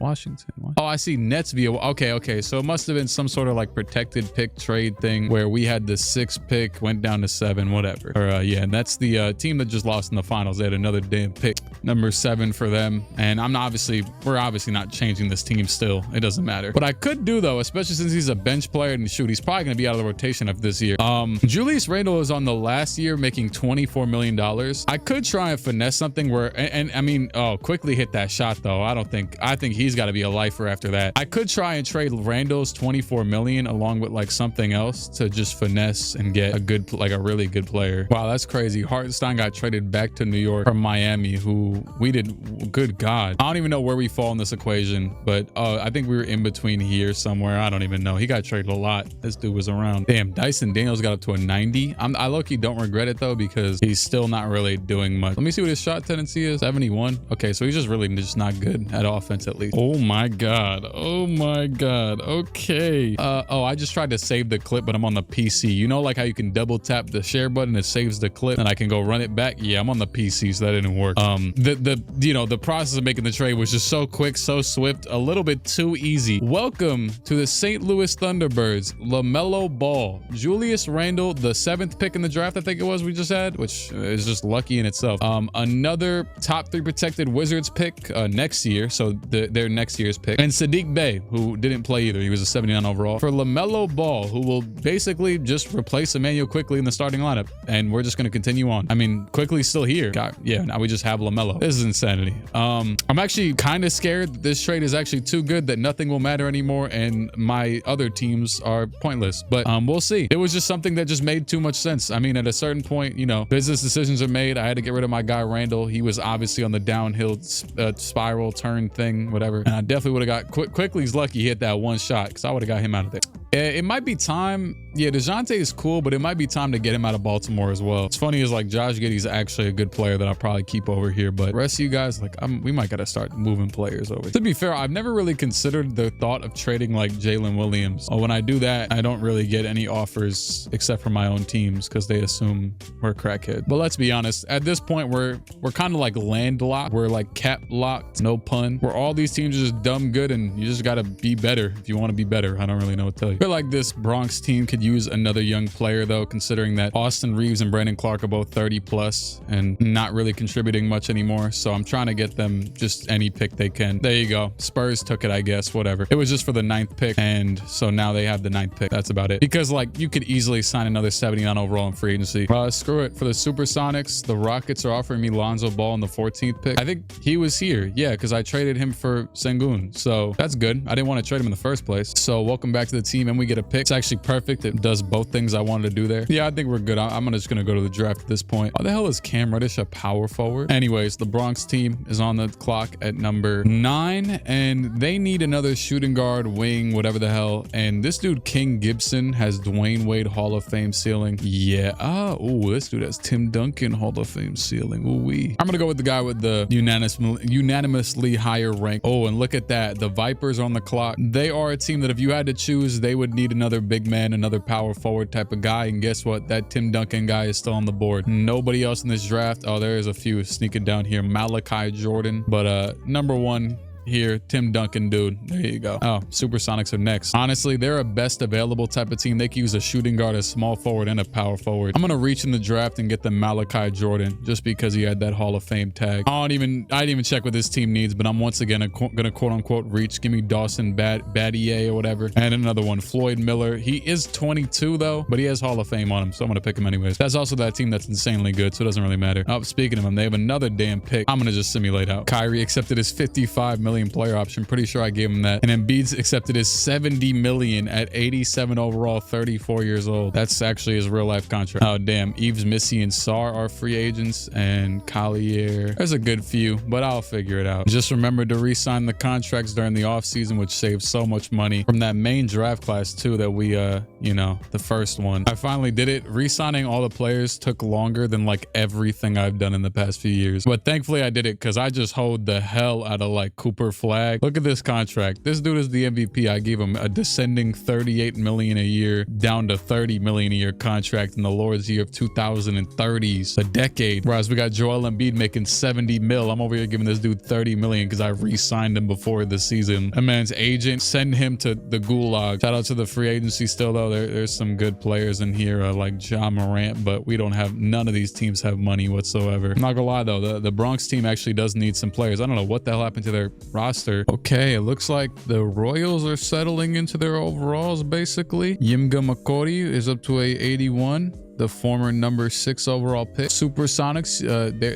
Oh, I see Nets via. Okay. So it must have been some sort of like protected pick trade thing where we had the 6th pick, went down to 7, whatever. Or yeah, and that's the team that just lost in the finals. They had another damn pick, number 7 for them. And we're obviously not changing this team still. It doesn't matter. What I could do though, especially since he's a bench player, and shoot, he's probably going to be out of the rotation of this year. Julius Randle is on the last year making $24 million. I could try and finesse something where, and I mean, oh, quickly hit that shot though. I think he's got to be a lifer after that. I could try and trade Randle's 24 million along with like something else to just finesse and get a really good player. Wow, that's crazy. Hartenstein got traded back to New York from Miami, who we did, good God. I don't even know where we fall in this equation, but I think we were in between here somewhere. I don't even know. He got traded a lot. This dude was around. Damn, Dyson Daniels got up to a 90. I low-key don't regret it though, because he's still not really doing much. Let me see what his shot tendency is. 71. Okay, so he's just really just not good at offense at least. Oh my God. Okay. Oh, I just tried to save the clip, but I'm on the PC. You know, like how you can double tap the share button, it saves the clip and I can go run it back. Yeah, I'm on the PC, so that didn't work. The process of making the trade was just so quick, so swift, a little bit too easy. Welcome to the St. Louis Thunderbirds. LaMelo Ball, Julius Randle, the 7th pick in the draft, I think it was we just had, which is just lucky in itself. Another top 3 protected Wizards pick next year, so their next year's pick, and Sadiq Bey, who didn't play either. He was a 79 overall. For LaMelo Ball, who will basically just replace Emmanuel Quickly in the starting lineup, and we're just going to continue on. I mean, Quickly's still here. God, yeah, now we just have LaMelo. This is insanity. I'm actually kind of scared that this trade is actually too good that nothing will matter anymore and my other teams are pointless, but we'll see. It was just something that just made too much sense. I mean, at a certain point, you know, business decisions are made. I had to get rid of my guy Randall. He was obviously on the downhill spiral turn thing, whatever, and I definitely would have got Quickly's lucky he hit that one shot, because I would have got him out of there. It might be time. Yeah, DeJounte is cool, but it might be time to get him out of Baltimore as well. It's funny is like Josh Giddey's actually a good player that I'll probably keep over here, but the rest of you guys, like, we might got to start moving players over. To be fair, I've never really considered the thought of trading like Jalen Williams. When I do that, I don't really get any offers except for my own teams because they assume we're crackhead. But let's be honest, at this point, we're kind of like landlocked. We're like cap locked, no pun. Where all these teams are just dumb good and you just got to be better if you want to be better. I don't really know what to tell you. I feel like this Bronx team could use another young player though, considering that Austin Reeves and Brandon Clark are both 30 plus and not really contributing much anymore. So I'm trying to get them just any pick they can. There you go. Spurs took it, I guess, whatever. It was just for the 9th pick. And so now they have the 9th pick. That's about it. Because like you could easily sign another 79 overall in free agency. Screw it. For the Supersonics, the Rockets are offering me Lonzo Ball in the 14th pick. I think he was here. Yeah, because I traded him for Sengun. So that's good. I didn't want to trade him in the first place. So welcome back to the team and we get a pick. It's actually perfect. It does both things I wanted to do there. Yeah, I think we're good. I'm just going to go to the draft at this point. How the hell is Cam Reddish a power forward? Anyways, the Bronx team is on the clock at number 9 and they need another shooting guard, wing, whatever the hell. And this dude, King Gibson, has Dwayne Wade Hall of Fame ceiling. Yeah. Oh, this dude has Tim Duncan Hall of Fame ceiling. Ooh-wee. I'm going to go with the guy with the unanimously higher rank. Oh, and look at that. The Vipers on the clock. They are a team that if you had to choose, they would need another big man, another power forward type of guy. And guess what? That Tim Duncan guy is still on the board. Nobody else in this draft. Oh, there is a few sneaking down here. Malachi Jordan. But number 1, here. Tim Duncan, dude. There you go. Oh, Supersonics are next. Honestly, they're a best available type of team. They can use a shooting guard, a small forward, and a power forward. I'm gonna reach in the draft and get the Malachi Jordan just because he had that Hall of Fame tag. I didn't even check what this team needs, but I'm once again gonna quote unquote reach. Give me Dawson Battier or whatever. And another one, Floyd Miller. He is 22 though, but he has Hall of Fame on him, so I'm gonna pick him anyways. That's also that team that's insanely good, so it doesn't really matter. Oh, speaking of him, they have another damn pick. I'm gonna just simulate out. Kyrie accepted his 55 million player option. Pretty sure I gave him that. And Embiid accepted his 70 million at 87 overall, 34 years old. That's actually his real life contract. Oh damn, Eves, Missy, and Sar are free agents, and Collier. There's a good few, but I'll figure it out. Just remember to re-sign the contracts during the offseason, which saves so much money from that main draft class too that we you know, the first one. I finally did it. Re-signing all the players took longer than like everything I've done in the past few years, but thankfully I did it because I just hoed the hell out of like Cooper Flag. Look at this contract. This dude is the MVP. I gave him a descending 38 million a year down to 30 million a year contract in the Lord's year of 2030s, a decade. Whereas we got Joel Embiid making 70 mil. I'm over here giving this dude 30 million because I re-signed him before the season. A man's agent, send him to the gulag. Shout out to the free agency still though. There's some good players in here like Ja Morant, but we don't have, none of these teams have money whatsoever. I'm not gonna lie though, the Bronx team actually does need some players. I don't know what the hell happened to their roster. Okay, it looks like the Royals are settling into their overalls basically. Yimga Makori is up to a 81. The former number 6 overall pick. Supersonics,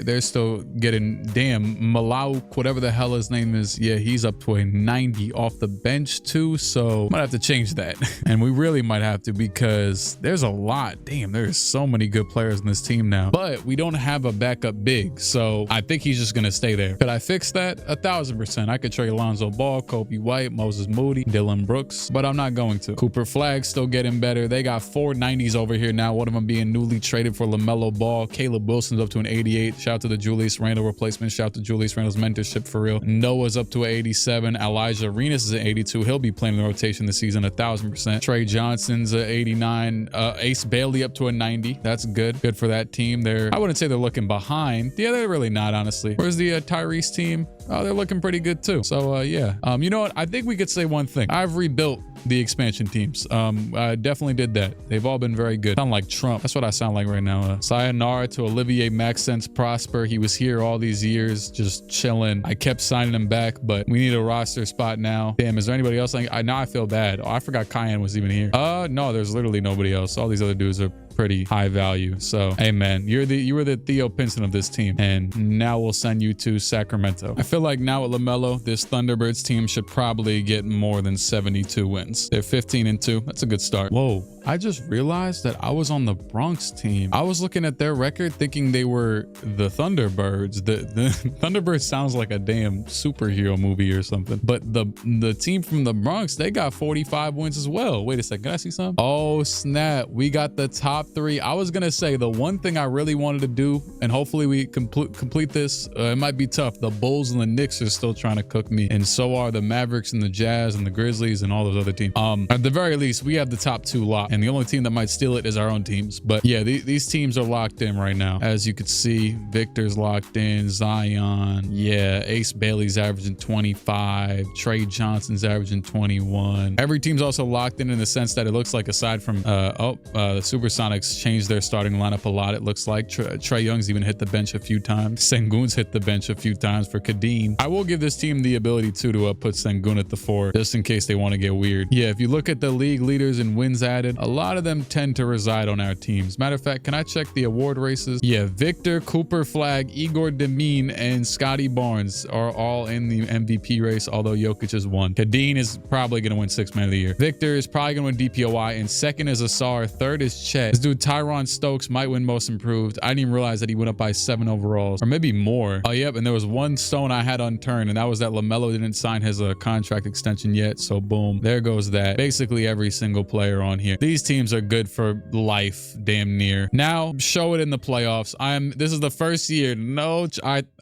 they're still getting, damn, Malau, whatever the hell his name is. Yeah, he's up to a 90 off the bench too. So might have to change that. And we really might have to because there's a lot. Damn, there's so many good players in this team now. But we don't have a backup big. So I think he's just going to stay there. Could I fix that? 1000%. I could trade Lonzo Ball, Kobe White, Moses Moody, Dylan Brooks, but I'm not going to. Cooper Flag still getting better. They got 4 90s over here now. One of them being newly traded for LaMelo Ball. Caleb Wilson's up to an 88. Shout out to the Julius Randle replacement. Shout out to Julius Randle's mentorship for real. Noah's up to an 87. Elijah Arenas is an 82. He'll be playing in the rotation this season 1000%. Trey Johnson's an 89. Ace Bailey up to a 90. That's good. Good for that team. I wouldn't say they're looking behind. Yeah, they're really not, honestly. Where's the Tyrese team? Oh, they're looking pretty good too. So yeah. You know what? I think we could say one thing. I've rebuilt the expansion teams. I definitely did that. They've all been very good. Sound like Trump. That's what I sound like right now. Sayonara to Olivier Maxence Prosper. He was here all these years, just chilling. I kept signing him back, but we need a roster spot now. Damn, is there anybody else? Now I feel bad. Oh, I forgot Cayenne was even here. No, there's literally nobody else. All these other dudes are pretty high value. So hey man, you were the Theo Pinson of this team, and now we'll send you to Sacramento. I feel like now with LaMelo, this Thunderbirds team should probably get more than 72 wins. They're 15-2. That's a good start. Whoa, I just realized that I was on the Bronx team. I was looking at their record thinking they were the Thunderbirds. The Thunderbirds sounds like a damn superhero movie or something, but the team from the Bronx, they got 45 wins as well. Wait a second, can I see some? Oh snap, we got the top 3. I was gonna say the one thing I really wanted to do, and hopefully we complete this, it might be tough. The Bulls and the Knicks are still trying to cook me, and so are the Mavericks and the Jazz and the Grizzlies and all those other teams. At the very least, we have the top 2 locked, and the only team that might steal it is our own teams. But yeah, these teams are locked in right now. As you could see, Victor's locked in, Zion, yeah, Ace Bailey's averaging 25, Trey Johnson's averaging 21. Every team's also locked in the sense that it looks like, aside from the Supersonics changed their starting lineup a lot. It looks like Trae Young's even hit the bench a few times. Sengun's hit the bench a few times for Kadeem. I will give this team the ability to put Sengun at the 4 just in case they want to get weird. Yeah, if you look at the league leaders and wins added, a lot of them tend to reside on our teams. Matter of fact, can I check the award races? Yeah, Victor, Cooper Flag, Igor Demine, and Scotty Barnes are all in the MVP race, although Jokic has won. Kadeem is probably going to win 6th man of the year. Victor is probably going to win DPOI, and 2nd is Asar, 3rd is Chet. This dude Tyron Stokes might win most improved. I didn't even realize that he went up by 7 overalls, or maybe more. Oh yep, and there was one stone I had unturned, and that was that LaMelo didn't sign his contract extension yet. So boom, there goes that. Basically every single player on here. These teams are good for life, damn near. Now show it in the playoffs. This is the first year.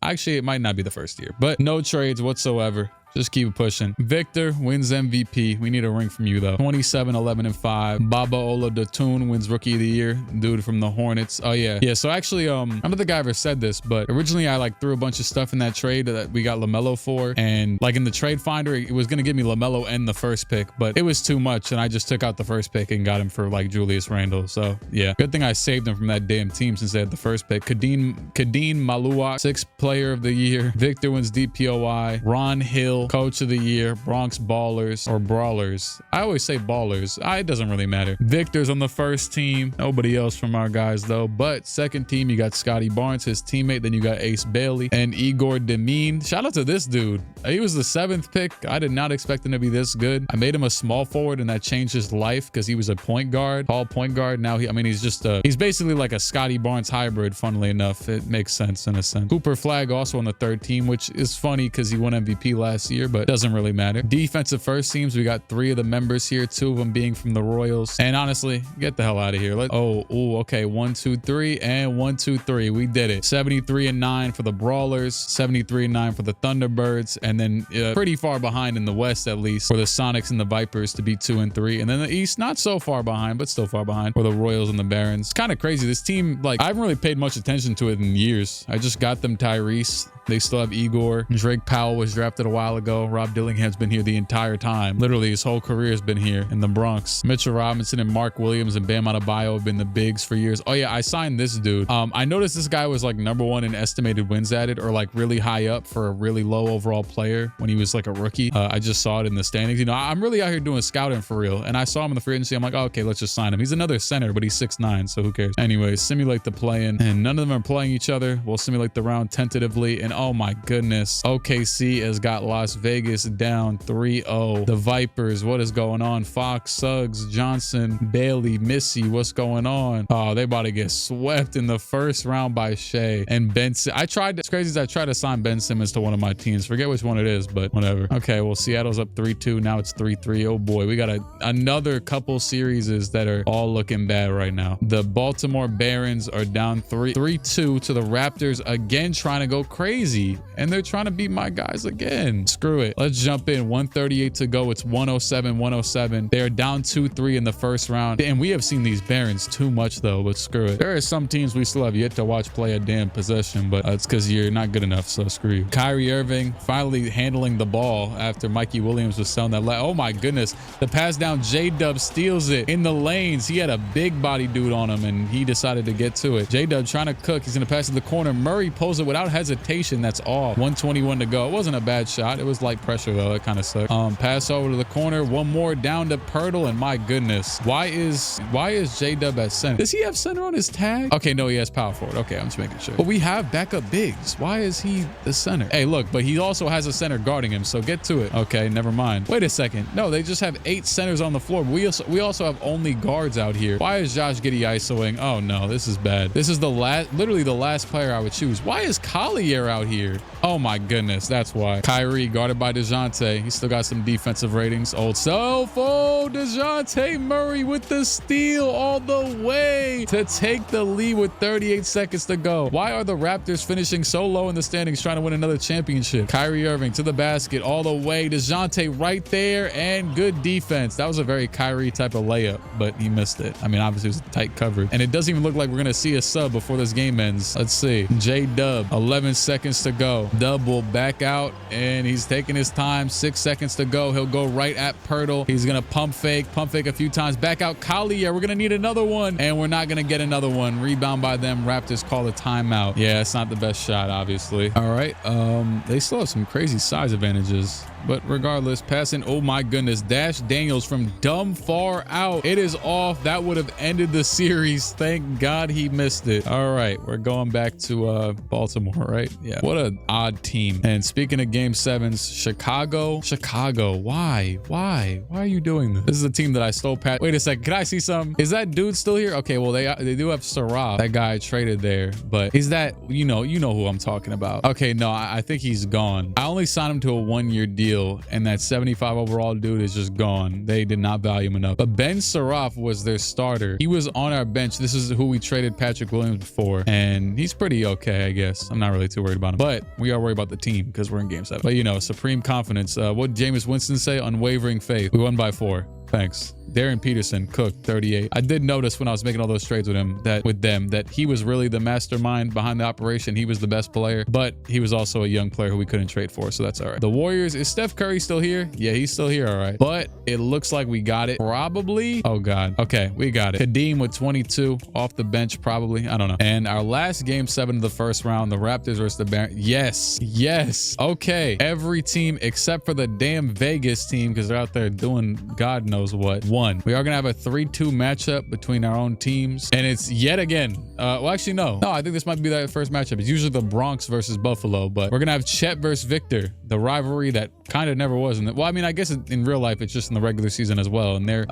Actually it might not be the first year, but no trades whatsoever. Just keep pushing. Victor wins MVP. We need a ring from you though. 27, 11, and 5. Baba Ola Datun wins Rookie of the Year. Dude from the Hornets. Oh yeah. Yeah, so actually, I don't think I ever said this, but originally I like threw a bunch of stuff in that trade that we got LaMelo for. And like in the trade finder, it was going to give me LaMelo and the first pick, but it was too much. And I just took out the first pick and got him for like Julius Randle. So yeah, good thing I saved him from that damn team since they had the first pick. Kadeen Maluak, 6th player of the year. Victor wins DPOI. Ron Hill, coach of the year. Bronx Ballers or Brawlers. I always say Ballers. It doesn't really matter. Victor's on the first team. Nobody else from our guys though. But second team, you got Scotty Barnes, his teammate. Then you got Ace Bailey and Igor Demine. Shout out to this dude. He was the 7th pick. I did not expect him to be this good. I made him a small forward and that changed his life because he was a point guard, tall point guard. Now he's just he's basically like a Scotty Barnes hybrid, funnily enough. It makes sense in a sense. Cooper Flag also on the 3rd team, which is funny because he won MVP last year, but doesn't really matter. Defensive first teams, we got 3 of the members here, 2 of them being from the Royals. And honestly, get the hell out of here. Okay. 1, 2, 3, and 1, 2, 3. We did it. 73 and 9 for the Brawlers, 73 and 9 for the Thunderbirds, and then pretty far behind in the West, at least, for the Sonics and the Vipers to be 2 and 3. And then the East, not so far behind, but still far behind, for the Royals and the Barons. Kind of crazy. This team, like, I haven't really paid much attention to it in years. I just got them Tyrese. They still have Igor. Drake Powell was drafted a while ago. Rob Dillingham's been here the entire time. Literally, his whole career has been here in the Bronx. Mitchell Robinson and Mark Williams and Bam Adebayo have been the bigs for years. Oh yeah, I signed this dude. I noticed this guy was like #1 in estimated wins added, or like really high up for a really low overall player when he was like a rookie. I just saw it in the standings. You know, I'm really out here doing scouting for real. And I saw him in the free agency. I'm like, oh, okay, let's just sign him. He's another center, but he's 6'9", so who cares? Anyway, simulate the play-in. And none of them are playing each other. We'll simulate the round tentatively. And oh my goodness. OKC has got Las Vegas down 3-0. The Vipers, what is going on? Fox, Suggs, Johnson, Bailey, Missy, what's going on? Oh, they about to get swept in the first round by Shea and Benson. It's crazy as I tried to sign Ben Simmons to one of my teams. Forget which one it is, but whatever. Okay, well, Seattle's up 3-2. Now it's 3-3. Oh boy, we got another couple series that are all looking bad right now. The Baltimore Barons are down 3-2 to the Raptors again, trying to go crazy. And they're trying to beat my guys again. Screw it. Let's jump in. 138 to go. It's 107-107. They are down 2-3 in the first round. And we have seen these Barons too much though, but screw it. There are some teams we still have yet to watch play a damn possession, but it's because you're not good enough, so screw you. Kyrie Irving finally handling the ball after Mikey Williams was selling that. Oh my goodness. The pass down, J-Dub steals it in the lanes. He had a big body dude on him and he decided to get to it. J-Dub trying to cook. He's going to pass to the corner. Murray pulls it without hesitation. That's all. 121 to go. It wasn't a bad shot. It was light pressure though. It kind of sucked. Pass over to the corner. One more down to Pirtle, and my goodness, why is J-Dub at center? Does he have center on his tag? Okay, no, he has power forward. Okay, I'm just making sure. But we have backup bigs. Why is he the center? Hey, look, but he also has a center guarding him, so get to it. Okay, never mind. Wait a second. No, they just have 8 centers on the floor. We also have only guards out here. Why is Josh Giddey ISOing? Oh no, this is bad. This is literally the last player I would choose. Why is Collier out here? Oh my goodness, that's why. Kyrie guarded by DeJounte. He still got some defensive ratings. Old self. Oh, DeJounte Murray with the steal all the way to take the lead with 38 seconds to go. Why are the Raptors finishing so low in the standings trying to win another championship? Kyrie Irving to the basket all the way. DeJounte right there, and good defense. That was a very Kyrie type of layup, but he missed it. I mean, obviously it was tight coverage, and it doesn't even look like we're going to see a sub before this game ends. Let's see. J-Dub, 11 seconds to go. Dub will back out, and he's taking his time. 6 seconds to go. He'll go right at Pirtle. He's going to pump fake a few times. Back out Collier. We're going to need another one, and we're not going to get another one. Rebound by them. Raptors call a timeout. Yeah, it's not the best shot, obviously. All right. They still have some crazy size advantages. But regardless, passing, oh my goodness, Dash Daniels from dumb far out. It is off. That would have ended the series. Thank God he missed it. All right, we're going back to Baltimore, right? Yeah. What an odd team. And speaking of game 7s, Chicago. Why are you doing this? This is a team that I stole. Wait a second. Can I see some? Is that dude still here? Okay, well, they do have Saraf. That guy traded there, but is that, you know who I'm talking about. Okay, no, I think he's gone. I only signed him to a 1-year deal. And that 75 overall dude is just gone. They did not value him enough. But Ben Saraf was their starter. He was on our bench. This is who we traded Patrick Williams for. And he's pretty okay, I guess. I'm not really too worried about him. But we are worried about the team because we're in game 7. But, supreme confidence. What did Jameis Winston say? Unwavering faith. We won by 4. Thanks. Darren Peterson, Cook, 38. I did notice when I was making all those trades with him that he was really the mastermind behind the operation. He was the best player, but he was also a young player who we couldn't trade for, so that's all right. The Warriors, is Steph Curry still here? Yeah, he's still here, all right. But it looks like we got it. Probably. Oh, God. Okay, we got it. Kadeem with 22 off the bench, probably. I don't know. And our last game 7 of the first round, the Raptors versus the Barons. Yes. Yes. Okay. Every team except for the damn Vegas team, because they're out there doing God knows what, won. We are going to have a 3-2 matchup between our own teams. And it's yet again. Well, actually, no. No, I think this might be that first matchup. It's usually the Bronx versus Buffalo, but we're going to have Chet versus Victor, the rivalry that kind of never was. Well, I mean, I guess in real life, it's just in the regular season as well. And they're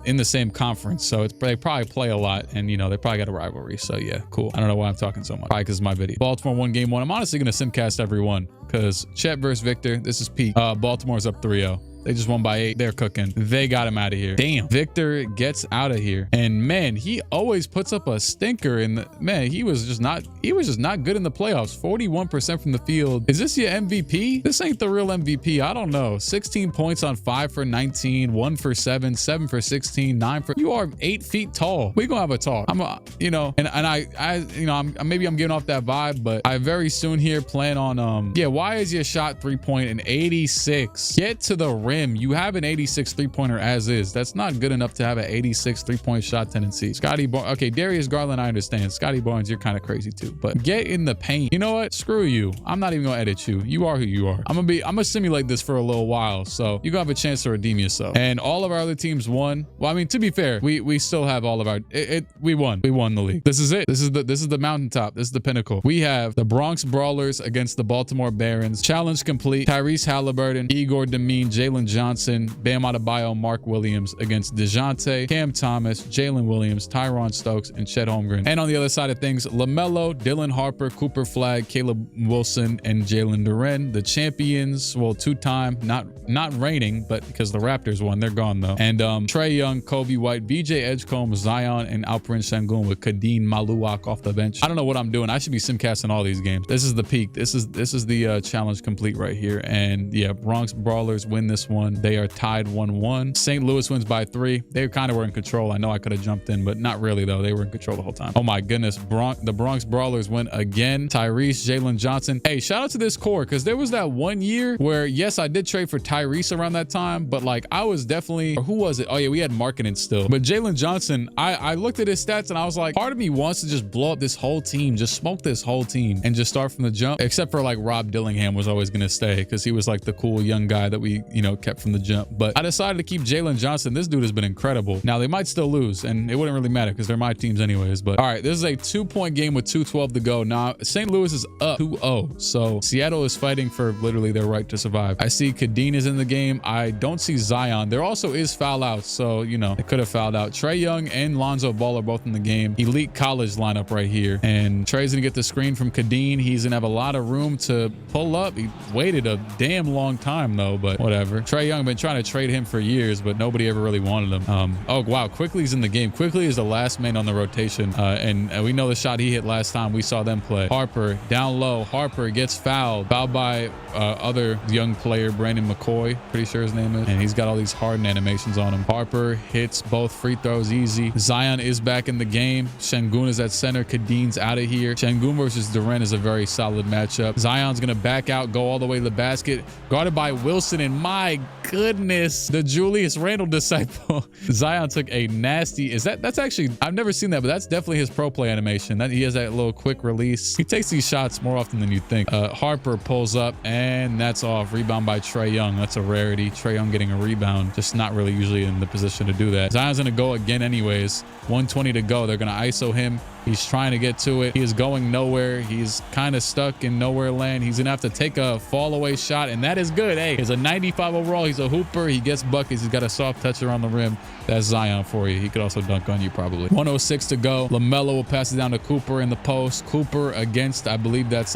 in the same conference. So they probably play a lot. And, you know, they probably got a rivalry. So, yeah, cool. I don't know why I'm talking so much. Probably because it's my video. Baltimore won game 1. I'm honestly going to simcast every one because Chet versus Victor, this is peak. Baltimore's up 3-0. They just won by 8. They're cooking. They got him out of here. Damn. Victor gets out of here. And man, he always puts up a stinker. And man, he was just not good in the playoffs. 41% from the field. Is this your MVP? This ain't the real MVP. I don't know. 16 points on 5 for 19, 1 for 7, 7 for 16, 9 for. You are 8 feet tall. We gonna have a talk. Maybe I'm giving off that vibe, but I very soon here plan on why is your shot 3-point an 86? Get to the rim. You have an 86 3-pointer as is. That's not good enough to have an 86 3-point shot tendency. Scotty Barnes. Okay, Darius Garland, I understand. Scotty Barnes, you're kind of crazy too. But get in the paint. You know what? Screw you. I'm not even gonna edit you. You are who you are. I'm gonna simulate this for a little while. So you're gonna have a chance to redeem yourself. And all of our other teams won. Well, I mean, to be fair, we still have all of our we won. We won the league. This is it. This is the mountaintop. This is the pinnacle. We have the Bronx Brawlers against the Baltimore Barons. Challenge complete. Tyrese Halliburton, Igor Demine, Jalen Johnson, Bam Adebayo, Mark Williams against DeJounte, Cam Thomas, Jalen Williams, Tyron Stokes, and Chet Holmgren. And on the other side of things, LaMelo, Dylan Harper, Cooper Flagg, Caleb Wilson, and Jalen Duren. The champions, well, 2-time, not reigning, but because the Raptors won, they're gone though. And Trae Young, Kobe White, BJ Edgecombe, Zion, and Alperen Sengun with Kadeem Maluak off the bench. I don't know what I'm doing. I should be simcasting all these games. This is the peak. This is the challenge complete right here. And yeah, Bronx Brawlers win this one. They are tied 1-1. St. Louis wins by 3. They kind of were in control. I know I could have jumped in, but not really though. They were in control the whole time. Oh my goodness. The Bronx Brawlers win again. Tyrese, Jalen Johnson. Hey, shout out to this core because there was that one year where, yes, I did trade for Tyrese around that time, but like I was definitely, or who was it? Oh yeah, we had Markkanen still. But Jalen Johnson, I looked at his stats and I was like, part of me wants to just blow up this whole team, just smoke this whole team and just start from the jump, except for like Rob Dillingham was always going to stay because he was like the cool young guy that we, kept from the jump. But I decided to keep Jalen Johnson. This dude has been incredible. Now they might still lose and it wouldn't really matter because they're my teams anyways. But all right, this is a 2-point game with 2:12 to go. Now St. Louis is up 2-0. So Seattle is fighting for literally their right to survive. I see Kadeen is in the game. I don't see Zion. There also is foul outs. So, they could have fouled out. Trae Young and Lonzo Ball are both in the game. Elite college lineup right here. And Trae's gonna get the screen from Kadeen. He's gonna have a lot of room to pull up. He waited a damn long time though, but whatever. Trae Young been trying to trade him for years, but nobody ever really wanted him. Oh wow, Quickly's in the game. Quickly is the last man on the rotation. And we know the shot he hit last time we saw them play. Harper down low. Harper gets fouled by other young player, Brandon McCoy, pretty sure his name is. And he's got all these Harden animations on him. Harper hits both free throws easy. Zion is back in the game. Sengun is at center. Kadeen's out of here. Sengun versus Duren is a very solid matchup. Zion's gonna back out, go all the way to the basket, guarded by Wilson, and my goodness, the Julius Randle disciple. Zion took a nasty, that's actually, I've never seen that, but that's definitely his pro play animation. That he has that little quick release. He takes these shots more often than you think. Harper pulls up and that's off. Rebound by Trae Young. That's a rarity. Trae Young getting a rebound, just not really usually in the position to do that. Zion's gonna go again anyways. 1:20 to go. They're gonna ISO him. He's trying to get to it. He is going nowhere. He's kind of stuck in nowhere land. He's gonna have to take a fall away shot, and that is good. Hey, he's a 95 overall. He's a hooper. He gets buckets. He's got a soft touch around the rim. That's Zion for you. He could also dunk on you probably. 1:06 to go. LaMelo will pass it down to Cooper in the post. Cooper against, I believe that's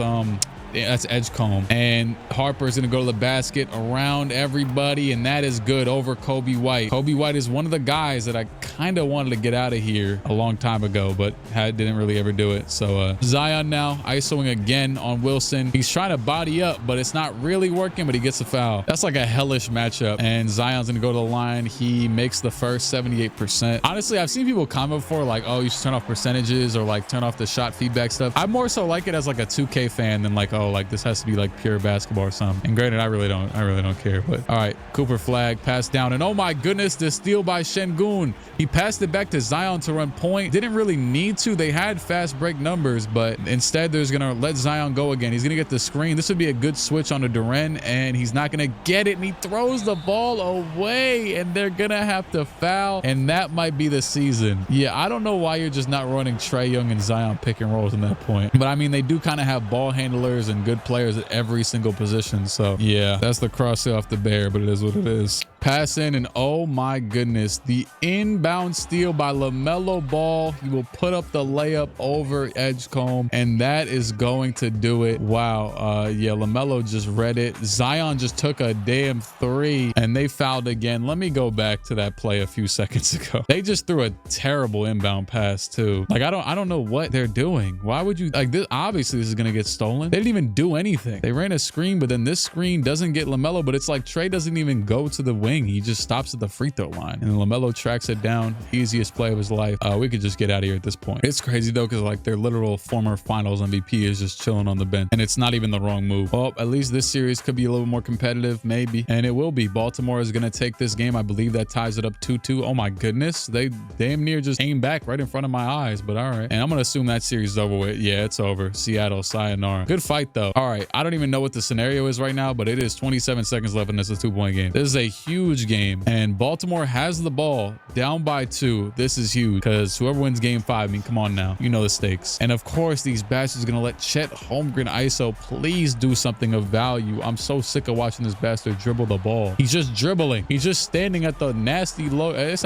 That's Edgecombe. And Harper's going to go to the basket around everybody, and that is good over Kobe White. Kobe White is one of the guys that I kind of wanted to get out of here a long time ago, but didn't really ever do it. So Zion now ISOing again on Wilson. He's trying to body up, but it's not really working, but he gets a foul. That's like a hellish matchup. And Zion's going to go to the line. He makes the first 78%. Honestly, I've seen people comment before like, oh, you should turn off percentages or like turn off the shot feedback stuff. I more so like it as like a 2K fan than like, oh, like this has to be like pure basketball or something. And granted, I really don't care. But all right, Cooper flag, pass down. And oh my goodness, the steal by Şengün. He passed it back to Zion to run point. Didn't really need to. They had fast break numbers, but instead there's going to let Zion go again. He's going to get the screen. This would be a good switch on the Duren, and he's not going to get it. And he throws the ball away, and they're going to have to foul. And that might be the season. Yeah, I don't know why you're just not running Trae Young and Zion pick and rolls in that point. But I mean, they do kind of have ball handlers and good players at every single position. So yeah, that's the cross off the bear, but it is what it is. Pass in, and oh my goodness, the inbound steal by LaMelo Ball. He will put up the layup over Edgecombe, and that is going to do it. Wow. Yeah, LaMelo just read it. Zion just took a damn three, and they fouled again. Let me go back to that play a few seconds ago. They just threw a terrible inbound pass too. Like, I don't know what they're doing. Why would you like this? Obviously, this is gonna get stolen. They didn't even do anything. They ran a screen, but then this screen doesn't get LaMelo, but it's like Trae doesn't even go to the wing. He just stops at the free throw line, and then LaMelo tracks it down. Easiest play of his life. We could just get out of here at this point. It's crazy though, because like their literal former finals MVP is just chilling on the bench, and it's not even the wrong move. Well, at least this series could be a little more competitive, maybe, and it will be. Baltimore is going to take this game. I believe that ties it up 2-2. Oh my goodness, they damn near just came back right in front of my eyes, but all right. And I'm going to assume that series is over with. Yeah, it's over. Seattle, sayonara. Good fight though. All right, I don't even know what the scenario is right now, but it is 27 seconds left, and it's a 2-point game. This is a huge game, and Baltimore has the ball down by 2. This is huge because whoever wins game 5, I mean, come on now, you know the stakes. And of course, these bastards are going to let Chet Holmgren ISO. Please do something of value. I'm so sick of watching this bastard dribble the ball. He's just dribbling. He's just standing at the nasty low. It's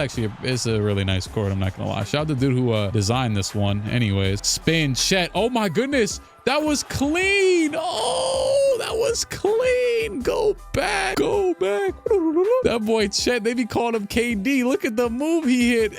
a really nice court, I'm not gonna lie. Shout out to the dude who designed this one. Anyways, spin Chet. Oh my goodness, that was clean. Oh, that was clean. Go back. Go back. That boy Chet, they be calling him KD. Look at the move he hit.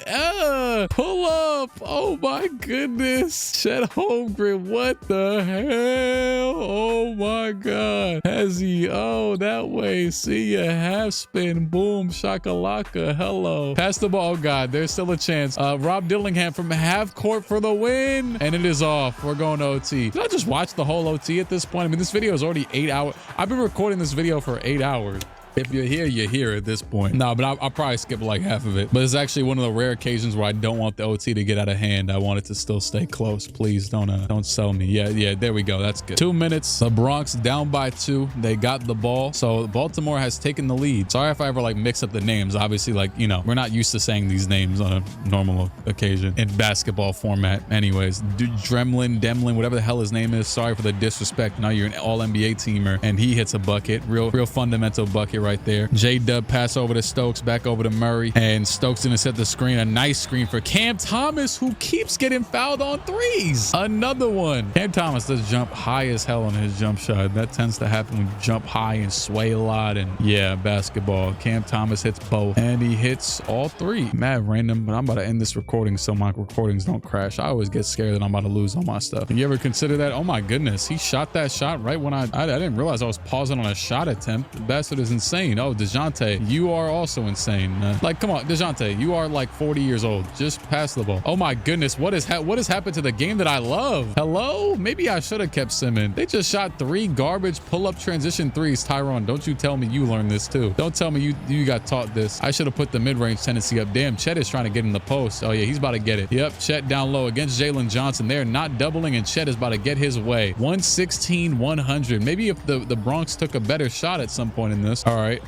Pull up. Oh my goodness. Chet Holmgren, what the hell? Oh my God. Has he? Oh, that way. See ya. Half spin. Boom. Shakalaka. Hello. Pass the ball. Oh God, there's still a chance. Rob Dillingham from half court for the win. And it is off. We're going to OT. Did I just watch the whole OT at this point? I mean, this video is already 8 hours. I've been recording this video for 8 hours. If you're here at this point. No, but I'll probably skip like half of it. But it's actually one of the rare occasions where I don't want the OT to get out of hand. I want it to still stay close. Please don't sell me. Yeah, there we go. That's good. 2 minutes. The Bronx down by 2. They got the ball. So Baltimore has taken the lead. Sorry if I ever like mix up the names. Obviously, like, you know, we're not used to saying these names on a normal occasion in basketball format. Anyways, Demlin, whatever the hell his name is. Sorry for the disrespect. Now you're an all-NBA teamer, and he hits a bucket. Real fundamental bucket right there. J-Dub pass over to Stokes, back over to Murray, and Stokes gonna set the screen. A nice screen for Cam Thomas, who keeps getting fouled on threes. Another one. Cam Thomas does jump high as hell on his jump shot. That tends to happen when you jump high and sway a lot. And yeah, basketball. Cam Thomas hits both, and he hits all 3. Mad random, but I'm about to end this recording so my recordings don't crash. I always get scared that I'm about to lose all my stuff. You ever consider that? Oh my goodness, he shot that shot right when I didn't realize I was pausing on a shot attempt. The bastard is insane. Oh, DeJounte, you are also insane. Like, come on, DeJounte, you are like 40 years old. Just pass the ball. Oh my goodness, what has happened to the game that I love? Hello? Maybe I should have kept Simmons. They just shot 3 garbage pull-up transition threes. Tyrone, don't you tell me you learned this too. Don't tell me you got taught this. I should have put the mid-range tendency up. Damn, Chet is trying to get in the post. Oh yeah, he's about to get it. Yep, Chet down low against Jalen Johnson. They're not doubling, and Chet is about to get his way. 116-100. Maybe if the Bronx took a better shot at some point in this. All right.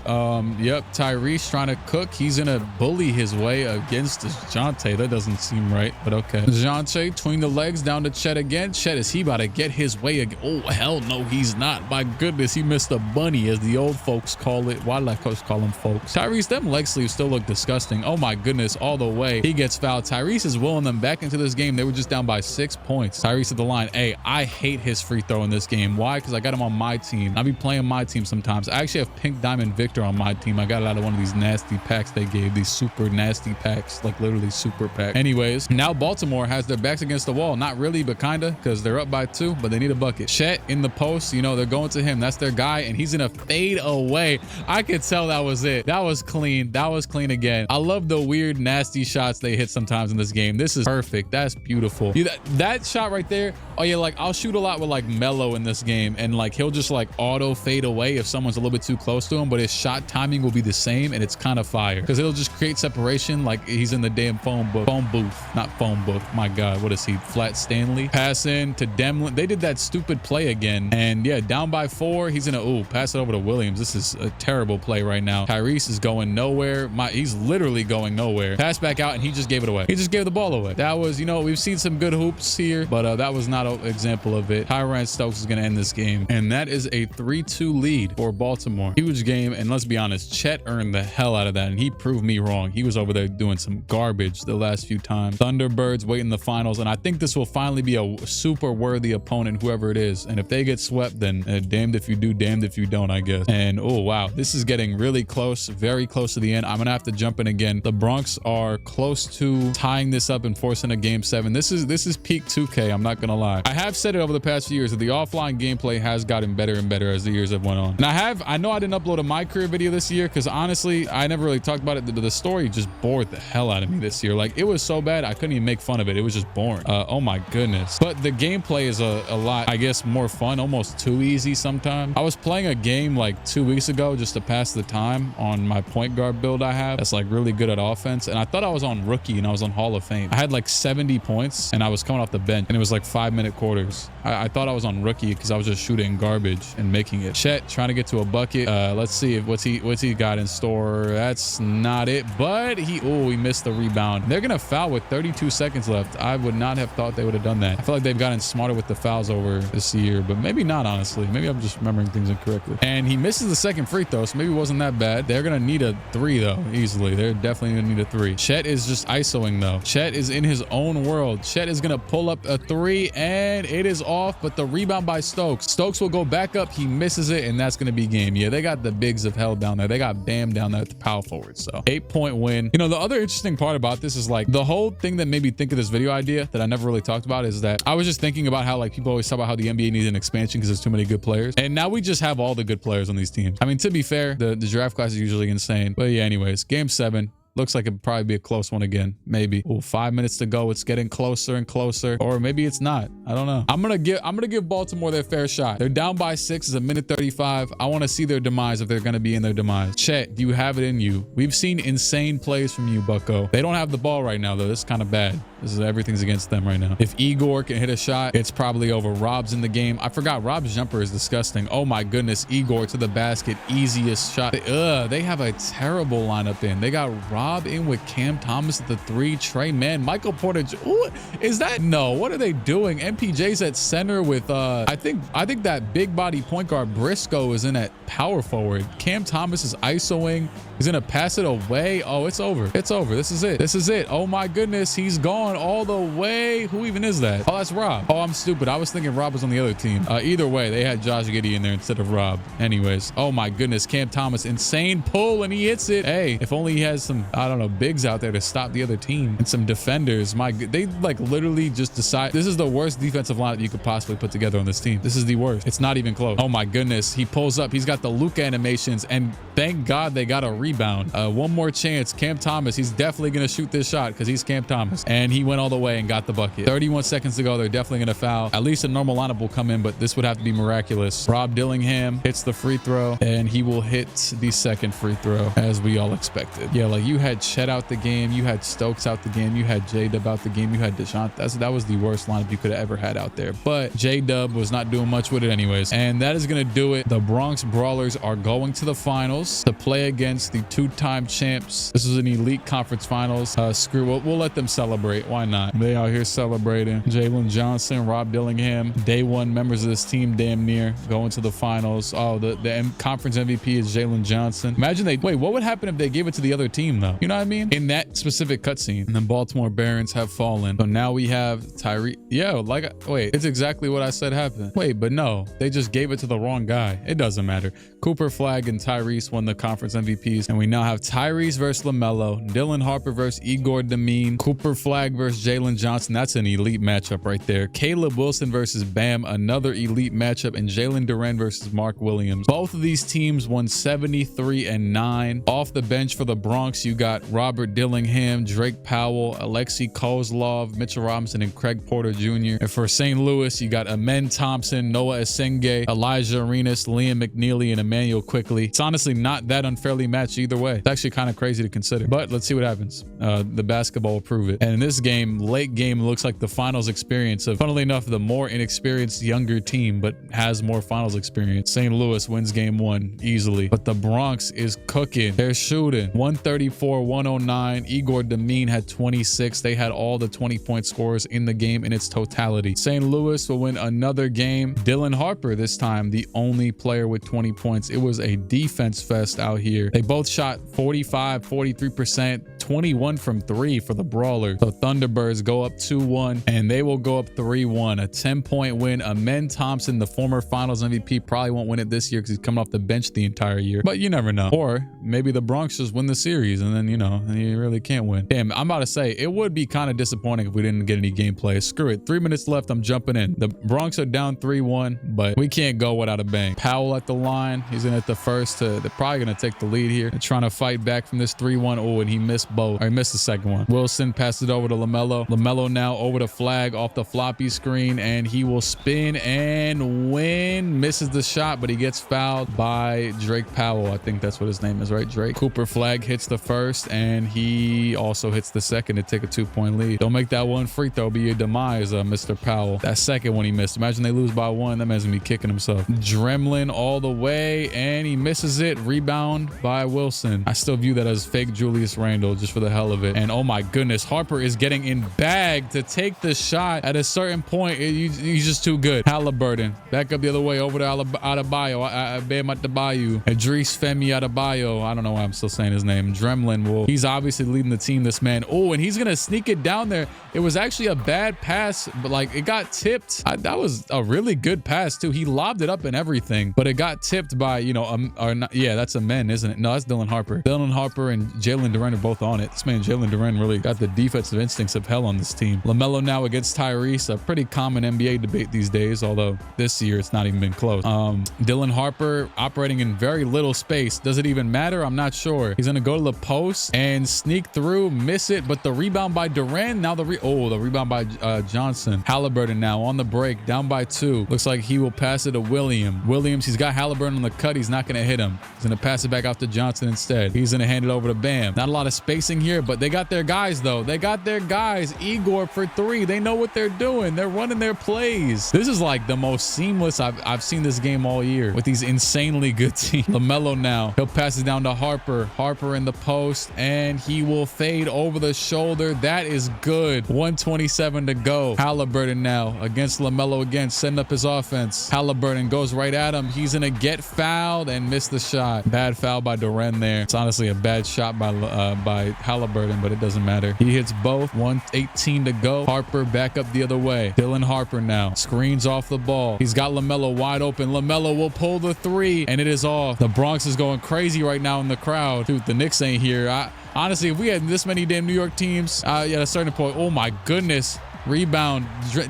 Yep. Tyrese trying to cook. He's gonna bully his way against DeJounte. That doesn't seem right, but okay. DeJounte between the legs down to Chet again. Chet, is he about to get his way again? Oh, hell no, he's not. My goodness, he missed a bunny, as the old folks call it. Why do I call him folks? Tyrese, them leg sleeves still look disgusting. Oh my goodness, all the way. He gets fouled. Tyrese is willing them back into this game. They were just down by 6 points. Tyrese at the line. Hey, I hate his free throw in this game. Why? Because I got him on my team. I'll be playing my team sometimes. I actually have Pink Diamond Victor on my team. I got it out of one of these nasty packs they gave. These super nasty packs, like literally super pack. Anyways, now Baltimore has their backs against the wall. Not really, but kinda, because they're up by 2, but they need a bucket. Chet in the post, you know, they're going to him. That's their guy, and he's gonna fade away. I could tell that was it. That was clean. That was clean again. I love the weird, nasty shots they hit sometimes in this game. This is perfect. That's beautiful. That shot right there. Oh yeah, like I'll shoot a lot with like Melo in this game, and like he'll just like auto fade away if someone's a little bit too close to him, but his shot timing will be the same, and it's kind of fire because it'll just create separation like he's in the damn phone booth, not phone book. My God, what is he? Flat Stanley. Pass in to Demlin. They did that stupid play again, and yeah, down by 4. He's gonna pass it over to Williams. This is a terrible play right now. Tyrese is going nowhere. He's literally going nowhere. Pass back out, and he just gave it away. He just gave the ball away. That was, you know, we've seen some good hoops here, but that was not an example of it. Tyron Stokes is gonna end this game, and that is a 3-2 lead for Baltimore. Huge game, and let's be honest, Chet earned the hell out of that, and he proved me wrong. He was over there doing some garbage the last few times. Thunderbirds wait in the finals, and I think this will finally be a super worthy opponent, whoever it is. And if they get swept, then damned if you do, damned if you don't, I guess. And oh wow, this is getting really close, very close to the end. I'm gonna have to jump in again. The Bronx are close to tying this up and forcing a game 7. This is peak 2K. I'm not gonna lie. I have said it over the past few years that the offline gameplay has gotten better and better as the years have went on. And I know I didn't upload a My Career video this year because honestly, I never really talked about it. The story just bored the hell out of me this year. Like, it was so bad I couldn't even make fun of it. It was just boring. Oh my goodness. But the gameplay is a lot, I guess, more fun, almost too easy sometimes. I was playing a game like 2 weeks ago just to pass the time on my point guard build I have that's like really good at offense, and I thought I was on rookie and I was on Hall of Fame. I had like 70 points and I was coming off the bench, and it was like 5-minute quarters. I thought I was on rookie because I was just shooting garbage and making it. Chet trying to get to a bucket. Let's see what's he got in store. That's not it, but he missed the rebound. They're gonna foul with 32 seconds left. I would not have thought they would have done that. I feel like they've gotten smarter with the fouls over this year, but maybe not, honestly. Maybe I'm just remembering things incorrectly. And he misses the second free throw, so maybe it wasn't that bad. They're gonna need a 3 though, easily. They're definitely gonna need a 3. Chet is just isoing though. Chet is in his own world. Chet is gonna pull up a 3, and it is off, but the rebound by Stokes. Stokes will go back up. He misses it, and that's gonna be game. Yeah, they got the bigs of hell down there. They got Bam down there at the power forward. So 8-point win. You know, the other interesting part about this is like the whole thing that made me think of this video idea that I never really talked about is that I was just thinking about how like people always talk about how the NBA needs an expansion because there's too many good players, and now we just have all the good players on these teams. I mean, to be fair, the draft class is usually insane, but yeah, anyways, game 7. Looks like it'd probably be a close one again. Maybe. 5 minutes to go. It's getting closer and closer. Or maybe it's not. I don't know. I'm gonna give Baltimore their fair shot. They're down by 6. It's a minute 35. I want to see their demise if they're gonna be in their demise. Chet, do you have it in you? We've seen insane plays from you, Bucko. They don't have the ball right now, though. This is kind of bad. Everything's against them right now. If Igor can hit a shot, it's probably over. Rob's in the game. I forgot Rob's jumper is disgusting. Oh my goodness. Igor to the basket. Easiest shot. They have a terrible lineup in. They got Rob in with Cam Thomas at the 3. Trey Mann. Michael Porter. Ooh, is that? No. What are they doing? MPJ's at center with I think that big body point guard Briscoe is in at power forward. Cam Thomas is isoing. He's gonna pass it away. Oh, it's over. It's over. This is it. This is it. Oh my goodness. He's gone all the way. Who even is that? Oh, that's Rob. Oh, I'm stupid. I was thinking Rob was on the other team. Either way, they had Josh Giddey in there instead of Rob. Anyways. Oh my goodness. Cam Thomas, insane pull, and he hits it. Hey, if only he has some, I don't know, bigs out there to stop the other team and some defenders. They like literally just decide this is the worst defensive lineup you could possibly put together on this team. This is the worst. It's not even close. Oh my goodness. He pulls up. He's got the Luka animations, and thank God they got a rebound. One more chance. Cam Thomas, he's definitely going to shoot this shot because he's Cam Thomas, and he went all the way and got the bucket. 31 seconds to go. They're definitely going to foul. At least a normal lineup will come in, but this would have to be miraculous. Rob Dillingham hits the free throw, and he will hit the second free throw as we all expected. Yeah, like you had Chet out the game. You had Stokes out the game. You had J-Dub out the game. You had DeJounte. That was the worst lineup you could have ever had out there. But J-Dub was not doing much with it anyways. And that is going to do it. The Bronx Brawlers are going to the finals to play against the two-time champs. This was an elite conference finals. We'll let them celebrate. Why not? They out here celebrating. Jalen Johnson, Rob Dillingham, day one members of this team damn near going to the finals. Oh, the conference MVP is Jalen Johnson. Imagine wait, what would happen if they gave it to the other team though? You know what I mean? In that specific cutscene. And then Baltimore Barons have fallen. So now we have Tyree. Yeah, wait, it's exactly what I said happened. Wait, but no, they just gave it to the wrong guy. It doesn't matter. Cooper Flag and Tyrese won the conference MVPs. And we now have Tyrese versus LaMelo, Dylan Harper versus Igor Demine, Cooper Flag versus Jalen Johnson. That's an elite matchup right there. Caleb Wilson versus Bam, another elite matchup, and Jalen Duren versus Mark Williams. Both of these teams won 73-9. Off the bench for the Bronx, you got Robert Dillingham, Drake Powell, Alexei Kozlov, Mitchell Robinson, and Craig Porter Jr. And for St. Louis, you got Amen Thompson, Noah Esenge, Elijah Arenas, Liam McNeely, and Emmanuel Quickly. It's honestly not that unfairly matched either way. It's actually kind of crazy to consider, but let's see what happens. The basketball will prove it. And in this game, late game looks like the finals experience of, funnily enough, the more inexperienced younger team, but has more finals experience. St. Louis wins game one easily, but the Bronx is cooking. They're shooting 134-109. Igor Demine had 26. They had all the 20-point scores in the game in its totality. St. Louis will win another game. Dylan Harper this time, the only player with 20 points. It was a defense fest out here. They both shot 45, 43%, 21 from 3 for the Brawler. So Thunderbirds go up 2-1 and they will go up 3-1. A 10-point win. Amen Thompson, the former finals MVP, probably won't win it this year because he's coming off the bench the entire year, but you never know. Or maybe the Bronx just win the series and then, you know, you really can't win. Damn, I'm about to say it would be kind of disappointing if we didn't get any gameplay. Screw it. 3 minutes left. I'm jumping in. The Bronx are down 3-1, but we can't go without a bang. Powell at the line. He's in at the first. They're probably going to take the lead here. They're trying to fight back from this 3-1. Oh, and he missed both. Or he missed the second one. Wilson passes it over to LaMelo. LaMelo now over the flag off the floppy screen, and he will spin and win. Misses the shot, but he gets fouled by Drake Powell. I think that's what his name is, right? Drake. Cooper Flag hits the first, and he also hits the second to take a 2-point lead. Don't make that one free throw be your demise, Mr. Powell. That second one he missed. Imagine they lose by 1. That man's gonna be kicking himself. Dremlin all the way, and he misses it. Rebound by Wilson. I still view that as fake Julius Randle just for the hell of it. And oh my goodness, Harper is getting in bag to take the shot. At a certain point, he's just too good. Halliburton back up the other way over to Adebayo. Bam Adebayo. Idris Femi Adebayo. I don't know why I'm still saying his name. Dremlin he's obviously leading the team, this man. Oh, and he's gonna sneak it down there. It was actually a bad pass, but like it got tipped. That was a really good pass too. He lobbed it up and everything, but it got tipped by, you know, yeah, that's a man, isn't it? No, that's Dylan Harper. Dylan Harper and Jalen Duren are both on it. This man, Jalen Duren, really got the defensive instincts of hell on this team. LaMelo now against Tyrese, a pretty common NBA debate these days, although this year it's not even been close. Dylan Harper operating in very little space. Does it even matter? I'm not sure. He's gonna go to the post and sneak through, miss it, but the rebound by Duren. Now the rebound by Johnson. Halliburton now on the break, down by 2. Looks like he will pass it to Williams. He's got Halliburton on the cut. He's not gonna hit him. He's gonna pass it back out to Johnson instead. He's gonna hand it over to Bam. Not a lot of spacing here, but they got their guys though. They got their guys. Igor for 3. They know what they're doing. They're running their plays. This is like the most seamless I've seen this game all year with these insanely good teams. LaMelo now. He'll pass it down to Harper. Harper in the post, and he will fade over the shoulder. That is good. 1:27 to go. Halliburton now against LaMelo again, setting up his offense. Halliburton goes right at him. He's gonna get fouled and miss the shot. Bad foul by Duren there. It's honestly a bad shot by Halliburton, but it doesn't matter. He hits both. 1:18 to go. Harper back up the other way. Dylan Harper now screens off the ball. He's got LaMelo wide open. LaMelo will pull the 3, and it is off. The Bronx is going crazy right now in the crowd. Dude, the Knicks ain't here. Honestly, if we had this many damn New York teams at a certain point, oh my goodness. Rebound.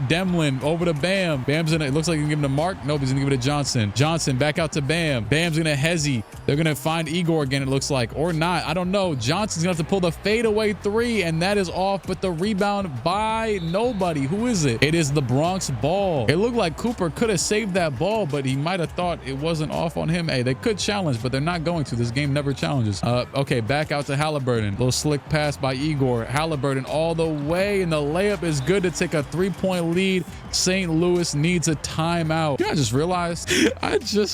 Demlin over to Bam. Bam's gonna, it looks like he can give him to Mark. Nope, he's gonna give it to Johnson. Johnson back out to Bam. Bam's gonna hezzy. They're gonna find Igor again, it looks like, or not. I don't know. Johnson's gonna have to pull the fadeaway three, and that is off, but the rebound by nobody. Who is it? It is the Bronx Ball. It looked like Cooper could have saved that ball, but he might have thought it wasn't off on him. Hey, they could challenge, but they're not going to. This game never challenges. Okay, back out to Halliburton. Little slick pass by Igor. Halliburton all the way, and the layup is good to take a 3-point lead. St. Louis needs a timeout. You know, I just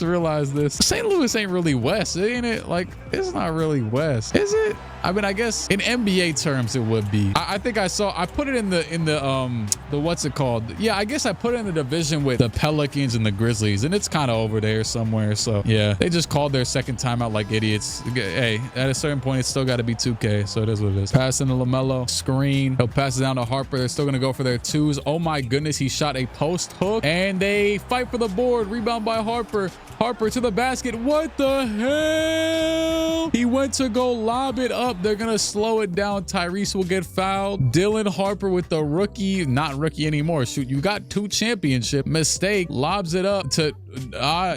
realized this. St. Louis ain't really West, ain't it? Like, it's not really West, is it? I mean, I guess in NBA terms it would be. I think I put it in the what's it called? Yeah, I guess I put it in the division with the Pelicans and the Grizzlies, and it's kind of over there somewhere. So yeah, they just called their second timeout like idiots. Hey, at a certain point, it's still got to be 2K, so it is what it is. Pass into LaMelo, screen. He'll pass it down to Harper. They're still gonna go for their twos. Oh my goodness, he shot a post hook, and they fight for the board. Rebound by Harper. Harper to the basket. What the hell? He went to go lob it up. They're going to slow it down. Tyrese will get fouled. Dylan Harper with the rookie, not rookie anymore. Shoot, you got 2 championship. Mistake. Lobs it up to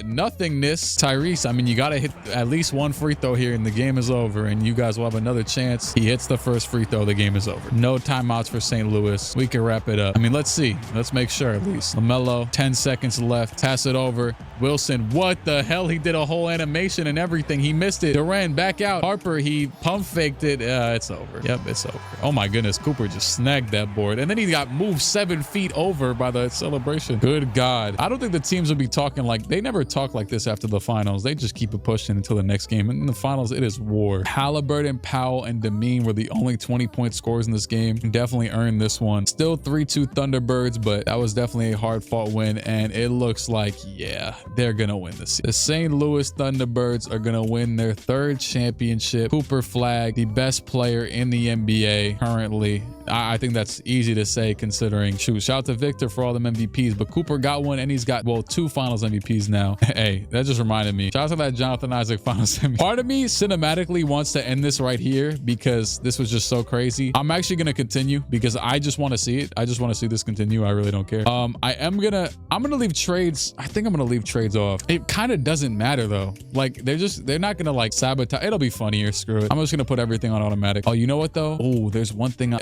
nothingness. Tyrese, I mean, you got to hit at least 1 free throw here and the game is over, and you guys will have another chance. He hits the first free throw. The game is over. No timeouts for St. Louis. We can wrap it up. I mean, let's see. Let's make sure at least. LaMelo, 10 seconds left. Pass it over. Wilson, what the hell? He did a whole animation and everything. He missed it. Durant back out. Harper, he pump faked it. It's over. Yep, it's over. Oh my goodness. Cooper just snagged that board. And then he got moved 7 feet over by the celebration. Good God. I don't think the teams will be talking like, they never talk like this after the finals. They just keep it pushing until the next game. And in the finals, it is war. Halliburton, Powell, and Demeen were the only 20-point scorers in this game. Definitely earned this one. Still 3-2 Thunderbirds, but that was definitely a hard-fought win. And it looks like, yeah, they're gonna win this. The St. Louis Thunderbirds are gonna win their 3rd championship. Cooper Flag, the best player in the NBA currently. I think that's easy to say considering. Shoot, shout out to Victor for all them MVPs, but Cooper got one and he's got, well, 2 finals MVPs now. Hey, that just reminded me. Shout out to that Jonathan Isaac finals MVP. Part of me cinematically wants to end this right here because this was just so crazy. I'm actually gonna continue because I just want to see it. I just want to see this continue. I really don't care. I'm gonna leave trades. I think I'm gonna leave trades off. It kind of doesn't matter though. Like they're not gonna like sabotage. It'll be funnier. Screw it. I'm just gonna put everything on automatic. Oh, you know what though? Oh, there's one thing.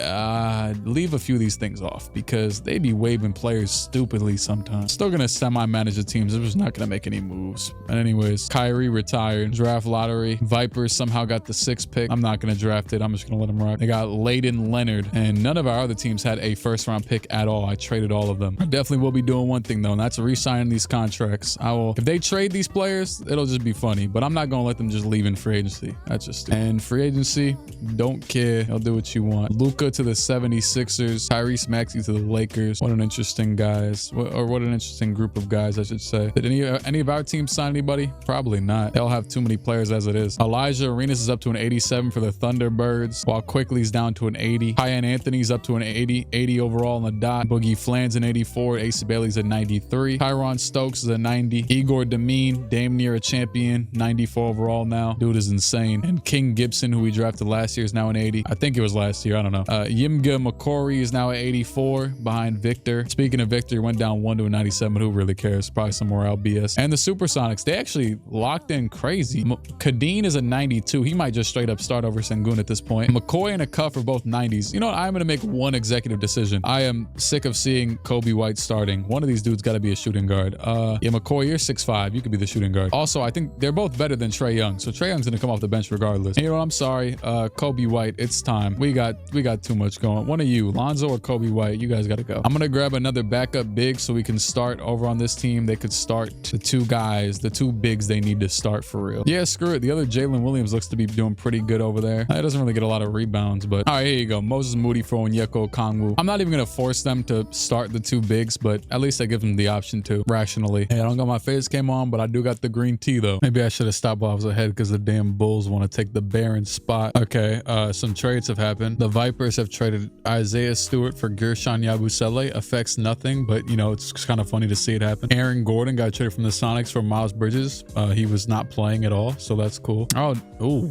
Leave a few of these things off because they be waiving players stupidly sometimes. Still gonna semi-manage the teams. They're just not gonna make any moves. And anyways, Kyrie retired. Draft lottery. Vipers somehow got the 6th pick. I'm not gonna draft it. I'm just gonna let them rock. They got Layden Leonard, and none of our other teams had a 1st-round pick at all. I traded all of them. I definitely will be doing one thing though, and that's re-signing these contracts. I will. If they trade these players, it'll just be funny. But I'm not gonna let them just leave in free agency. That's just. And free agency, don't care. They'll do what you want. Luka to the 76ers. Tyrese Maxey to the Lakers. What an interesting guys, or what an interesting group of guys, I should say. Did any of our teams sign anybody? Probably not. They'll have too many players as it is. Elijah Arenas is up to an 87 for the Thunderbirds, while Quickly's down to an 80. Kyan Anthony's up to an 80 overall on the dot. Boogie Flan's an 84. Ace Bailey's a 93. Tyron Stokes is a 90. Igor Demeen, damn near a champion, 94 overall now. Dude is insane. And King Gibson, who we drafted last year, is now an 80. I think it was last year. I don't know. Yimga McCory is now at 84 behind Victor. Speaking of Victor, went down 1 to a 97, but who really cares? Probably some morale BS. And the Supersonics, they actually locked in crazy. Kadeen is a 92. He might just straight up start over Sengun at this point. McCoy and a Cuff are both 90s. You know what? I'm going to make one executive decision. I am sick of seeing Kobe White starting. One of these dudes got to be a shooting guard. Yeah, McCoy, you're 6'5". You could be the shooting guard. Also, I think they're both better than Trae Young. So Trae Young's going to come off the bench regardless. And you know what? I'm sorry. Kobe White, it's time. We got too much going. One of you, Lonzo or Kobe White, you guys got to go. I'm going to grab another backup big so we can start over on this team. They could start the 2 guys, the 2 bigs they need to start for real. Yeah, screw it. The other Jalen Williams looks to be doing pretty good over there. He doesn't really get a lot of rebounds, but all right, here you go. Moses Moody for Onyeko Kongwu. I'm not even going to force them to start the 2 bigs, but at least I give them the option to rationally. Hey, I don't got my face came on, but I do got the green tea though. Maybe I should have stopped while I was ahead because the damn Bulls want to take the Baron spot. Okay, some trades have happened. The Vipers have traded Isaiah Stewart for Gershon Yabusele. Affects nothing, but you know, it's kind of funny to see it happen. Aaron Gordon got traded from the Sonics for Miles Bridges. He was not playing at all, so that's cool. Oh,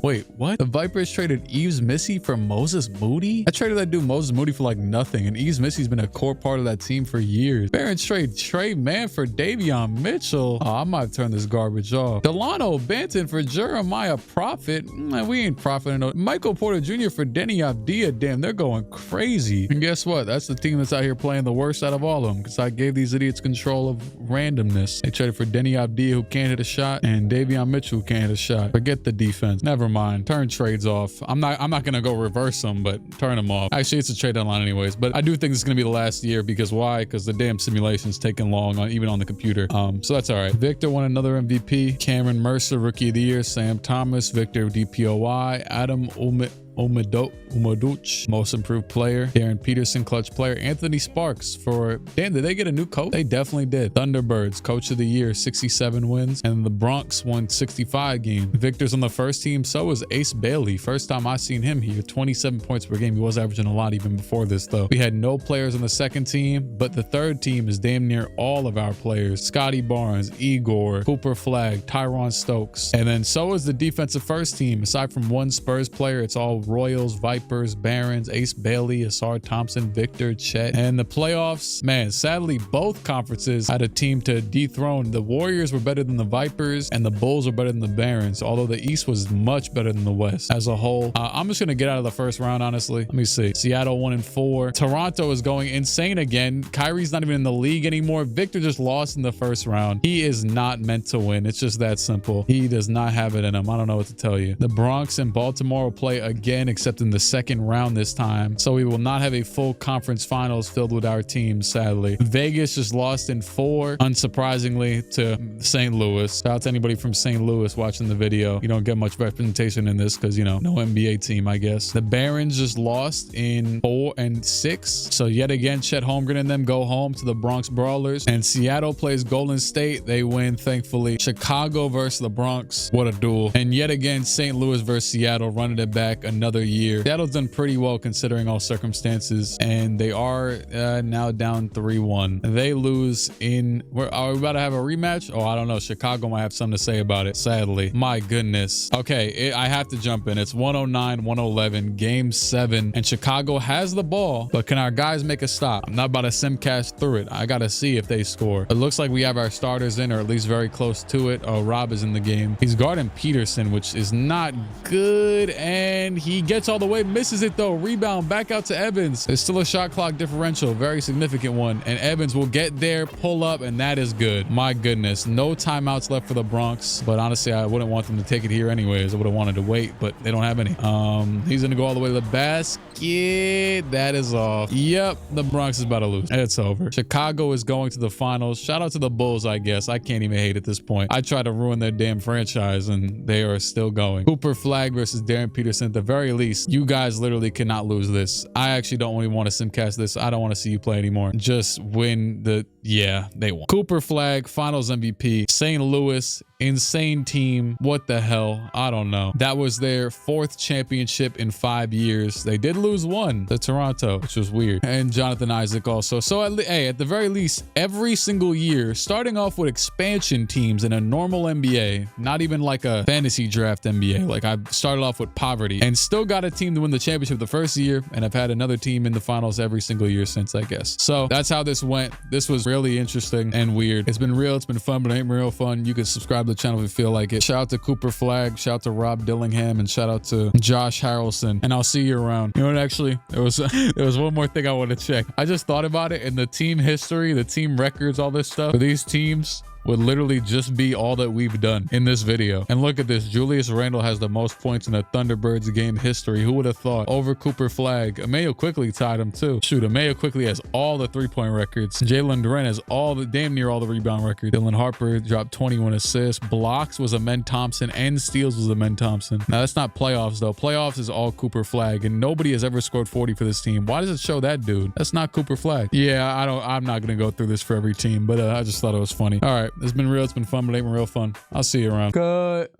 wait, what? The Vipers traded Eves Missy for Moses Moody? I traded that dude Moses Moody for like nothing, and Ease Missy's been a core part of that team for years. Barons trade Trey Mann for Davion Mitchell. Oh, I might turn this garbage off. Delano Banton for Jeremiah Prophet. We ain't profiting. No. Michael Porter Jr. for Denny Avdia. Damn, they're going crazy. And guess what? That's the team that's out here playing the worst out of all of them, because I gave these idiots control of randomness. They traded for Denny Avdia, who can't hit a shot, and Davion Mitchell, who can't hit a shot. Forget the defense. Never mind. Turn trades off. I'm not gonna go reverse them, but turn them off. Actually, it's a trade deadline anyways, but I do think it's gonna be the last year. Because why? Because the damn simulation's taking long on even on the computer. So that's all right. Victor won another MVP. Cameron Mercer, Rookie of the Year. Sam Thomas, Victor DPOY. Adam Umaduch, Most Improved Player. Darren Peterson, Clutch Player. Anthony Sparks for, damn, did they get a new coach? They definitely did. Thunderbirds, Coach of the Year, 67 wins. And the Bronx won 65 games. Victor's on the first team. So was Ace Bailey. First time I seen him here, 27 points per game. He was averaging a lot even before this, though. We had no players on the second team, but the third team is damn near all of our players. Scotty Barnes, Igor, Cooper Flagg, Tyron Stokes. And then so is the defensive first team. Aside from one Spurs player, it's all Royals, Vipers, Barons, Ace Bailey, Asar Thompson, Victor, Chet. And the playoffs, man, sadly, both conferences had a team to dethrone. The Warriors were better than the Vipers, and the Bulls were better than the Barons, although the East was much better than the West as a whole. I'm just going to get out of the first round, honestly. Let me see. Seattle 1-4. Toronto is going insane again. Kyrie's not even in the league anymore. Victor just lost in the first round. He is not meant to win. It's just that simple. He does not have it in him. I don't know what to tell you. The Bronx and Baltimore will play again, except in the second round this time. So we will not have a full conference finals filled with our teams, sadly. Vegas just lost in 4, unsurprisingly, to St. Louis. Shout out to anybody from St. Louis watching the video. You don't get much representation in this because, you know, no NBA team, I guess. The Barons just lost in 4 and 6. So yet again, Chet Holmgren and them go home to the Bronx Brawlers. And Seattle plays Golden State. They win, thankfully. Chicago versus the Bronx. What a duel. And yet again, St. Louis versus Seattle, running it back another year. Seattle's done pretty well considering all circumstances, and they are now down 3-1. They lose in, are we about to have a rematch? Oh, I don't know. Chicago might have something to say about it, sadly. My goodness. Okay, I have to jump in. It's 109-111, game 7, and Chicago has the ball, but can our guys make a stop? I'm not about to simcast through it. I gotta see if they score. It looks like we have our starters in, or at least very close to it. Oh, Rob is in the game. He's guarding Peterson, which is not good, and he gets all the way, misses it though. Rebound back out to Evans. There's still a shot clock differential, very significant one, and Evans will get there, pull up, and that is good. My goodness, no timeouts left for the Bronx, but honestly, I wouldn't want them to take it here anyways. I would have wanted to wait, but they don't have any. He's gonna go all the way to the basket. That is off. Yep, the Bronx is about to lose. It's over. Chicago is going to the finals. Shout out to the Bulls, I guess. I can't even hate at this point. I tried to ruin their damn franchise, and they are still going. Cooper Flagg versus Darren Peterson. At the very least, you guys literally cannot lose this. I actually don't really want to simcast this. I don't want to see you play anymore. Just win the, yeah, they won. Cooper Flagg, finals MVP. St. Louis, insane team. What the hell? I don't know. That was their 4th championship in 5 years. They did lose one to Toronto, which was weird. And Jonathan Isaac also. So at the very least, every single year, starting off with expansion teams in a normal NBA, not even like a fantasy draft NBA. Like I started off with poverty and still got a team to win the championship the first year, and I've had another team in the finals every single year since, I guess. So that's how this went. This was really interesting and weird. It's been real. It's been fun, but it ain't real fun. You can subscribe to the channel if you feel like it. Shout out to Cooper Flagg, shout out to Rob Dillingham, and shout out to Josh Harrelson. And I'll see you around. You know what, actually, there was one more thing I want to check. I just thought about it, in the team history, the team records, all this stuff for these teams would literally just be all that we've done in this video. And look at this. Julius Randle has the most points in the Thunderbirds game history. Who would have thought? Over Cooper Flagg. Emmanuel quickly tied him too. Shoot, Emmanuel quickly has all the 3-point records. Jalen Duren has damn near all the rebound records. Dylan Harper dropped 21 assists. Blocks was Amen Thompson, and steals was Amen Thompson. Now that's not playoffs though. Playoffs is all Cooper Flagg, and nobody has ever scored 40 for this team. Why does it show that dude? That's not Cooper Flagg. Yeah, I'm not gonna go through this for every team, but I just thought it was funny. All right, it's been real. It's been fun, but it ain't been real fun. I'll see you around. Cut.